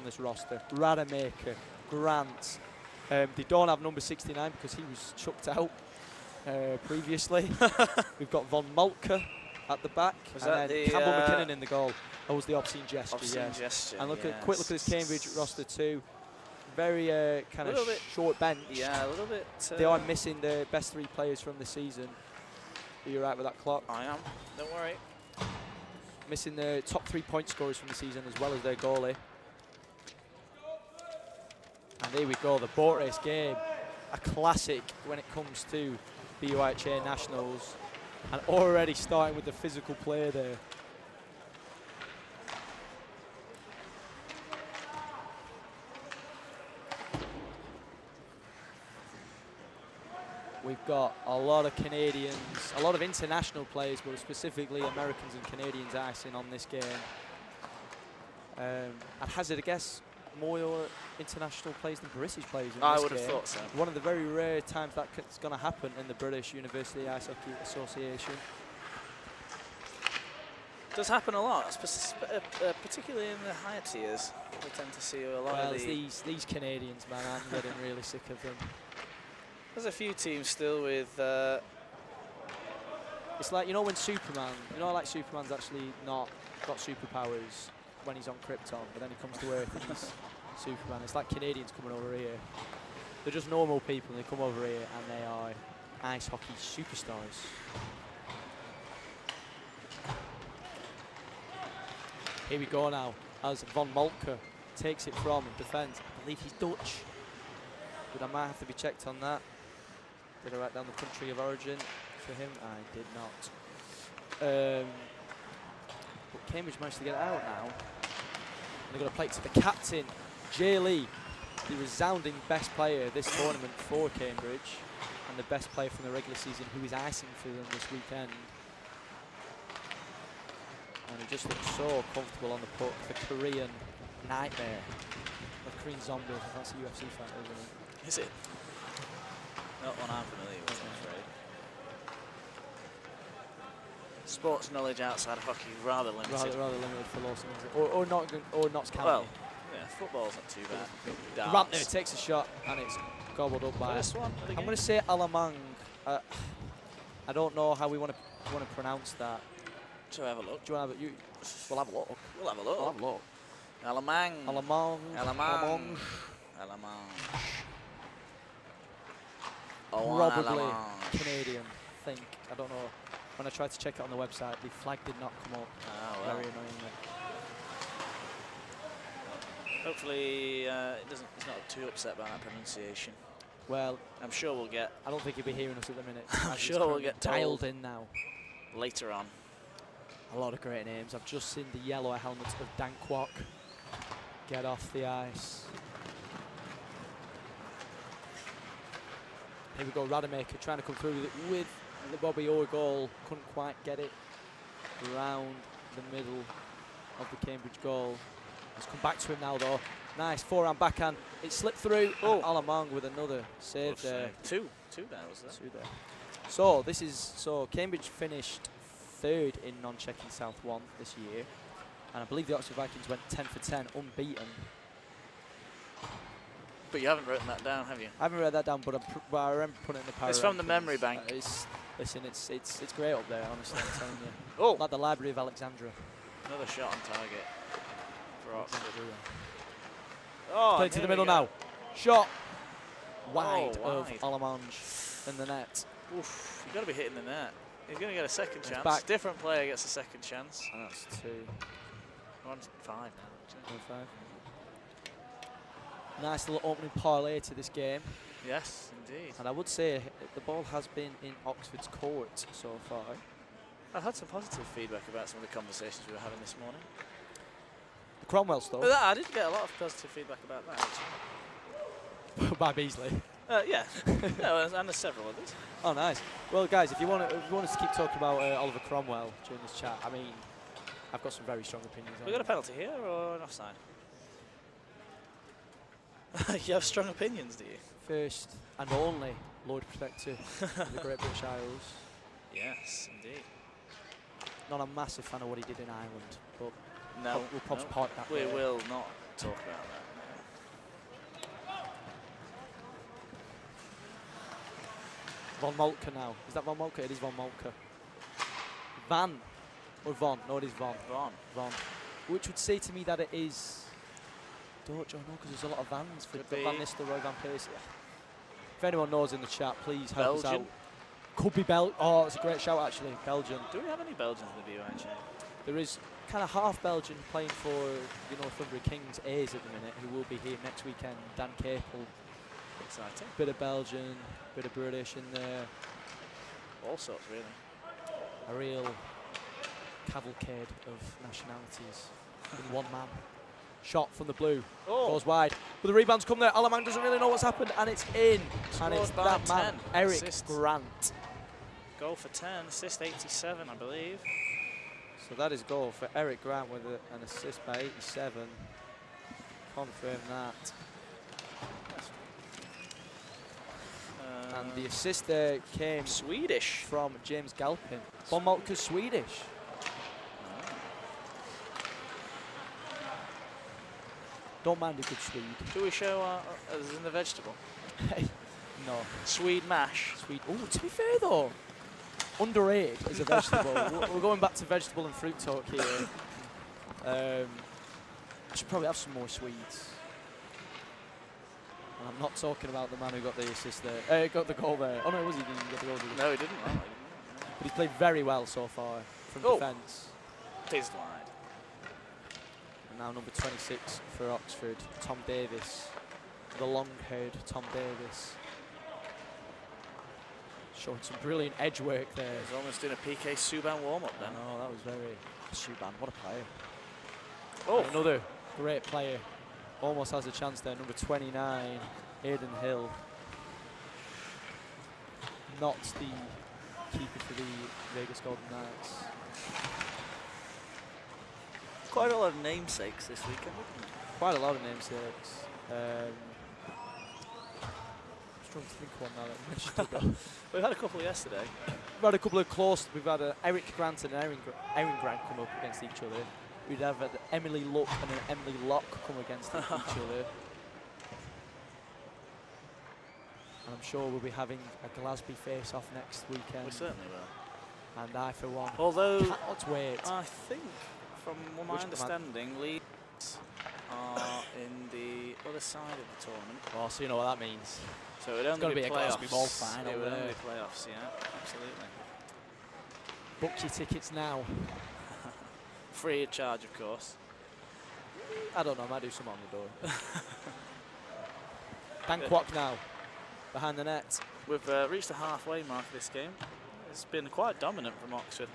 this roster. Rademacher, Grant. They don't have number 69 because he was chucked out previously. We've got Von Moltke at the back. Was and that then the, Campbell McKinnon in the goal. That was the obscene gesture, Obscene yes. gesture. And look at quick look at this yes. Cambridge roster too. Very kind of Little bit- short bench. Yeah, a little bit. They are missing the best 3 players from the season. Are you right with that clock? I am. Don't worry. Missing the top 3 point scorers from the season as well as their goalie. And there we go, the boat race game. A classic when it comes to BUIHA Nationals. And already starting with the physical play there. We've got a lot of Canadians, a lot of international players, but specifically Americans and Canadians icing on this game. I'd hazard a guess, more international players than British players in I this would have game. thought so. One of the very rare times that's going to happen in the British University Ice Hockey Association. Does happen a lot, particularly in the higher tiers. We tend to see a lot Well, of it's these Canadians, man. I'm getting really sick of them. There's a few teams still with. It's like, you know, when Superman, you know, like Superman's actually not got superpowers when he's on Krypton, but then he comes to Earth and he's Superman. It's like Canadians coming over here. They're just normal people, and they come over here and they are ice hockey superstars. Here we go now, as Von Moltke takes it from defence. I believe he's Dutch, but I might have to be checked on that. Did I write down the country of origin for him? I did not. But Cambridge managed to get it out now. And they're going to play it to the captain, Jay Lee, the resounding best player this tournament for Cambridge, and the best player from the regular season who is icing for them this weekend. And he just looks so comfortable on the puck. The Korean nightmare. The Korean zombie. That's a UFC fighter, isn't it? Is it? Not one I'm familiar with, I'm afraid. Sports knowledge outside of hockey rather limited. Rather limited for Lawson, or Notts County. Well, yeah, football's not too bad. Rantner takes a shot and it's gobbled up by. First one. I'm going to say Alamang. I don't know how we want to pronounce that. Shall we have a look? Do you want to have a We'll have a look. We'll have a look. We'll have a look. Alamang. Alamang. Alamang. Alamang. Probably Canadian, I think. I don't know. When I tried to check it on the website, the flag did not come up. Oh, well. Very annoyingly. Hopefully he's not too upset by that pronunciation. Well, I'm sure we'll get. I don't think he'll be hearing us at the minute. I'm sure we'll get dialed in now. Later on. A lot of great names. I've just seen the yellow helmet of Dan Kwok get off the ice. Here we go, Rademacher trying to come through with the Bobby Orr goal. Couldn't quite get it around the middle of the Cambridge goal. Let's come back to him now though. Nice forehand, backhand. It slipped through. Oh, Alamang with another save there. Two there, was there? Two there. So Cambridge finished third in non-checking South 1 this year. And I believe the Oxford Vikings went 10 for 10, unbeaten. But you haven't written that down, have you? I haven't read that down, but I remember putting it in the power. It's from the memory bank. Listen, it's great up there, honestly, I'm telling you. Oh! Like the Library of Alexandria. Another shot on target for Oxford. Oh, play to the middle now. Shot wide wide. of Alamange in the net. Oof, you've got to be hitting the net. He's going to get a second chance. Back. Different player gets a second chance. And that's 2. 1-5 now. 1-5. Nice little opening parlay to this game. Yes, indeed. And I would say the ball has been in Oxford's court so far. I've had some positive feedback about some of the conversations we were having this morning. The Cromwell stuff. I did get a lot of positive feedback about that. By Beasley. Yeah. No, and there's several others. Oh, nice. Well, guys, if you want us to keep talking about Oliver Cromwell during this chat, I mean, I've got some very strong opinions on We got a penalty here or an offside? You have strong opinions, do you? First and only Lord Protector of the Great British Isles. Yes, indeed. Not a massive fan of what he did in Ireland, but No, we'll probably park that. we there. will not talk about that. Von Moltke now. Is that Von Moltke? It is Von Moltke. Van or Von? No, it is Von. Von. Which would say to me that it is. Don't know because there's a lot of Vans for Van Nistelrooy, Van Persie. If anyone knows in the chat, please help us out. Could be Oh, it's a great shout actually. Belgian. Do we have any Belgians in the view actually? There is kind of half Belgian playing for the Northumberland Kings A's at the minute, who will be here next weekend. Dan Capel. Exciting. Bit of Belgian, bit of British in there. All sorts, really. A real cavalcade of nationalities in one man. Shot from the blue, goes wide. But the rebound's come there. Alamang doesn't really know what's happened, and it's in. And it's that man, Eric Grant. Goal for 10, assist 87, I believe. So that is goal for Eric Grant with an assist by 87. confirm that. And the assist there came Swedish. from James Galpin. Von Moltke's Swedish. Don't mind a good Swede. Do we show as in the vegetable? No. Swede mash. Swede. Oh, to be fair though, underrated as a vegetable. We're going back to vegetable and fruit talk here. I should probably have some more Swedes. And I'm not talking about the man who got the assist there. Got the goal there. Oh no, was he? Didn't get the goal, did he? No, he didn't. But he's played very well so far from defence. Tastes wide. And now number 26 for Oxford, Tom Davis. The long-haired Tom Davis. Showing some brilliant edge work there. He's almost doing a PK Subban warm-up then. Oh, that was very... Subban, what a player. Oh, And another great player. Almost has a chance there, number 29, Aidan Hill. Not the keeper for the Vegas Golden Knights. quite a lot of namesakes this weekend, isn't it? Quite a lot of namesakes. Trying to think of one now that we mentioned. We had a couple yesterday. We've had a couple of close. We've had Eric Grant and Aaron Grant come up against each other. We'd have had Emily Luck and an Emily Locke come against each other. And I'm sure we'll be having a Glasgow face-off next weekend. We certainly will. And I, for one, Although, cannot wait. I think, from my understanding, Leeds are in the other side of the tournament. Oh, so you know what that means. So it It's only gonna be be a playoffs. Glasgow ball final It would only there. be playoffs, yeah, absolutely. Book your tickets now. Free of charge, of course. I don't know, I might do some on the door. Dan Kwok now, behind the net. We've reached the halfway mark of this game. It's been quite dominant from Oxford.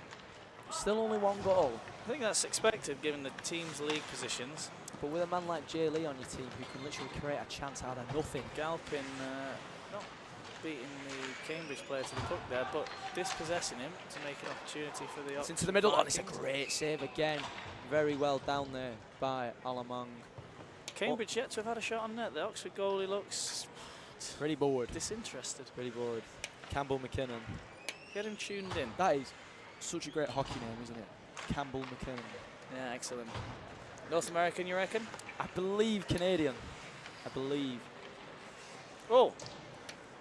Still only one goal. I think that's expected given the team's league positions. But with a man like Jay Lee on your team who can literally create a chance out of nothing. Galpin not beating the Cambridge player to the puck there, but dispossessing him to make an opportunity for the It's Oxford into the middle, and Vikings. it's a great save again. Very well down there by Alamang. Cambridge yet to have had a shot on net. The Oxford goalie looks Pretty bored. disinterested. Pretty bored. Campbell McKinnon. Get him tuned in. That is such a great hockey name, isn't it? Campbell McKinnon. Yeah, excellent. North American, you reckon? I believe Canadian. I believe. Oh!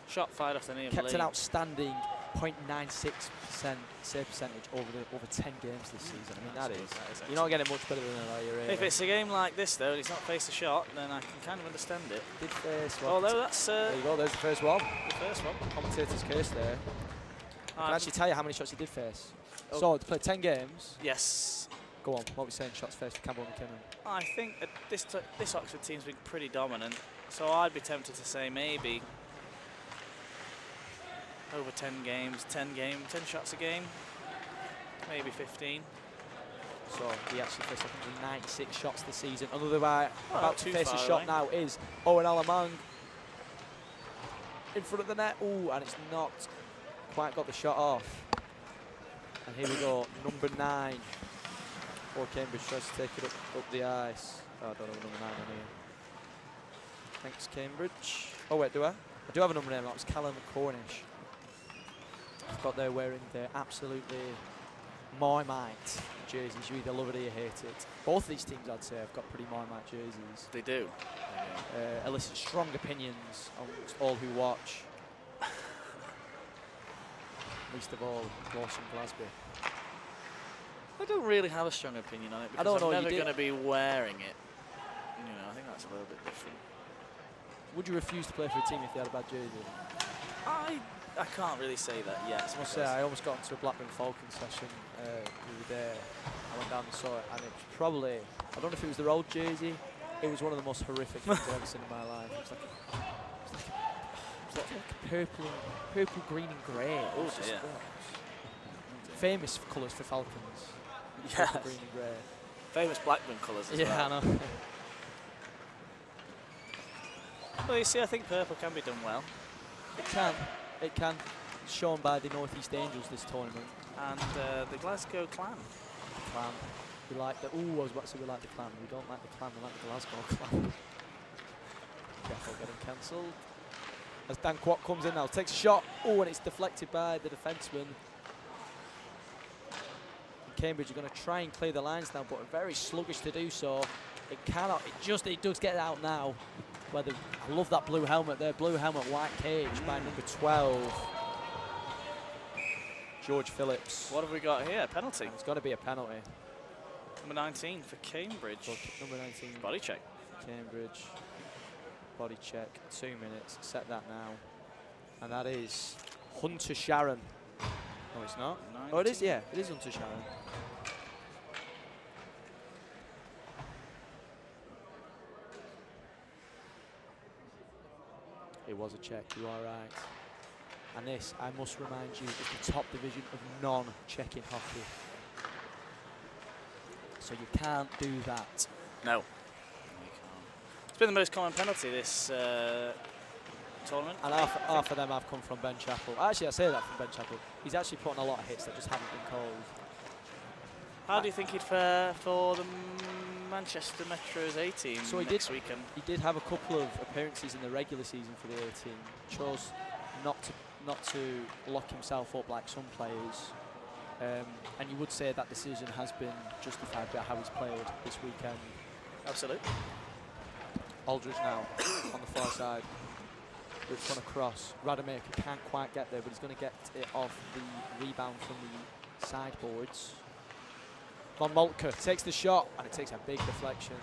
Shot fired off the knee of Kept Lee. an outstanding 0.96% save percentage over 10 games this season. I mean, that is you're not getting much better than that, are you, really? If it's a game like this, though, and he's not faced a shot, then I can kind of understand it. Did first one. Although that's There you go, there's the first one. the first one. Commentator's curse there. I can actually tell you how many shots he did face. Oh. So, to play 10 games. Yes. Go on, what are we saying? Shots faced for Campbell McKinnon. I think that this Oxford team's been pretty dominant, so I'd be tempted to say maybe over 10 games, 10 shots a game, maybe 15. So, he actually faced 196 shots this season. Another guy Well, about to too face a far shot away. now is Owen Alamang. In front of the net. Ooh, and it's not quite got the shot off. And here we go, number 9. Or Cambridge tries to take it up the ice. Oh, I don't have a number 9 on here. Thanks, Cambridge. Oh, wait, do I? I do have a number 9. That was Callum Cornish. I've got there wearing their absolutely Marmite jerseys. You either love it or you hate it. Both of these teams, I'd say, have got pretty Marmite jerseys. They do. Elicit strong opinions amongst all who watch. Least of all, Lawson Glasgow. I don't really have a strong opinion on it because I don't know, I'm you never did- going to be wearing it. You know, I think that's a little bit different. Would you refuse to play for a team if they had a bad jersey? I can't really say that yet. I must say, I almost got into a Blackburn Falcons session the other day. I went down and saw it, and it was probably, I don't know if it was their old jersey, it was one of the most horrific things I've ever seen in my life. It was like purple, green and grey. It was just, dear. famous colours for Falcons. Yes. Purple, green and grey. Famous Blackburn colours as Yeah, well. I know. Well, you see, I think purple can be done well. It can. It can. Shown by the North East Angels this tournament. And the Glasgow Clan. Clan. We like the, ooh, I was about to say we like the clan. We don't like the clan, we like the Glasgow clan. Careful getting cancelled. As Dan Kwok comes in now, takes a shot. Oh, and it's deflected by the defenseman. Cambridge are going to try and clear the lines now, but are very sluggish to do so. It cannot, it does get out now. I love that blue helmet there, blue helmet, white cage by number 12. George Phillips. What have we got here? Penalty. And it's got to be a penalty. Number 19 for Cambridge. Number 19. Body check. Cambridge. Body check. 2 minutes. Set that now. And that is Hunter Sharon. No, it's not. 19. Oh, it is, yeah. It is Hunter Sharon. It was a check. You are right. And this, I must remind you, is the top division of non-checking hockey. So you can't do that. No. It's been the most common penalty this tournament. And half of them have come from Ben Chappell. Actually, I say that from Ben Chappell. He's actually put on a lot of hits that just haven't been called. How do you think he'd fare for the Manchester Metro's A team next weekend? He did have a couple of appearances in the regular season for the A team. Chose not to lock himself up like some players. And you would say that decision has been justified by how he's played this weekend. Absolutely. Aldridge now on the far side. It's going to cross. Rademacher can't quite get there, but he's going to get it off the rebound from the sideboards. Von Moltke takes the shot, and it takes a big deflection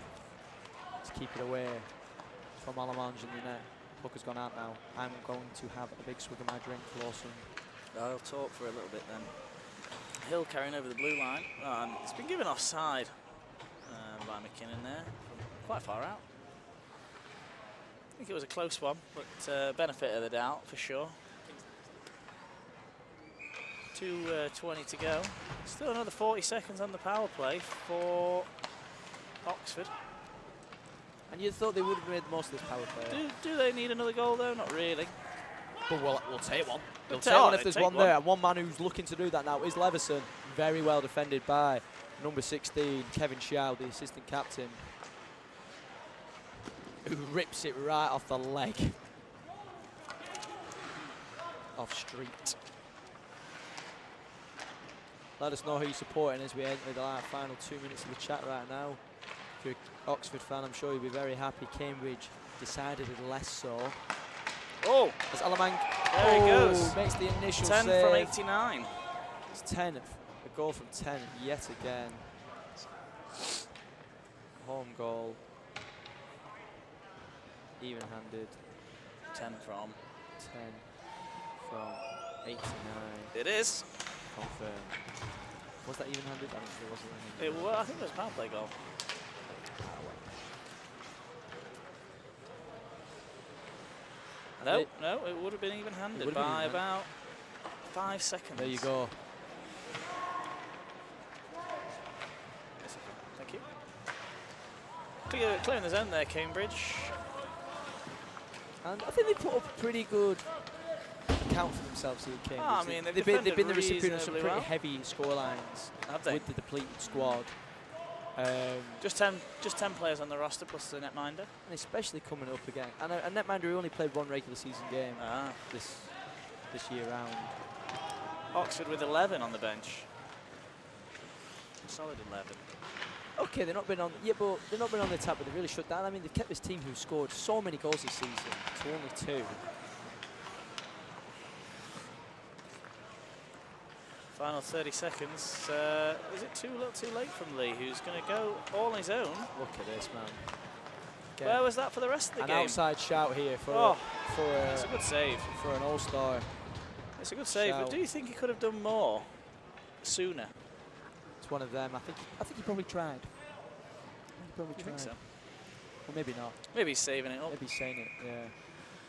to keep it away from Alamange in the net. Puck has gone out now. I'm going to have a big swig of my drink, Lawson. I'll talk for a little bit then. Hill carrying over the blue line. It's been given offside by McKinnon there, from quite far out. I think it was a close one, but benefit of the doubt for sure. 2:20 to go. Still another 40 seconds on the power play for Oxford. And you thought they would have made the most of this power play. Do they need another goal though? Not really. But we'll take one. We'll take take one one if there's one there. And one man who's looking to do that now is Leveson. Very well defended by number 16, Kevin Shield, the assistant captain, who rips it right off the leg. Off street. Let us know who you're supporting as we enter the final 2 minutes of the chat right now. If you're an Oxford fan, I'm sure you'll be very happy. Cambridge decidedly less so. Oh! As Alamang there he goes. Makes the initial 10 save. from 89. It's 10. A goal from 10 yet again. Home goal. Even-handed. 10 from 89. It is. Confirmed. Was that even-handed? I don't think it wasn't. I think it was a power play goal. No, it would have been even-handed by about 5 seconds. There you go. Thank you. Clearing the zone there, Cambridge. And I think they put up a pretty good account for themselves here, Cambridge. I mean, they've been the recipient of some pretty heavy scorelines with the depleted squad. Just 10 players on the roster plus the netminder. And especially coming up again. And a netminder who only played one regular season game this year round. Oxford with 11 on the bench. Solid 11. Okay, they've not been on. Yeah, but they've not been on the tap, but they really shut down. I mean, they've kept this team who scored so many goals this season to only 2. Final 30 seconds. Is it a little too late from Lee, who's going to go all on his own? Look at this, man. Again, where was that for the rest of the game? An outside shout here for it's a good save. For an all-star. It's a good save, but do you think he could have done more sooner? It's one of them. I think he probably tried. You think so? Or maybe not. Maybe he's saving it up. Maybe he's saying it, yeah.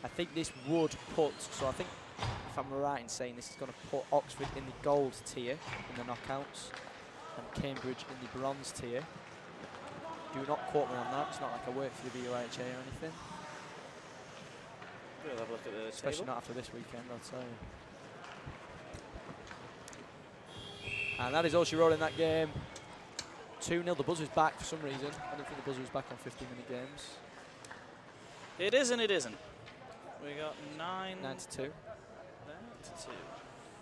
I think this would put, so I think, if I'm right in saying this, is going to put Oxford in the gold tier in the knockouts and Cambridge in the bronze tier. Do not quote me on that. It's not like I work for the BUIHA or anything. We'll have a look at the Especially table. not after this weekend, I'll tell you. And that is all she wrote in that game. 2-0. The buzzer's back for some reason. I don't think the buzzer was back on 15-minute games. It is and it isn't. We got 9 9-2. 9-2.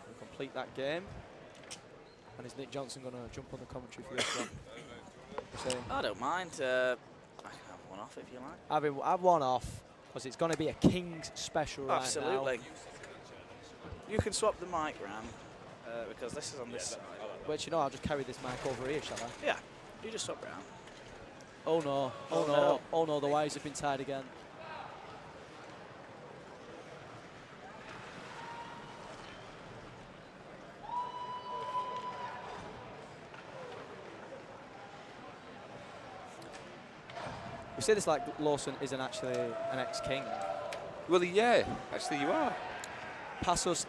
We'll complete that game. And is Nick Johnson going to jump on the commentary for this one? I don't mind. I can have one off if you like. Have one off, because it's going to be a Kings special right now. Absolutely. You can swap the mic round, because this is on this side. But you know, I'll just carry this mic over here, shall I? Yeah, you just swap round. Oh no, oh no, oh no, the wires have been tied again. We say this like Lawson isn't actually an ex-King. Well, yeah, actually you are. Pass us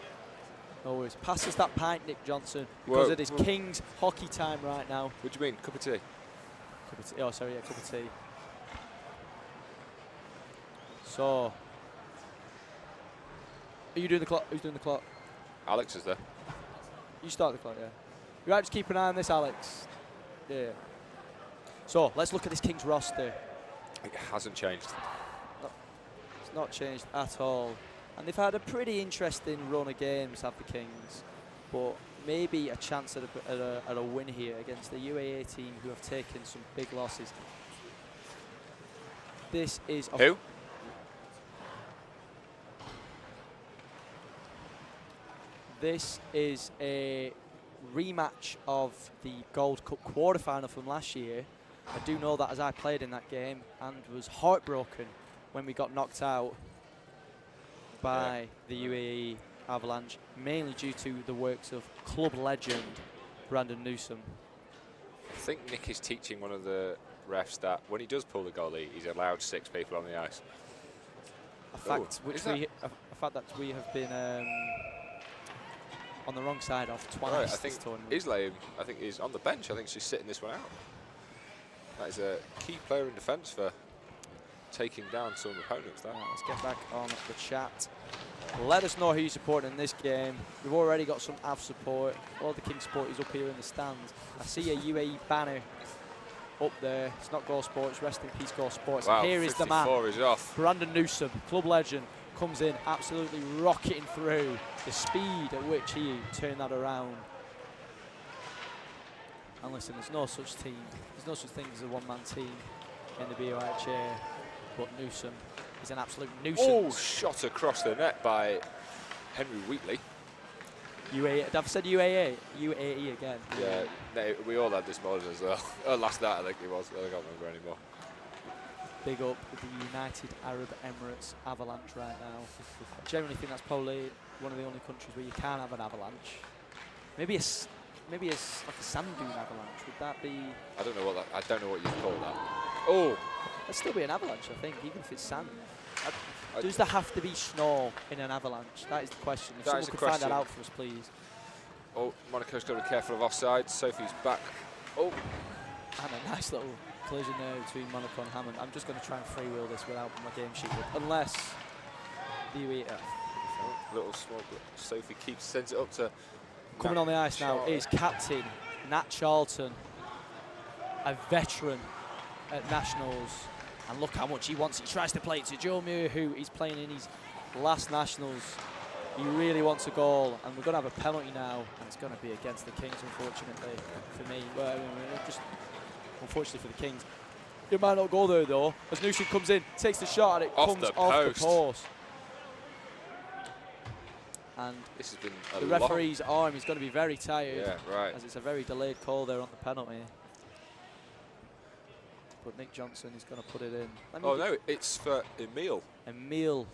that pint, Nick Johnson, because it is Kings hockey time right now. What do you mean, cup of tea? Cup of tea. Oh, sorry, yeah, cup of tea. So, are you doing the clock? Who's doing the clock? Alex is there. You start the clock, yeah. You right, just keep an eye on this, Alex. Yeah. So, let's look at this Kings roster. It hasn't changed. It's not changed at all. And they've had a pretty interesting run of games, have the Kings. But maybe a chance at a win here against the UAA team who have taken some big losses. This is... Who? This is a rematch of the Gold Cup quarterfinal from last year. I do know that as I played in that game and was heartbroken when we got knocked out by the UAE Avalanche, mainly due to the works of club legend Brandon Newsom. I think Nick is teaching one of the refs that when he does pull the goalie, he's allowed 6 people on the ice. A fact that we have been on the wrong side of twice. Right, I think Islam, I think he's on the bench. I think she's sitting this one out. That is a key player in defence for taking down some opponents there. Right, let's get back on the chat. Let us know who you're supporting in this game. We've already got some AV support. All the King support is up here in the stands. I see a UAE banner up there. It's not Goal Sports, rest in peace Goal Sports. Wow, here is the man, is off. Brandon Newsom, club legend, comes in absolutely rocketing through. The speed at which he turned that around. And listen, there's no such team. There's no such thing as a one-man team in the BUIHA. But Newsom is an absolute nuisance. Oh, shot across the net by Henry Wheatley. UAE. I've said UAE. UAE again. Yeah, no, we all had this morning as well. Last night, I think it was. I can't remember anymore. Big up the United Arab Emirates Avalanche right now. I generally think that's probably one of the only countries where you can have an avalanche. Maybe like a sand dune avalanche. Would that be? I don't know what that. I don't know what you call that. Oh, it'd still be an avalanche, I think, even if it's sand. Does there have to be snow in an avalanche? That is the question. If someone could find that out for us, please. Oh, Monaco's got to be careful of offside. Sophie's back. Oh, and a nice little collision there between Monaco and Hammond. I'm just going to try and freewheel this without my game sheet up, unless the UAE. Little small. Sophie sends it up to. Coming on the ice now is captain Nat Charlton, a veteran at Nationals. And look how much he wants. He tries to play it to Joe Muir, who he's playing in his last Nationals. He really wants a goal, and we're going to have a penalty now, and it's going to be against the Kings, unfortunately, for me. Well, I mean, just unfortunately for the Kings. It might not go there, though, as Newsom comes in, takes the shot, and it comes off the post. And this has been the referee's arm is going to be very tired. Yeah, right. As it's a very delayed call there on the penalty. But Nick Johnson is going to put it in. Oh no, it's for Emile. Emile.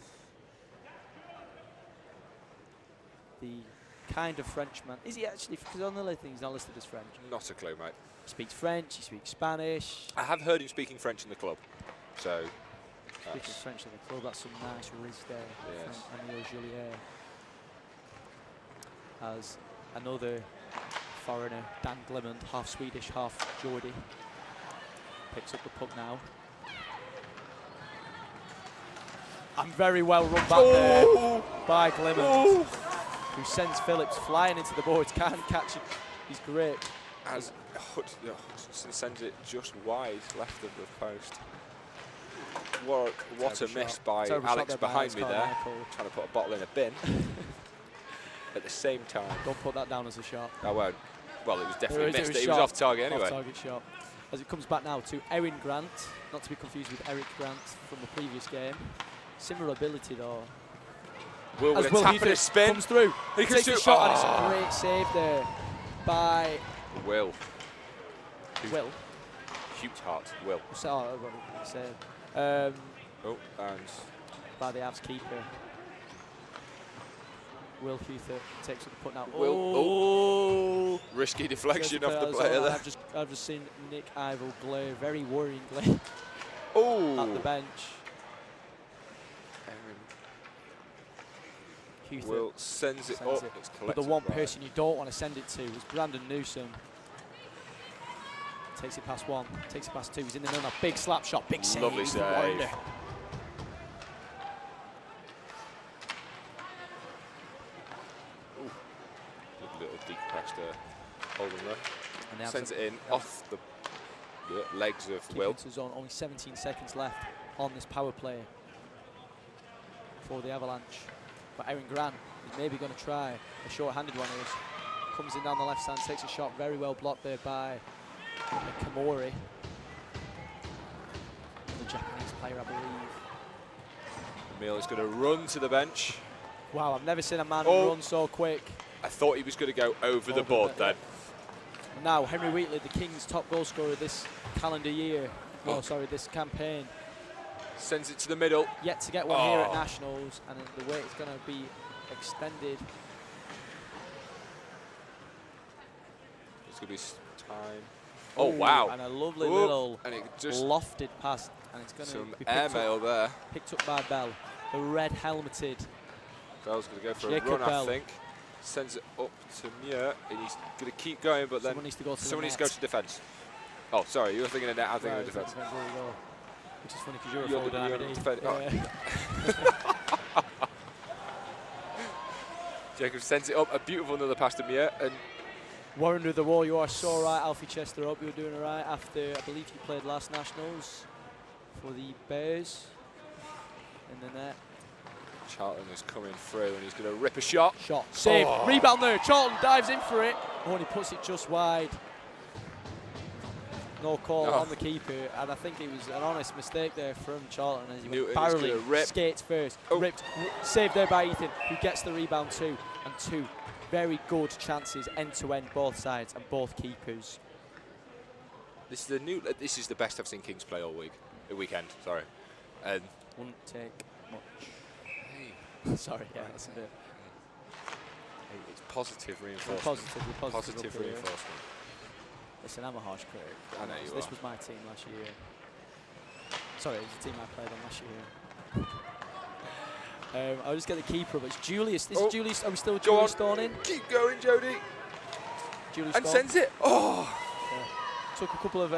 The kind of Frenchman. Is he actually, because on the list he's not listed as French. Not a clue, mate. He speaks French, he speaks Spanish. I have heard him speaking French in the club. So. Speaking French in the club, that's some nice riz there from Emile Jullier. As another foreigner, Dan Glimond, half Swedish, half Geordie, picks up the puck now. And very well run back there by Glimond, who sends Phillips flying into the boards, can't catch his grip. As Hudson sends it just wide left of the post. What a miss by Alex behind me there, trying to put a bottle in a bin. At the same time. Don't put that down as a shot. I won't. Well, it was definitely missed. He was off target anyway. Off target shot. As it comes back now to Erin Grant, not to be confused with Eric Grant from the previous game. Similar ability though. Will with a tap and a spin. Comes through. He takes the shot and it's a great save there by Will. Will. Huge heart. Will. And by the Avs keeper. Will Huther takes up the punt now. Will. Risky deflection off the player there. I've just seen Nick Ivel glare very worryingly at the bench. Huther Will sends it up. It's but the one person you don't want to send it to was Brandon Newsom. Takes it past one, takes it past two. He's in the middle now. Big slap shot, big save. Lovely save. Wonder. Little deep pass to Holden there. Sends it in off the legs of Will. Zone. Only 17 seconds left on this power play for the Avalanche. But Erin Grant is maybe going to try a short-handed one. He comes in down the left side, takes a shot, very well blocked there by Kamori, the Japanese player, I believe. Emil is going to run to the bench. Wow, I've never seen a man run so quick. I thought he was going to go over the board then. Now, Henry Wheatley, the Kings' top goal scorer this calendar year. Oh, sorry, this campaign. Sends it to the middle. Yet to get one here at Nationals, and the wait is going to be extended. It's going to be time. Oh, wow. And a lovely little and it just lofted pass, and it's going to be airmail there. Picked up by Bell, the red helmeted. Bell's going to go for Jacob a run, Bell. I think. Sends it up to Muir, and he's going to keep going, but someone needs to go to someone needs to go to defence. Oh, sorry, you were thinking of net, I'm thinking of defence. Which is funny because you're a forward defence. Jacob sends it up, a beautiful another pass to Muir, and Warren with the wall, you are so right, Alfie Chester. Hope you're doing all right after, I believe you played last Nationals for the Bears in the net. Charlton is coming through and he's going to rip a shot. Save, rebound there. Charlton dives in for it. Oh, and he puts it just wide. No call on the keeper, and I think it was an honest mistake there from Charlton as he went barreling, skates first, ripped, saved there by Ethan, who gets the rebound too, and two very good chances end-to-end, both sides and both keepers. This is the best I've seen Kings play all weekend. Sorry, and wouldn't take much. Sorry, yeah, that's a bit. It's positive reinforcement. Positive reinforcement. Listen, I'm a harsh critic. I know you This was my team last year. Sorry, it was the team I played on last year. I'll just get the keeper, but it's Julius. This is Julius. Are we still Julius Thorning? Keep going, Jody. Julius and sends it. Oh! Yeah. Took a couple of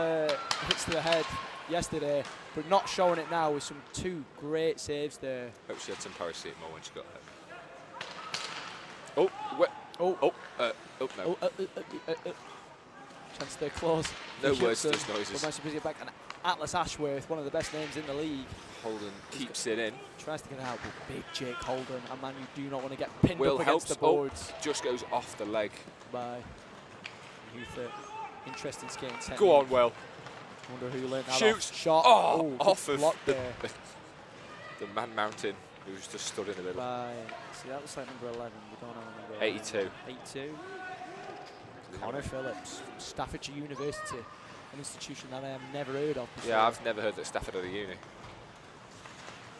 hits to the head yesterday, but not showing it now with some two great saves there. Hope she had some paracetamol when she got home. No. Chance to close. No words, just noises. Nice to get back. And Atlas Ashworth, one of the best names in the league. Holden keeps it in. Tries to get it out, but big Jake Holden, a man you do not want to get pinned up against the boards. Just goes off the leg. By Huther. Interesting skating technique. Go on, Will. Wonder who learned that. Shoots. Shot. Off of the Man Mountain, who's just stood in the middle. See, that was like number 11. We don't know number 82. 82. Connor Phillips from Staffordshire University, an institution that I have never heard of before. Yeah, I've never heard that Stafford are the uni.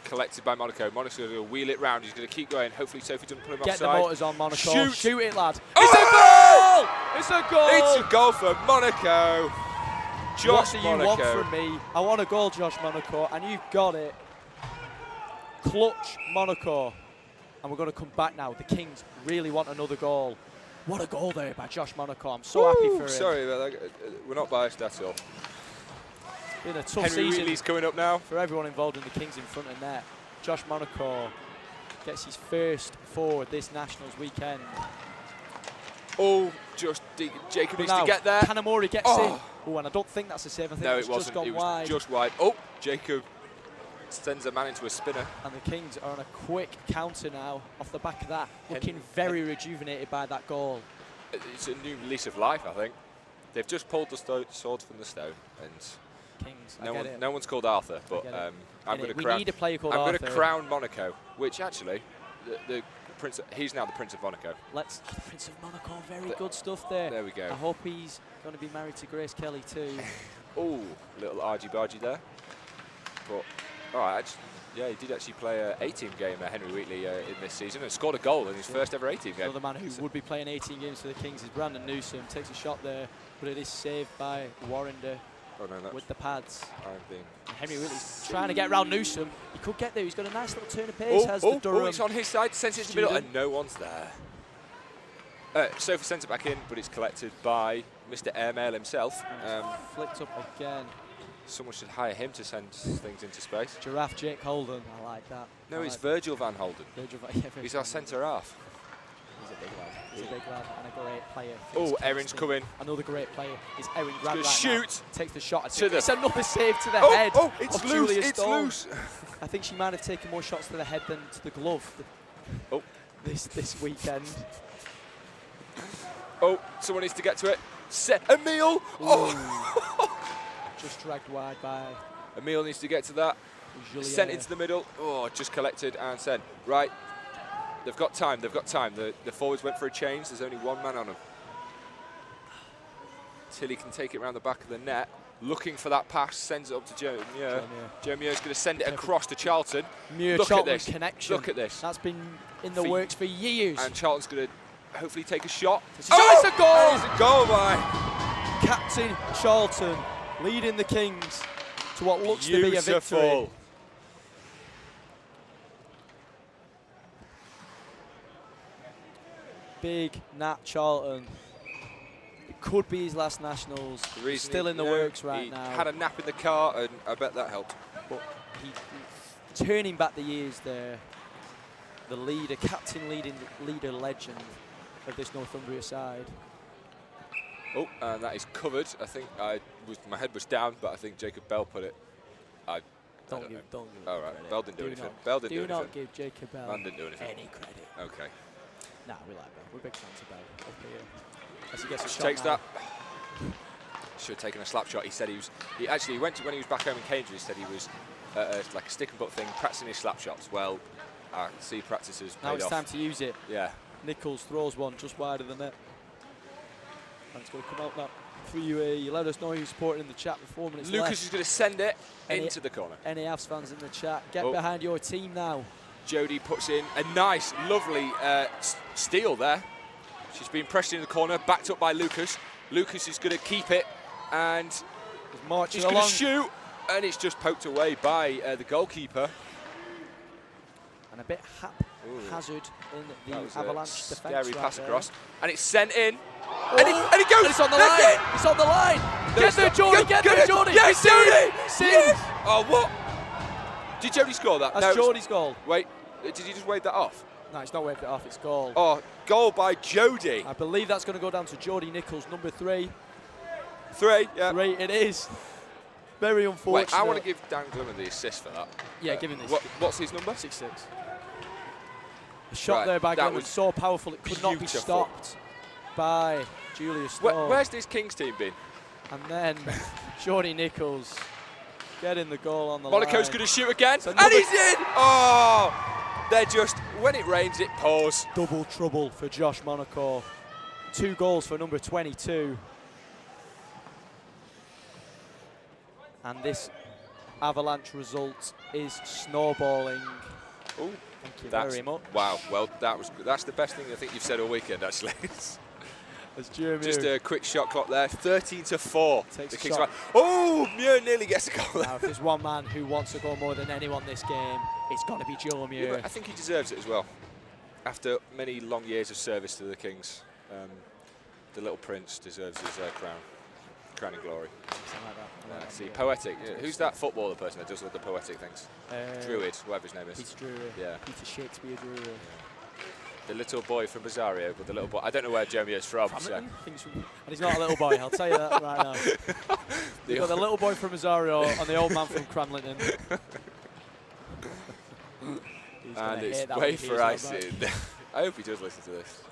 Collected by Monaco. Monaco's going to wheel it round. He's going to keep going. Hopefully Sophie doesn't put him Get offside. the motors on, Monaco. Shoot it, lad. It's a goal! It's a goal! It's a goal for Monaco. Josh Monaco. What do you want from me? I want a goal, Josh Monaco, and you've got it. Clutch Monaco. And we're going to come back now. The Kings really want another goal. What a goal there by Josh Monaco. I'm so happy for him. Sorry, but we're not biased at all. It's been a tough Henry season. Wheatley's coming up now. For everyone involved in the Kings in front of net. Josh Monaco gets his first for this Nationals weekend. Oh, Jacob needs to get there. Kanamori gets in. Oh, and I don't think that's a save. I think No, it's it wasn't. just gone It was wide. just wide. Oh, Jacob sends a man into a spinner. And the Kings are on a quick counter now off the back of that. Looking very rejuvenated by that goal. It's a new lease of life, I think. They've just pulled the sword from the stone, and Kings, no one's called Arthur, but I'm going to crown. We need a player called I'm Arthur. going to crown Monaco, which actually, the prince. He's now the Prince of Monaco. The Prince of Monaco, very good stuff there. There we go. I hope he's going to be married to Grace Kelly too. Oh, little argy-bargy there. But all right, yeah, he did actually play an 18 game, Henry Wheatley, in this season, and scored a goal in his first ever 18 game. Another man who would be playing 18 games for the Kings is Brandon Newsom. Takes a shot there, but it is saved by Warrender with the pads. And Henry Wheatley's trying to get around Newsom. He could get there. He's got a nice little turn of pace. It's on his side, sends it to the middle, and no one's there. Sofa sends it back in, but it's collected by Mr. Airmail himself. Flicked up again. Someone should hire him to send things into space. Giraffe Jake Holden, I like that. No, it's Virgil van Holden. He's our centre half. He's a big lad. He's a big lad and a great player. Oh, Erin's coming. Another great player is Erin Grant. He's going to shoot. Takes the shot. It's another save to the head. Oh, it's of loose. Julia It's Stone. loose. I think she might have taken more shots to the head than to the glove. This weekend. Oh, someone needs to get to it. Emil. Oh. Just dragged wide by. Emil needs to get to that. Julia. Sent into the middle. Oh, just collected and sent. Right. They've got time. They've got time. The forwards went for a change. There's only one man on them. Tilly can take it around the back of the net. Looking for that pass. Sends it up to Joe Muir. Joe Muir's going to send it across to Charlton. Look at this connection. Look at this. That's been in the works for years. And Charlton's going to hopefully take a shot. It's a goal! It's a goal by Captain Charlton leading the Kings to what looks to be a victory. Big Nat Charlton. It could be his last nationals. Still in the works right now. He had a nap in the car, and I bet that helped. But he turning back the years there. The leader, captain leader legend of this Northumbria side. Oh, and that is covered. I think my head was down, but I think Jacob Bell put it. Don't give all right, Bell didn't do anything. Bell didn't do anything. Do not give Jacob Bell Man didn't do anything. any credit. Okay. Nah, we like Bell. We're big fans of Bell up here. As he gets a shot takes now. that. Should have taken a slap shot. He said he actually went to, when he was back home in Cambridge, he said he was like a stick and butt thing, practicing his slap shots. Well, I see practices now it's time to use it. Yeah. Nichols throws one just wide of the net. And it's going to come out now for you. Let us know who you're supporting in the chat with 4 minutes left. Lucas is going to send it into the corner. Any Avs fans in the chat, get behind your team now. Jodie puts in a nice, lovely steal there. She's been pressed in the corner, backed up by Lucas. Lucas is going to keep it, and he's going to shoot, and it's just poked away by the goalkeeper. And a bit haphazard in the Avalanche defence. Scary pass across, and it's sent in. Oh, and it goes. And it's on the line. It's on the line. Get there, Jodie. Get there, Jodie. Yes, Jodie. Yes. Oh, what? Did Jodie score that? That's Jodie's goal. Wait, did he just wave that off? No, it's not waved it off. It's goal. Oh, goal by Jodie. I believe that's going to go down to Jodie Nichols, number 3. 3, yeah. 3, it is. Very unfortunate. Wait, I want to give Dan Glimmer the assist for that. Yeah, give him this. What's his number? 6'6". The shot there by Glimmer was so powerful it could not be stopped by Julia Stone. Where's this Kings team been? And then Jodie Nichols getting the goal on the Monaco's line. going to shoot again, and he's in! Oh, they're just, when it rains, it pours. Double trouble for Josh Monaco. 2 goals for number 22. And this Avalanche result is snowballing. Oh, thank you very much. Wow, well, that's the best thing I think you've said all weekend, actually. Just a quick shot clock there, 13-4. Takes the a Kings shot. Oh, Muir nearly gets a goal. Now, if there's one man who wants to go more than anyone this game, it's got to be Joe Muir. Yeah, I think he deserves it as well. After many long years of service to the Kings, the little prince deserves his crowning glory. Like that. See, poetic. Yeah. Who's that footballer person that does all the poetic things? Druid, whatever his name is. Peter Drury. Yeah. Peter Shakespeare Drury. The little boy from Rosario, but the little boy. I don't know where Jeremy is from. So. And he's not a little boy, I'll tell you that right now. You've got the little boy from Rosario and the old man from Cramlington. And it's way for icing. I hope he does listen to this.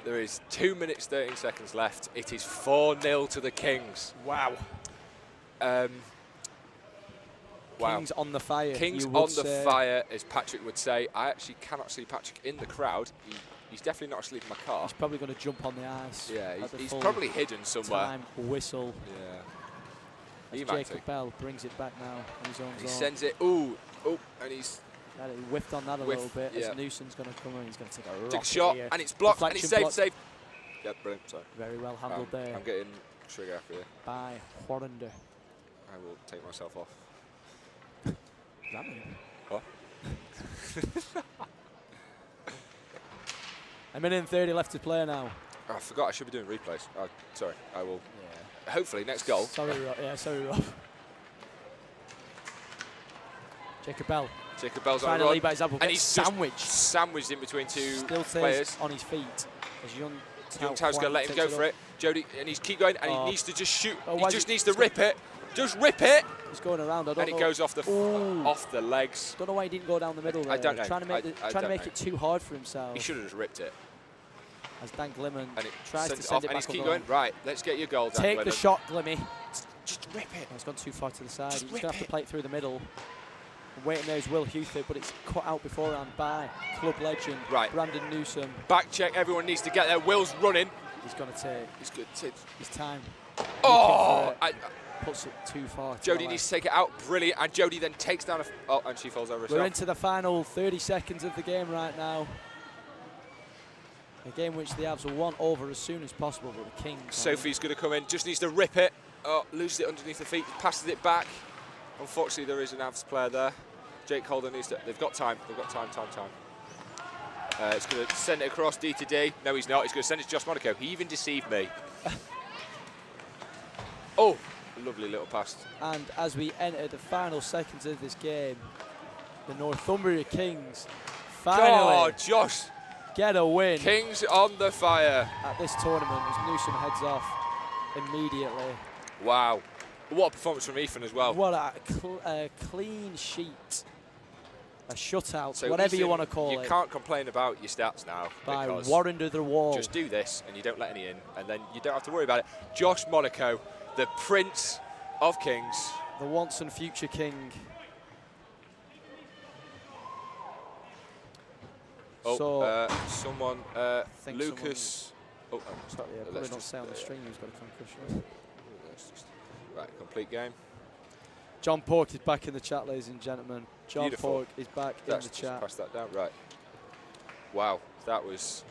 There is 2 minutes, 13 seconds left. It is 4-0 to the Kings. Wow. Wow. Kings on the fire. Kings on the fire, as Patrick would say. I actually cannot see Patrick in the crowd. He's definitely not asleep in my car. He's probably going to jump on the ice. Yeah, he's probably hidden somewhere. Time whistle. Yeah. Jacob Bell brings it back now on his own He zone. sends it. Ooh, and he's He whiffed on that a little bit. As Newsom's going to come in, he's going to take a rocket shot, here. and it's blocked, and Deflection it's saved. Yeah, brilliant. Sorry. Very well handled there. I'm getting trigger after you. By Warrender. I will take myself off. That mean? What? A minute and 30 left to play now. Oh, I forgot I should be doing replays. Oh, sorry, I will. Yeah. Hopefully, next goal. Sorry, Rob. Jacob Bell. Jacob Bell's trying on to the lead by example. And he's sandwiched in between two Still players. On his feet. As Young Tao's going to let him go for it. Jody, and he's keep going, and he needs to just shoot. He just needs to rip it. Just rip it. He's going around. I don't know. And it goes off the legs. Don't know why he didn't go down the middle there. I don't know. Trying to make it too hard for himself. He should have just ripped it. As Dan Glimmen tries to send it back. And he's keep going. Right, let's get your goal, Dan Take Glimmen. the shot, Glimmy. Just rip it. He's gone too far to the side. He's going to have to play it through the middle. Waiting there is Will Hewford, but it's cut out beforehand by club legend Brandon Newsom. Back check. Everyone needs to get there. Will's running. He's going to take. He's good. His time. Oh! Puts it too far. Jody needs to take it out. Brilliant. And Jody then takes down and she falls over herself. We're into the final 30 seconds of the game right now. A game which the Avs will want over as soon as possible, but the Kings. Sophie's going to come in. Just needs to rip it. Oh, loses it underneath the feet. Passes it back. Unfortunately, there is an Avs player there. Jake Holden needs to. They've got time. They've got time. It's going to send it across D to D. No, he's not. He's going to send it to Josh Monaco. He even deceived me. Oh, lovely little pass. And as we enter the final seconds of this game, the Northumbria Kings finally Josh, get a win. Kings on the fire at this tournament as Newsom heads off immediately. Wow. What a performance from Ethan as well. What a clean sheet. A shutout, so whatever you want to call it. You can't complain about your stats now. By Warrender the wall. Just do this and you don't let any in, and then you don't have to worry about it. Josh Monaco, the Prince of Kings. The once and future king. Oh, so someone, Lucas. Sorry, probably not say on the string who's got a concussion. Right, complete game. John Pork is back in the chat, ladies and gentlemen. John Pork is back in the chat. Pass that down, right. Wow, that was...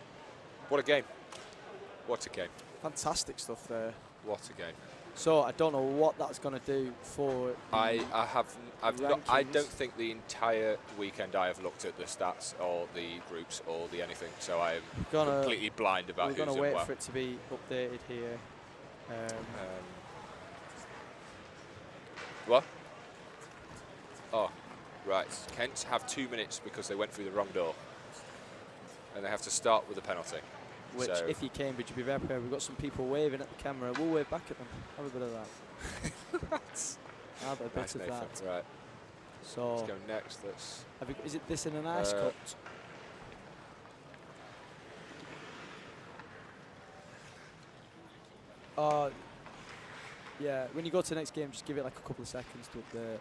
What a game. What a game. Fantastic stuff there. What a game. So I don't know what that's going to do for. I don't think the entire weekend I have looked at the stats or the groups or the anything. So I'm completely blind about who's in. We're going to wait for it to be updated here. What? Oh, right. Kent have 2 minutes because they went through the wrong door, and they have to start with a penalty. Which, if you Cambridge, you'd be very prepared. We've got some people waving at the camera. We'll wave back at them. Have a bit of that. Have a bit of that. Right. So let's go next. Is it this in an ice cut? Yeah. When you go to the next game, just give it like a couple of seconds to update.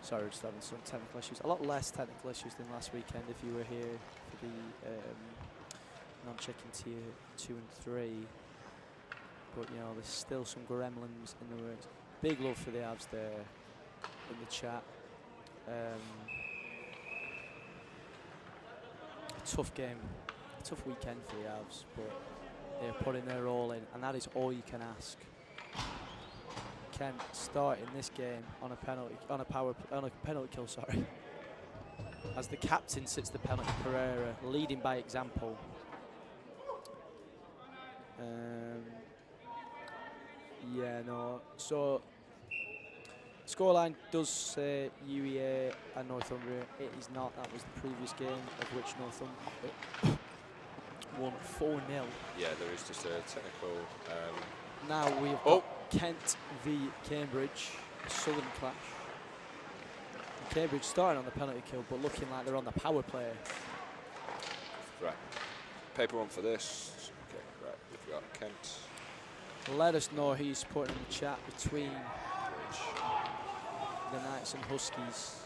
Sorry, we're just having some technical issues. A lot less technical issues than last weekend if you were here for the non-checking tier 2 and 3. But, you know, there's still some gremlins in the works. Big love for the Avs there in the chat. A tough game, a tough weekend for the Avs, but they're putting their all in, and that is all you can ask. Kent starting this game on a penalty, on a penalty kill, sorry. As the captain sits the penalty, Pereira leading by example. Yeah, no. So Scoreline does say UEA and Northumbria. It is not. That was the previous game of which Northumbria won 4-0. Yeah, there is just a technical. Now we've got Kent v Cambridge, a southern clash. And Cambridge starting on the penalty kill, but looking like they're on the power play. Right. Paper one for this. Okay, right. We've got Kent. Let us know who you're supporting in the chat between the Knights and Huskies.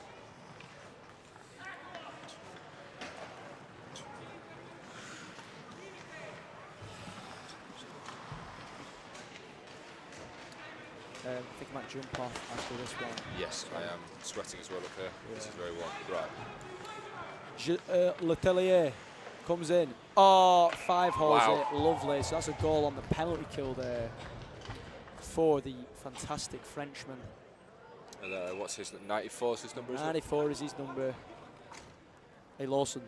I think I might jump off after this one. Yes, I am sweating as well up here. Yeah. This is very warm. Right. Letelier comes in. Oh, 5 holes Wow. it. Lovely. So that's a goal on the penalty kill there for the fantastic Frenchman. And what's his 94 is his number, is it? 94 is his number. Hey, Lawson,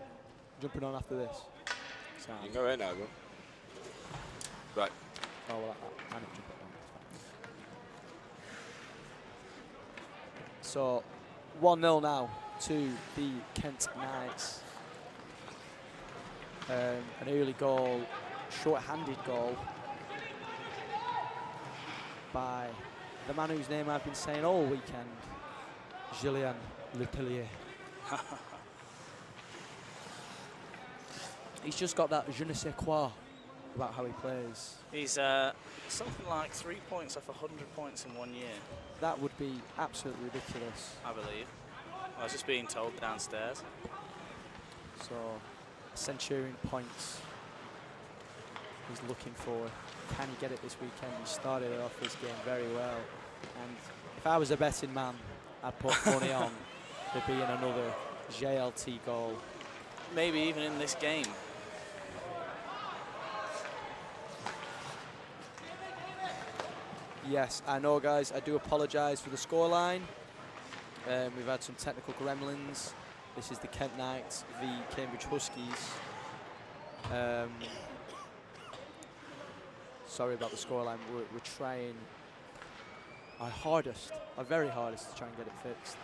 jumping on after this. You can go in now, bro. Right. Oh, well, I need to jump on. So, 1-0 now to the Kent Knights. An early goal, short-handed goal by the man whose name I've been saying all weekend, Julien Letelier. He's just got that je ne sais quoi about how he plays. He's something like 3 points off 100 points in 1 year, That would be absolutely ridiculous. I believe. I was just being told downstairs. So, Centurion points he's looking for. Can he get it this weekend? He started off this game very well. And if I was a betting man, I'd put money on there being another JLT goal. Maybe even in this game. Yes, I know, guys. I do apologise for the scoreline. We've had some technical gremlins. This is the Kent Knights v Cambridge Huskies. Sorry about the scoreline. We're trying our hardest, our very hardest, to try and get it fixed.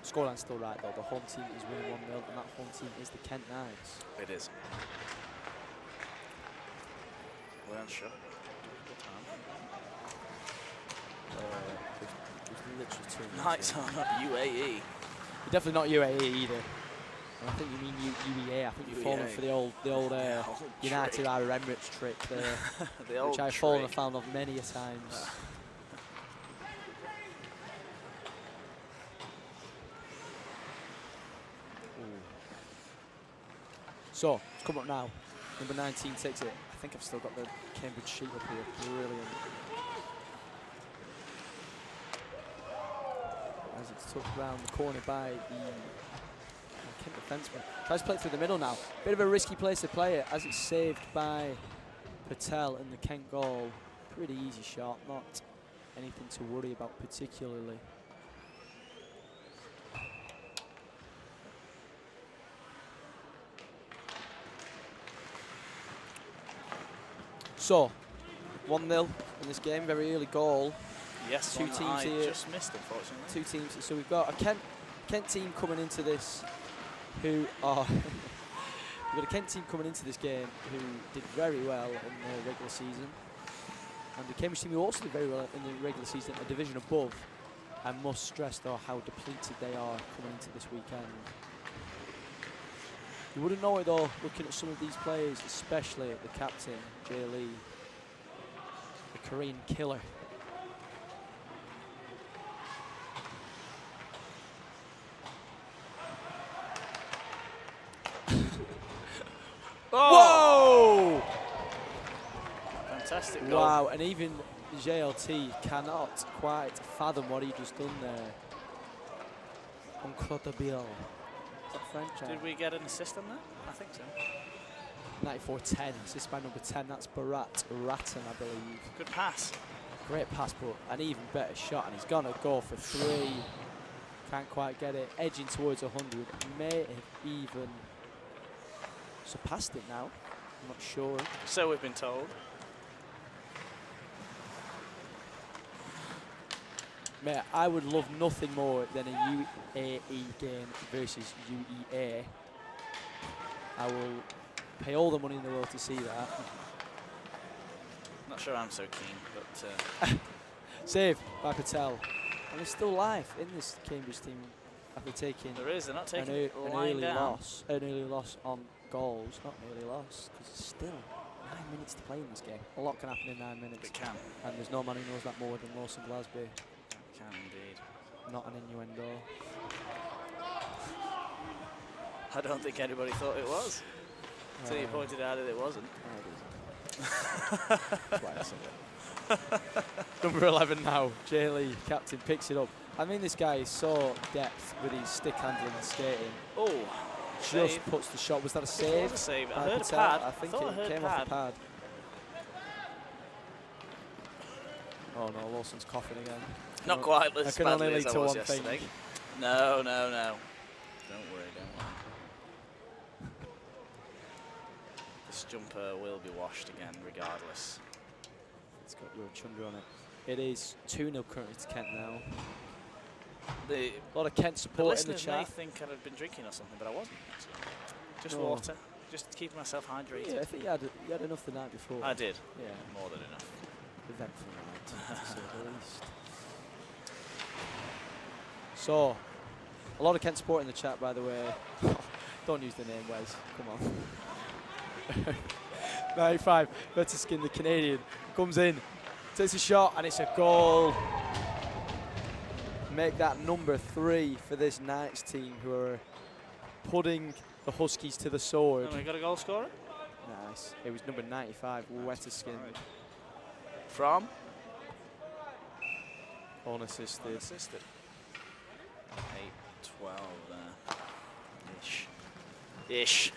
Scoreline's still right, though. The home team is winning 1-0, and that home team is the Kent Knights. It is. We're unsure. There's literally 2 minutes. Knights are not UAE. You're definitely not UAE either. And I think you mean UEA. I think you're falling for the old United Arab Emirates trick there, The old which I've fallen trick. and found of many a times. So, it's come up now. Number 19 takes it. I think I've still got the Cambridge sheet up here. Brilliant. As it's took round the corner by the Kent defenseman. Tries to play it through the middle now. Bit of a risky place to play it as it's saved by Patel in the Kent goal. Pretty easy shot, not anything to worry about particularly. So, 1-0 in this game, very early goal. Yes, Two one that teams I here. just missed, unfortunately. 2 teams. So we've got a Kent team coming into this who are we've got a Kent team coming into this game who did very well in the regular season, and the Cambridge team who also did very well in the regular season, a division above. I must stress though how depleted they are coming into this weekend. You wouldn't know it though looking at some of these players, especially the captain, Jay Lee, the Korean killer. Oh! Whoa! Fantastic goal. Wow, and even JLT cannot quite fathom what he just done there. Incredible. Is that French? Did we get an assist on that? I think so. 94-10, assist by number 10, that's Barat Rattan, I believe. Good pass. Great pass, but an even better shot, and he's gonna go for 3. Can't quite get it, edging towards 100, may have even surpassed it now, I'm not sure. So we've been told. Mate, I would love nothing more than a UAE game versus UEA. I will pay all the money in the world to see that. Not sure I'm so keen, but Save by Patel. And there's still life in this Cambridge team after taking there is. They're not taking an lying early down. loss. An early loss on goals, not an early loss, because it's still 9 minutes to play in this game. A lot can happen in 9 minutes. It can. And there's no man who knows that more than Lawson Glasby. Can indeed. Not an innuendo. I don't think anybody thought it was. Until you pointed out that it wasn't. That's why I said it. Number 11 now, Jay Lee, captain, picks it up. I mean, this guy is so depth with his stick handling and skating. Oh, Just save. puts the shot. Was that a It save? was a save. I by heard a Patel? pad. I think thought I it heard came pad. off the pad. Oh no, Lawson's coughing again. Not quite as I can only badly as lead I to was one yesterday. thing. No, no, no. Don't worry, don't worry. This jumper will be washed again, regardless. It's got your chunder on it. It is 2-0 currently to Kent now. The A lot of Kent support in the listeners may chat. think I'd have been drinking or something, but I wasn't. Actually. Just No. water. Just keeping myself hydrated. Yeah, I think you had enough the night before. I did. Yeah, More than enough. eventful night, to say the least. So, a lot of Kent support in the chat, by the way. Don't use the name, Wes. Come on. 95, Vetterskin, the Canadian, comes in, takes a shot, and it's a goal. Make that number 3 for this Knights team, who are putting the Huskies to the sword. And we got a goal scorer? Nice. It was number 95, Wetterskin. From? Unassisted. Unassisted. 8-12 there. Ish. Ish.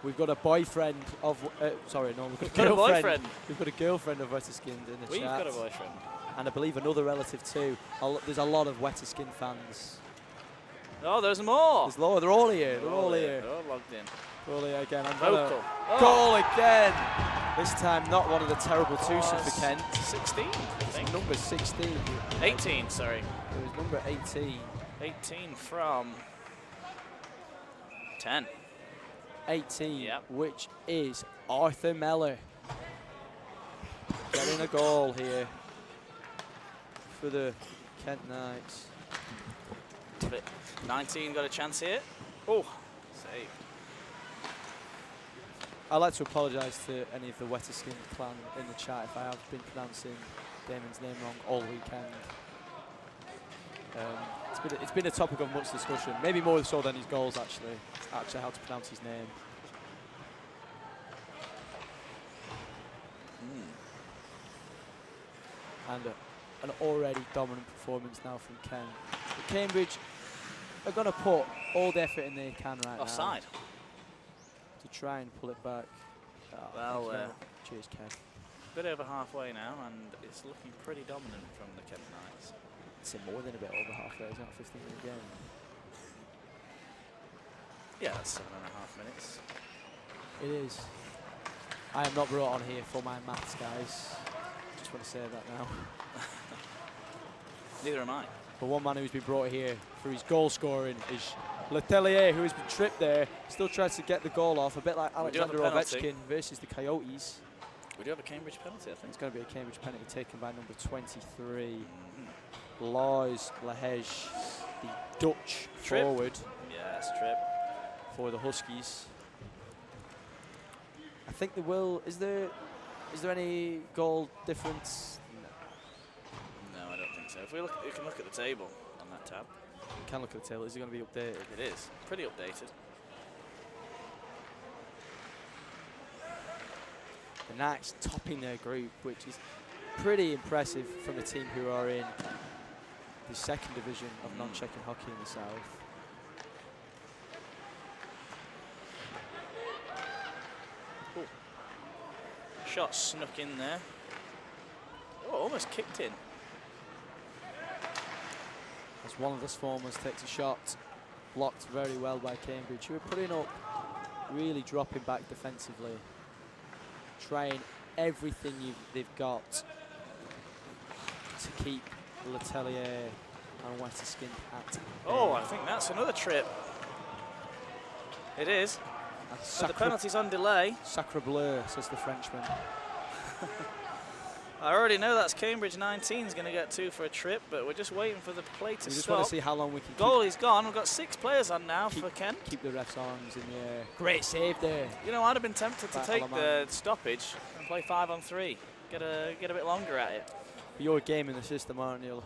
We've got a boyfriend of. Sorry, no, we've got a Got a girlfriend. boyfriend. We've got a girlfriend of Wetterskin in the We've chat. got a boyfriend. And I believe another relative too. There's a lot of Wetterskin fans. Oh, there's more. There's lower. They're all here. They're all here. They're all logged in. They're all here again. Vocal. Goal again. This time not one of the terrible twos for Kent. 16, I think. Number 16. 18, sorry. It was number 18. 18 from 10. 18, Yep. which is Arthur Meller. Getting a goal here for the Kent Knights. 19 got a chance here. Oh, saved. I'd like to apologise to any of the Wetterskin clan in the chat if I have been pronouncing Damon's name wrong all weekend. It's been a topic of much discussion, maybe more so than his goals actually how to pronounce his name. And an already dominant performance now from Ken. But Cambridge are going to put all the effort in they can right Offside. now to try and pull it back. Well, cheers, Ken. a bit over halfway now, and it's looking pretty dominant from the Kent Knights. It's more than a bit over halfway, it's not 15-minute game. Yeah, that's 7.5 minutes. It is. I am not brought on here for my maths, guys. Just want to say that now. Neither am I. But one man who's been brought here for his goal scoring is Letelier, who has been tripped there. Still tries to get the goal off, a bit like We do have a Alexander penalty. Ovechkin versus the Coyotes. We do have a Cambridge penalty, I think. It's going to be a Cambridge penalty taken by number 23, Lars Lahej, the Dutch Trip. forward Yes, trip. for the Huskies. I think there will. Is there any goal difference? No, I don't think so. If we look, you can look at the table on that tab. You can look at the table. Is it going to be updated? It is pretty updated. The Knights topping their group, which is pretty impressive from a team who are in the second division of non-checking hockey in the south. Shot snuck in there. Oh, almost kicked in. As one of the Swarmers takes a shot, blocked very well by Cambridge, who are putting up, really dropping back defensively, trying everything they've got to keep Letelier and Wetterskin at Oh, I think that's another trip. It is. So the penalty's on delay. Sacre bleu, says the Frenchman. I already know that's Cambridge 19 is going to get 2 for a trip, but we're just waiting for the play to We just stop. want to see how long we can Goalie's gone. We've got 6 players on now for Kent. keep the ref's arms in the air. Great save there. You know, I'd have been tempted to By take Alaman. the stoppage and play 5-on-3. Get a bit longer at it. But you're a game in the system, aren't you?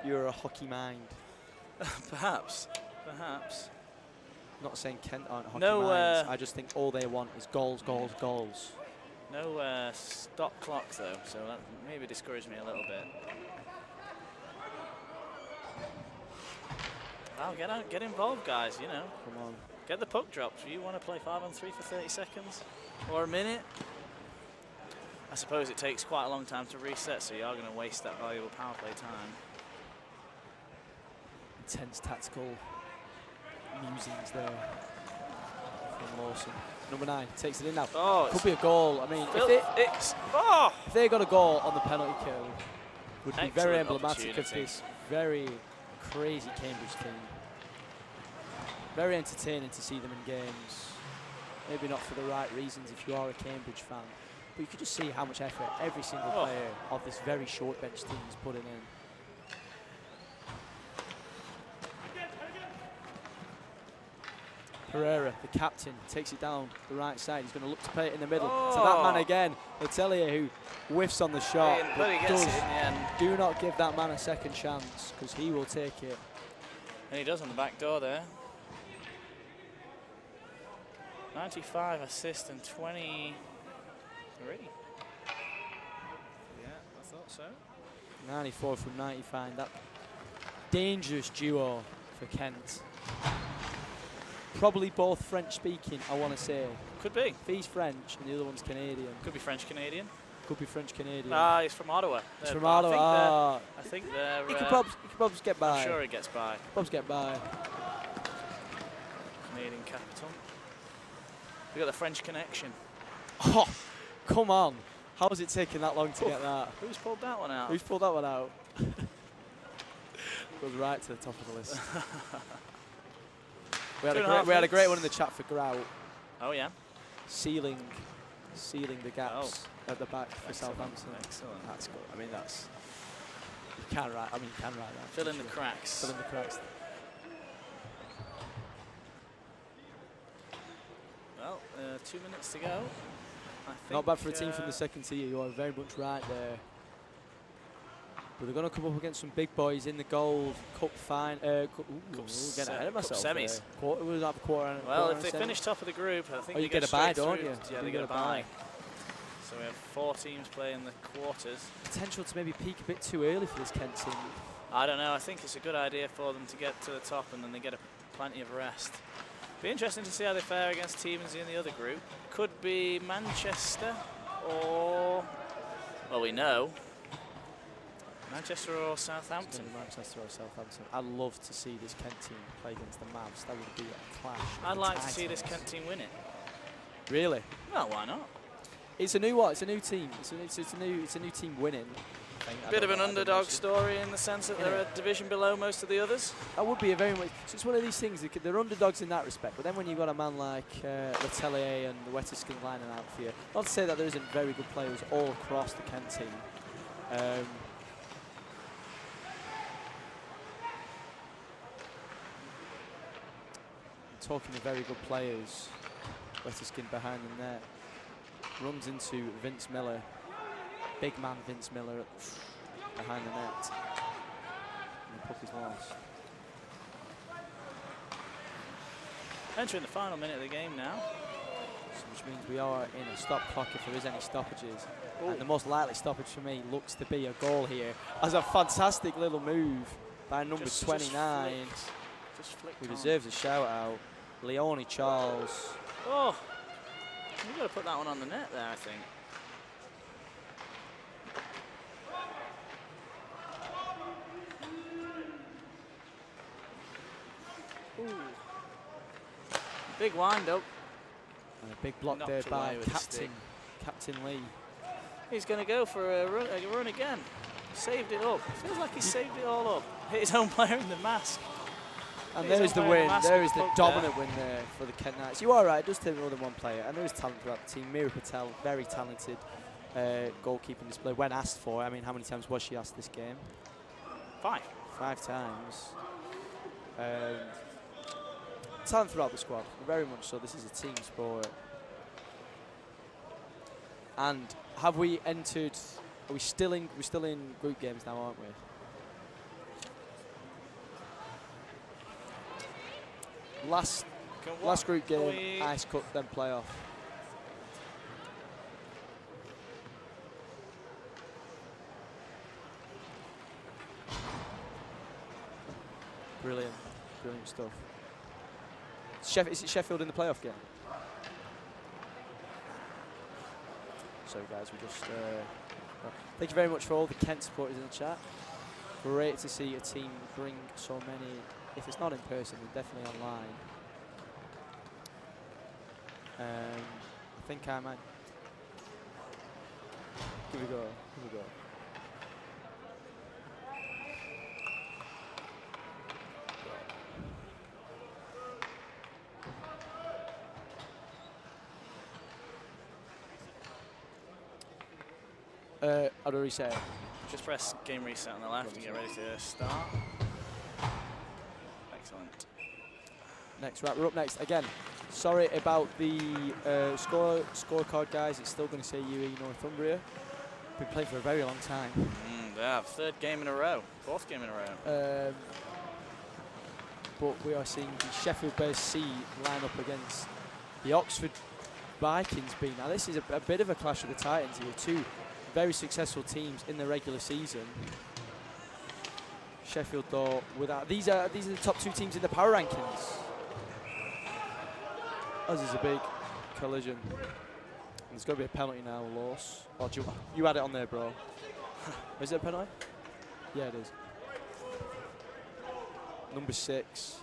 You're a hockey mind. Perhaps. Not saying Kent aren't hockey No, minds. I just think all they want is goals, goals, goals. No stop clock though, so that maybe discouraged me a little bit. Wow, get involved, guys. You know, Come on. get the puck drops. You want to play 5-on-3 for 30 seconds or a minute? I suppose it takes quite a long time to reset, so you are going to waste that valuable power play time. Intense tactical musings there from Lawson. Number 9 takes it in now. Oh, Could be a goal. I mean, if they got a goal on the penalty kill, would be very Excellent emblematic of opportunity. this very crazy Cambridge team. Very entertaining to see them in games. Maybe not for the right reasons if you are a Cambridge fan, but you could just see how much effort every single player of this very short bench team is putting in. Pereira, the captain, takes it down the right side. He's going to look to play it in the middle to that man again, Letelier, who whiffs on the shot. But he gets it in the end. Do not give that man a second chance, because he will take it. And he does on the back door there. 95 assists and 23. Yeah, I thought so. 94 from 95. That dangerous duo for Kent. Probably both French speaking, I want to say. Could be. If he's French and the other one's Canadian. Could be French-Canadian. Could be French-Canadian. He's from Ottawa. He's from Ottawa. I think they're He could probably get by. I'm sure he gets by. Probs get by. Canadian capital. We got the French connection. Oh, come on. How has it taken that long to get that? Who's pulled that one out? Who's pulled that one out? Goes right to the top of the list. We had a great one in the chat for Grout. Oh yeah. Sealing the gaps at the back for Southampton. Excellent. That's good. I mean, that's you can write that. Fill in the cracks. Fill in the cracks. Well, 2 minutes to go. I think, Not bad for a team from the second tier. You are very much right there. But they're going to come up against some big boys in the Gold Cup final. Getting ahead of myself. Cup semis. Quarter, we'll have a quarter. Well, if they finish top of the group, I think you they get a straight bye, don't through. you? Yeah, they get a bye. So we have 4 teams playing the quarters. Potential to maybe peak a bit too early for this Kent team. I don't know. I think it's a good idea for them to get to the top and then they get plenty of rest. Be interesting to see how they fare against teams in the other group. Could be Manchester or, well, we know. Manchester or Southampton. Manchester or Southampton. I'd love to see this Kent team play against the Mavs. That would be a clash. I'd like to see this Kent team win it. Really? Well, why not? It's a new what? It's a new team. It's a new team winning. Bit of an underdog story in the sense that they're a division below most of the others. That would be a very much. So it's one of these things. They're underdogs in that respect. But then when you've got a man like Letelier and the Wetterskin lining out for you, not to say that there isn't very good players all across the Kent team. Talking of very good players, Wetterskin behind the net runs into Vince Miller, big man Vince Miller behind the net, and the puck is lost. Entering the final minute of the game now. So which means we are in a stop clock if there is any stoppages. And the most likely stoppage for me looks to be a goal here, as a fantastic little move by number 29. Just flicked Who on. deserves a shout out, Leone Charles. Oh, you've got to put that one on the net there, I think. Ooh. Big wind up. And a big block Knocked there by away with the stick. Captain Lee. He's going to go for a run again. saved it up. Feels like he saved it all up. Hit his own player in the mask. And Hit his there's the own player in win. mask There with is the puck dominant win there for the Kent Knights. You are right. It does take more than one player, and there is talent throughout the team. Mira Patel, very talented goalkeeping display when asked for. I mean, how many times was she asked this game? 5. 5 times. Talent throughout the squad, very much so. This is a team sport. And have we entered? Are we still in? We're still in group games now, aren't we? Last group game, Ice Cup, then playoff. Brilliant, brilliant stuff. Is it Sheffield in the playoff game? Sorry guys, we just... thank you very much for all the Kent supporters in the chat. Great to see a team bring so many, if it's not in person, then definitely online. I think I might... Here we go, here we go. How do I reset it? Just press game reset on the left and get ready to start. Excellent. Next, right, we're up next. Again, sorry about the scorecard, guys. It's still going to say UE Northumbria. Been playing for a very long time. They have 3rd game in a row, 4th game in a row. But we are seeing the Sheffield-based C line up against the Oxford Vikings B. Now this is a bit of a clash of the Titans here. 2 very successful teams in the regular season. Sheffield though, without these are the top 2 teams in the power rankings. As is a big collision. And there's got to be a penalty now, loss. Oh, you had it on there, bro. Is it a penalty? Yeah, it is. Number 6.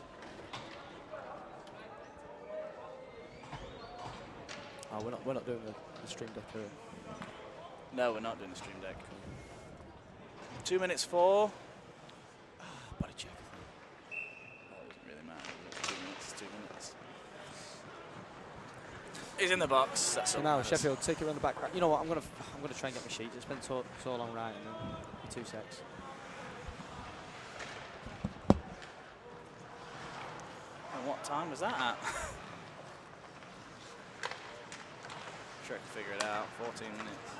Oh, we're not doing the stream deck here. No, we're not doing the stream deck. 2 minutes 4. Body check. That doesn't really matter. 2 minutes, 2 minutes. He's in the box. That's So all now matters. Sheffield take it around the back. You know what? I'm gonna try and get my sheet. It's been so long writing them. 2 secs. And what time was that at? Sure I can figure it out. 14 minutes.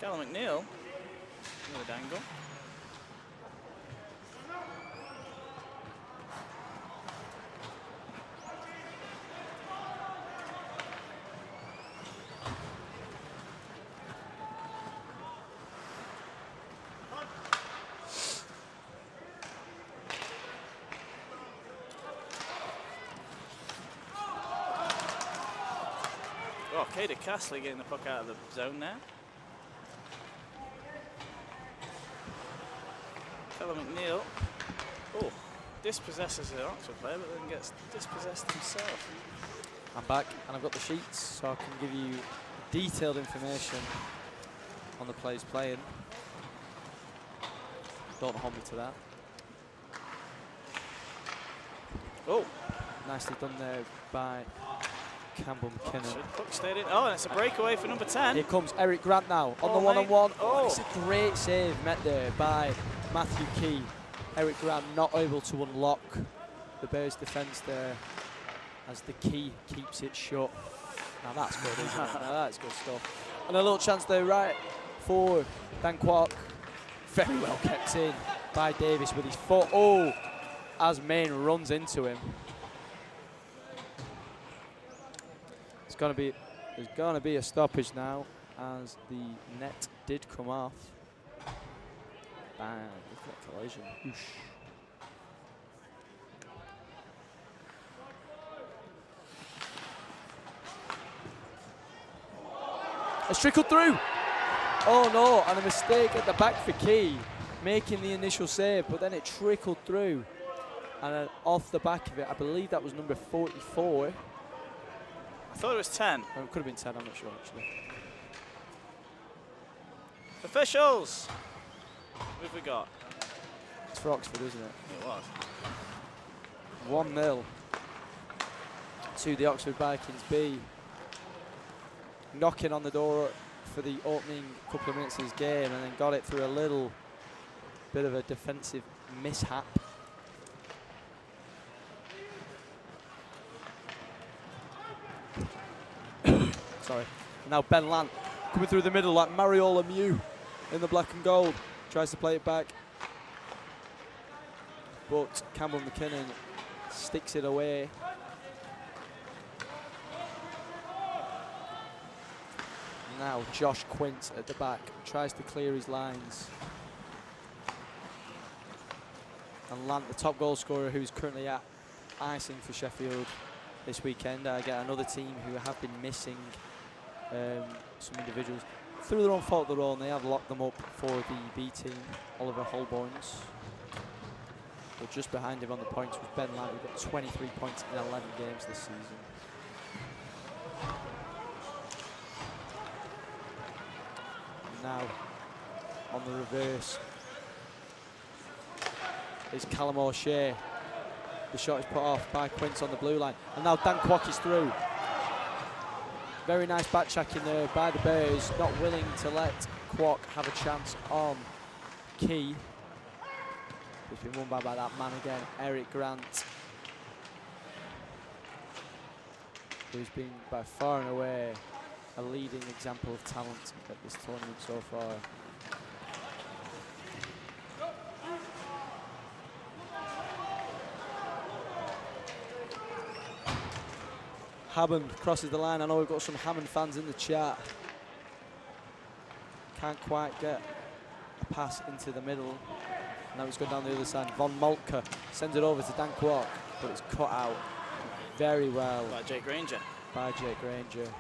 Callum McNeil. Another dangle. Oh, Kader Castley getting the puck out of the zone now. Callum McNeil. Oh, dispossesses the Oxford player, but then gets dispossessed himself. I'm back and I've got the sheets, so I can give you detailed information on the players playing. Don't hold me to that. Oh, Nicely done there by Campbell McKinnon. Oxford puck stayed in. Oh, and it's a breakaway for number 10. Here comes Eric Grant now on the Oh, one-on-one. mate. Oh, Oh. it's a great save met there by Matthew Key. Eric Grant not able to unlock the Bears' defence there as the Key keeps it shut. Now that's good, isn't it? Now that's good stuff. And a little chance there right for Dan Kwok. Very well kept in by Davis with his foot. Oh, as Main runs into him. There's gonna be a stoppage now as the net did come off. Bang, look at that collision. Oosh. It's trickled through. Oh no, and a mistake at the back for Key, making the initial save, but then it trickled through. And then off the back of it, I believe that was number 44. I thought it was 10. Or it could have been 10, I'm not sure actually. Officials! Who have we got? It's for Oxford, isn't it? It was. 1-0 to the Oxford Vikings B. Knocking on the door for the opening couple of minutes of his game, and then got it through a little bit of a defensive mishap. Sorry. Now Ben Lant coming through the middle like Mario Lemieux in the black and gold. Tries to play it back, but Campbell McKinnon sticks it away. Now Josh Quint at the back tries to clear his lines. And Lant, the top goal scorer, who's currently at icing for Sheffield this weekend. Get another team who have been missing some individuals. Through their own fault, their own, they have locked them up for the B team, Oliver Holborns. But just behind him on the points was Ben Lant, who got 23 points in 11 games this season. Now, on the reverse, is Callum O'Shea. The shot is put off by Quince on the blue line. And now Dan Kwok is through. Very nice back checking there by the Bears, not willing to let Kwok have a chance on key. It's been won by that man again, Eric Grant, who's been by far and away a leading example of talent at this tournament so far. Hammond crosses the line. I know we've got some Hammond fans in the chat. Can't quite get a pass into the middle. Now it's going down the other side. Von Moltke sends it over to Dan Kwok, but it's cut out very well By Jake Granger. by Jake Granger.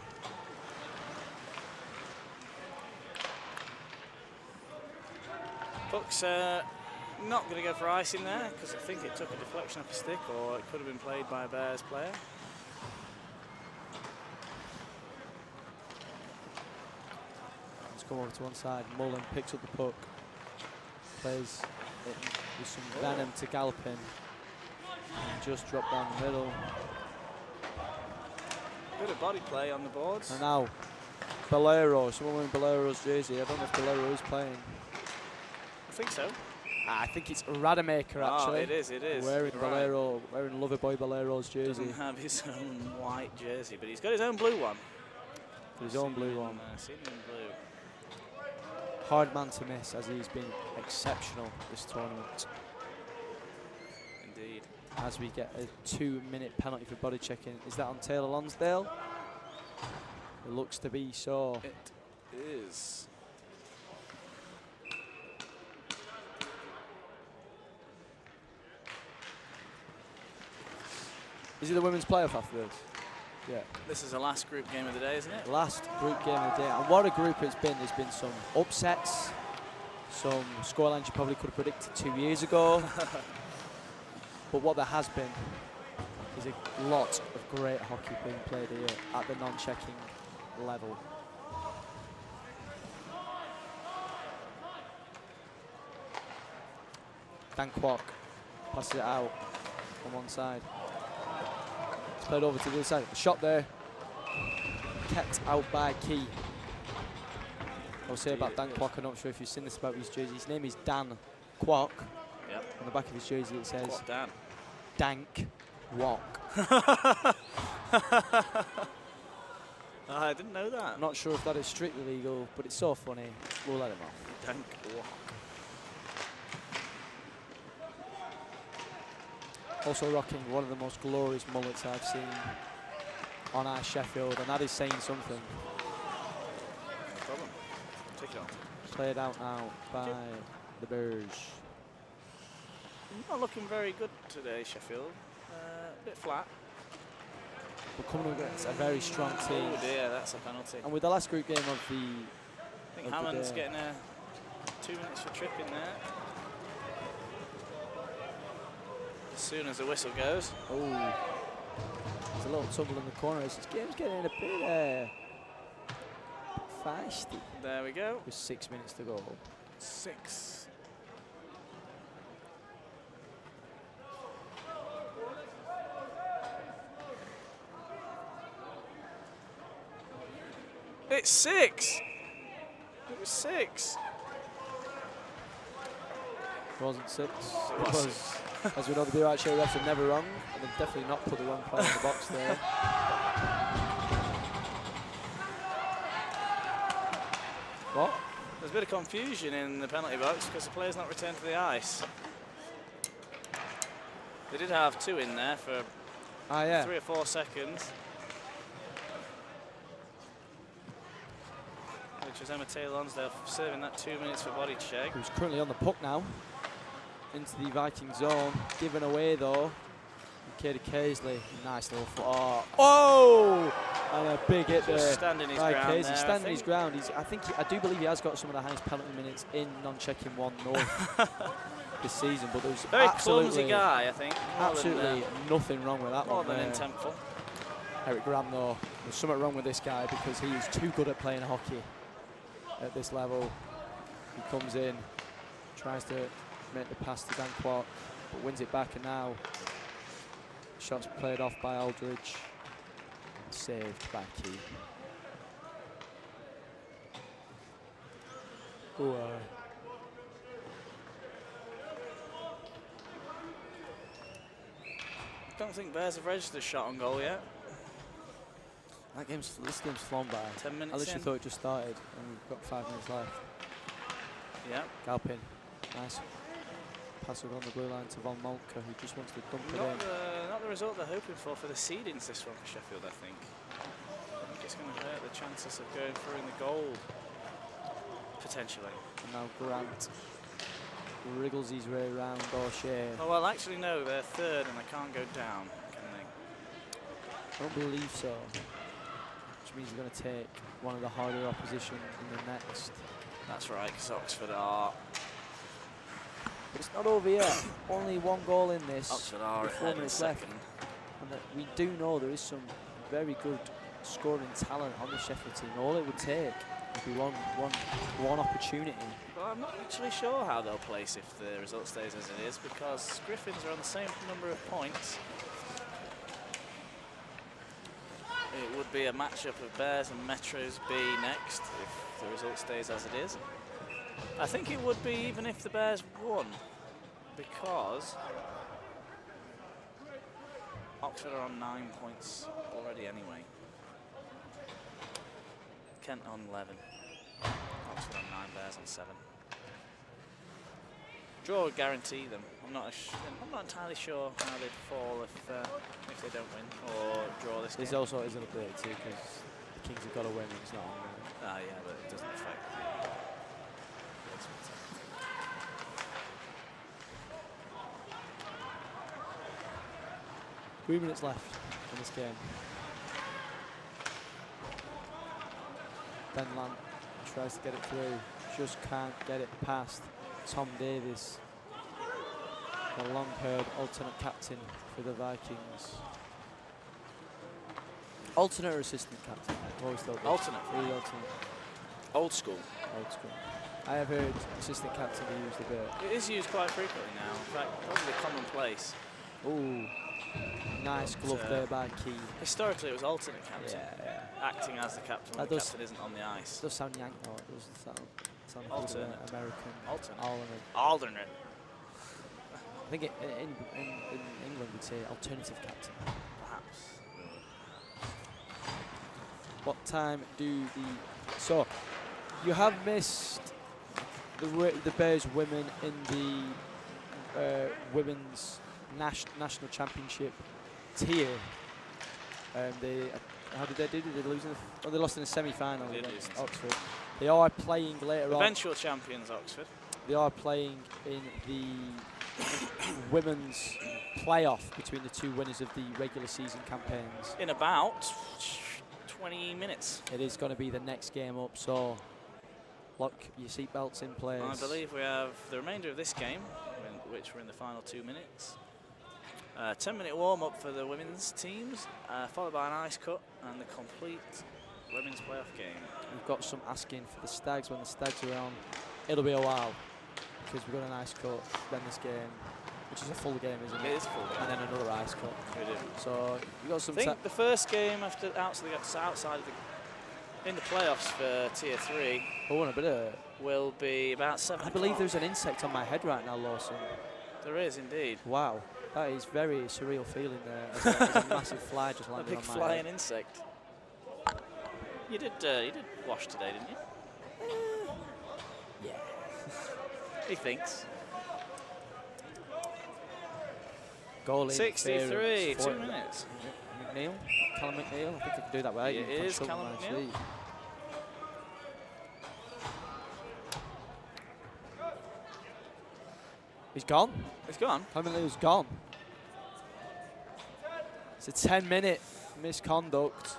Puck's not going to go for icing there because I think it took a deflection off a stick, or it could have been played by a Bears player. Let's go over to one side. Mullen picks up the puck, plays it with some venom to Galpin, and just dropped down the middle. Bit of body play on the boards. And now Bolero, someone wearing Bolero's jersey. I don't know if Bolero is playing. I think so. I think it's Rademacher actually. Oh, it is, it is. Wearing You're right. Bolero, wearing Loverboy Bolero's jersey. Doesn't have his own white jersey, but he's got his own blue one. His own blue one. Seen him in blue. Hard man to miss, as he's been exceptional this tournament. Indeed. As we get a 2-minute penalty for body checking. Is that on Taylor Lonsdale? It looks to be so. It is. Is it the women's playoff after this? Yeah. This is the last group game of the day, isn't it? Last group game of the day. And what a group it's been. There's been some upsets, some scorelines you probably could have predicted 2 years ago. But what there has been is a lot of great hockey being played here at the non-checking level. Dan Kwok passes it out on one side. It's played over to the other side. The shot there, kept out by Key. I'll say about Dan Kwok, I'm not sure if you've seen this about his jersey. His name is Dan Kwok. Yep. On the back of his jersey it says Kwok Dan. Dank Wok. I didn't know that. I'm not sure if that is strictly legal, but it's so funny. We'll let him off. Dank Wok. Also rocking one of the most glorious mullets I've seen on our Sheffield, and that is saying something. No problem. Take it on. Played out now by the Bears. Not looking very good today, Sheffield. A bit flat. We're coming against a very strong team. Oh dear, that's a penalty. And with the last group game of the I think of the Hammond's day. getting 2 minutes for tripping there. As soon as the whistle goes. Oh, there's a little tumble in the corner. This game's getting a bit feisty. There we go. With 6 minutes to go. 6. It's 6. It was 6. It wasn't 6. It It was was, as we know, the BUIHA refs are never wrong, and they've definitely not put the wrong player in the box there. What? There's a bit of confusion in the penalty box because the player's not returned to the ice. They did have 2 in there for 3 or 4 seconds. Which was Emma Taylor-Lonsdale serving that 2 minutes for body check. Who's currently on the puck now. Into the Viking zone. Given away though. Katie Casely. Nice little foot. Oh! And a big hit there. Just standing his ground Casey there, standing his ground. I do believe he has got some of the highest penalty minutes in non-checking 1 North this season. But there was very absolutely, clumsy guy, I think. Absolutely nothing wrong with that more one. More than there. intentful. Eric Graham though, there's something wrong with this guy because he is too good at playing hockey at this level. He comes in, tries to make the pass to Dan Kwok, but wins it back, and now shots played off by Aldridge, saved by Key. Ooh, don't think Bears have registered a shot on goal yet. this game's flown by. 10 minutes I literally in. thought it just started, and we've got 5 minutes left. Yeah. Galpin, nice. Pass it on the blue line to Von Moltke, who just wants to dump it in. Not the result they're hoping for the seedings this one for Sheffield, I think. I think it's going to hurt the chances of going through in the gold, potentially. And now Grant wriggles his way around O'Shea. Oh, well, actually, no, they're 3rd and they can't go down, can they? I don't believe so. Which means they're going to take one of the harder opposition in the next. That's right, because Oxford are. But it's not over yet. Only 1 goal in this. Oxford are with 4 ahead in minutes left. second. And that we do know there is some very good scoring talent on the Sheffield team. All it would take would be one opportunity. Well, I'm not actually sure how they'll place if the result stays as it is, because Griffins are on the same number of points. It would be a matchup of Bears and Metros B next if the result stays as it is. I think it would be even if the Bears won, because Oxford are on 9 points already anyway. Kent on 11. Oxford on 9, Bears on 7. Draw would guarantee them. I'm not entirely sure how they'd fall if they don't win or draw this game. There's also is an update too, because the Kings have got to win. It's not on there. Ah, yeah, but it doesn't affect. 3 minutes left in this game. Ben Lant tries to get it through, just can't get it past Tom Davis, the long-haired alternate captain for the Vikings. Alternate or assistant captain? I've always thought that. Alternate. Really alternate. Old school. Old school. I have heard assistant captain be used a bit. It is used quite frequently now. In fact, probably commonplace. Ooh, nice glove there by Key. Historically, it was alternate captain, Yeah. acting as the captain when That the does- captain isn't on the ice. It does sound yank though, it doesn't sound like Alternate. American. Alternate. Alternate. Alternate. I think in England we'd say alternative captain. Perhaps. What time do the... So, you have missed the Bears women in the women's national championship tier. How did they do? Did they lose? They lost in the semi-final They did against lose in Oxford. They are playing later on. Eventual champions, Oxford. They are playing in the women's playoff between the 2 winners of the regular season campaigns. In about 20 minutes. It is going to be the next game up, so lock your seatbelts in place. I believe we have the remainder of this game, which we're in the final 2 minutes. 10-minute warm-up for the women's teams, followed by an ice cut and the complete women's playoff game. We've got some asking for the Stags when the Stags are on. It'll be a while because we've got an ice cut, then this game, which is a full game, isn't it? It is a full game. And then another ice cut. We do. So you've got I some. think the first game after outside of in the playoffs for Tier 3 a bit of. will be about 7 I believe o'clock. there's an insect on my head right now, Lawson. There is indeed. Wow, that is very surreal feeling there. As a massive fly just A landed big on my flying head. insect. You did wash today, didn't you? Yeah. He thinks. Goalie. 63, interference, 2 minutes. McNeil, Callum McNeil. I think I can do that right. It is Callum McNeil. He's gone. It's gone. Callum McNeil's gone. It's a 10-minute misconduct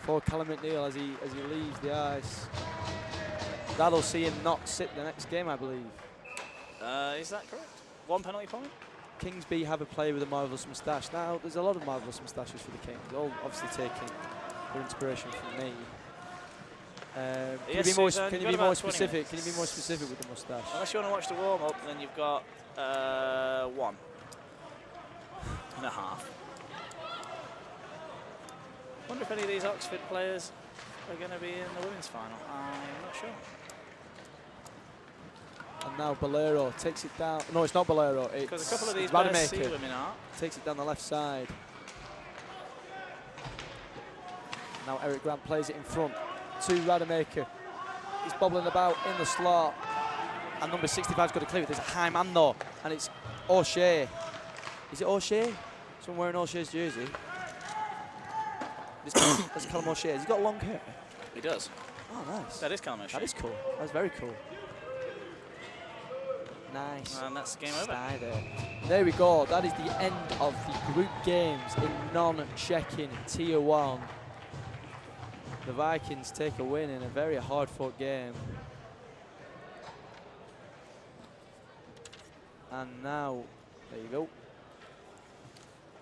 for Callum McNeil as he leaves the ice. That'll see him not sit the next game, I believe. Is that correct? 1 penalty point? Kings B have a player with a marvellous moustache. Now, there's a lot of marvellous moustaches for the Kings, all obviously taking their inspiration from me. Can Yes, you be more, Suzanne, can you've you got be more about 20 specific? minutes. Can you be more specific with the moustache? Unless you want to watch the warm-up, then you've got 1.5. Wonder if any of these Oxford players are going to be in the women's final. I'm not sure. And now Bolero takes it down. No, it's not Bolero. Because It's a couple of these Rademacher. best sea women are. Takes it down the left side. Now Eric Grant plays it in front to Rademacher. He's bobbling about in the slot. And number 65's got to clear it. There's a high man though. And it's O'Shea. Is it O'Shea? Someone wearing O'Shea's jersey. That's Callum O'Shea. Has he got long hair? He does. Oh, nice. That is Callum O'Shea. That is cool. That's very cool. Nice. And that's game over. Stay there. There we go. That is the end of the group games in non-checking Tier 1. The Vikings take a win in a very hard-fought game. And now, there you go.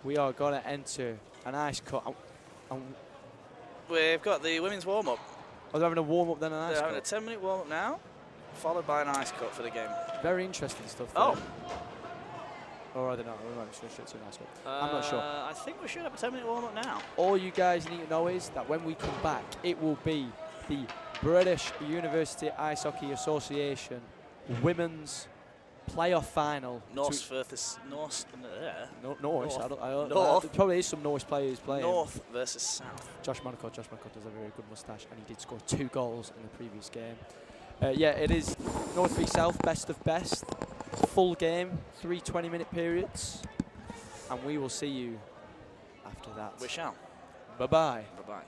We are going to enter an ice cut. We've got the women's warm-up. Oh, they're having a warm-up then an ice They're having a cut. 10-minute warm-up now, followed by an ice cut for the game. Very interesting stuff Oh. there. Or are they not? We might be straight to an ice cut. I'm not sure. I think we should have a 10-minute warm-up now. All you guys need to know is that when we come back, it will be the British University Ice Hockey Association Women's Playoff Final. North versus North. North. I don't, North. there probably is some North players playing. North versus South. Josh Monaco does a very good moustache, and he did score 2 goals in the previous game. Yeah, it is North v South, best of best. Full game, 3 20-minute periods, and we will see you after that. We shall. Bye-bye. Bye-bye.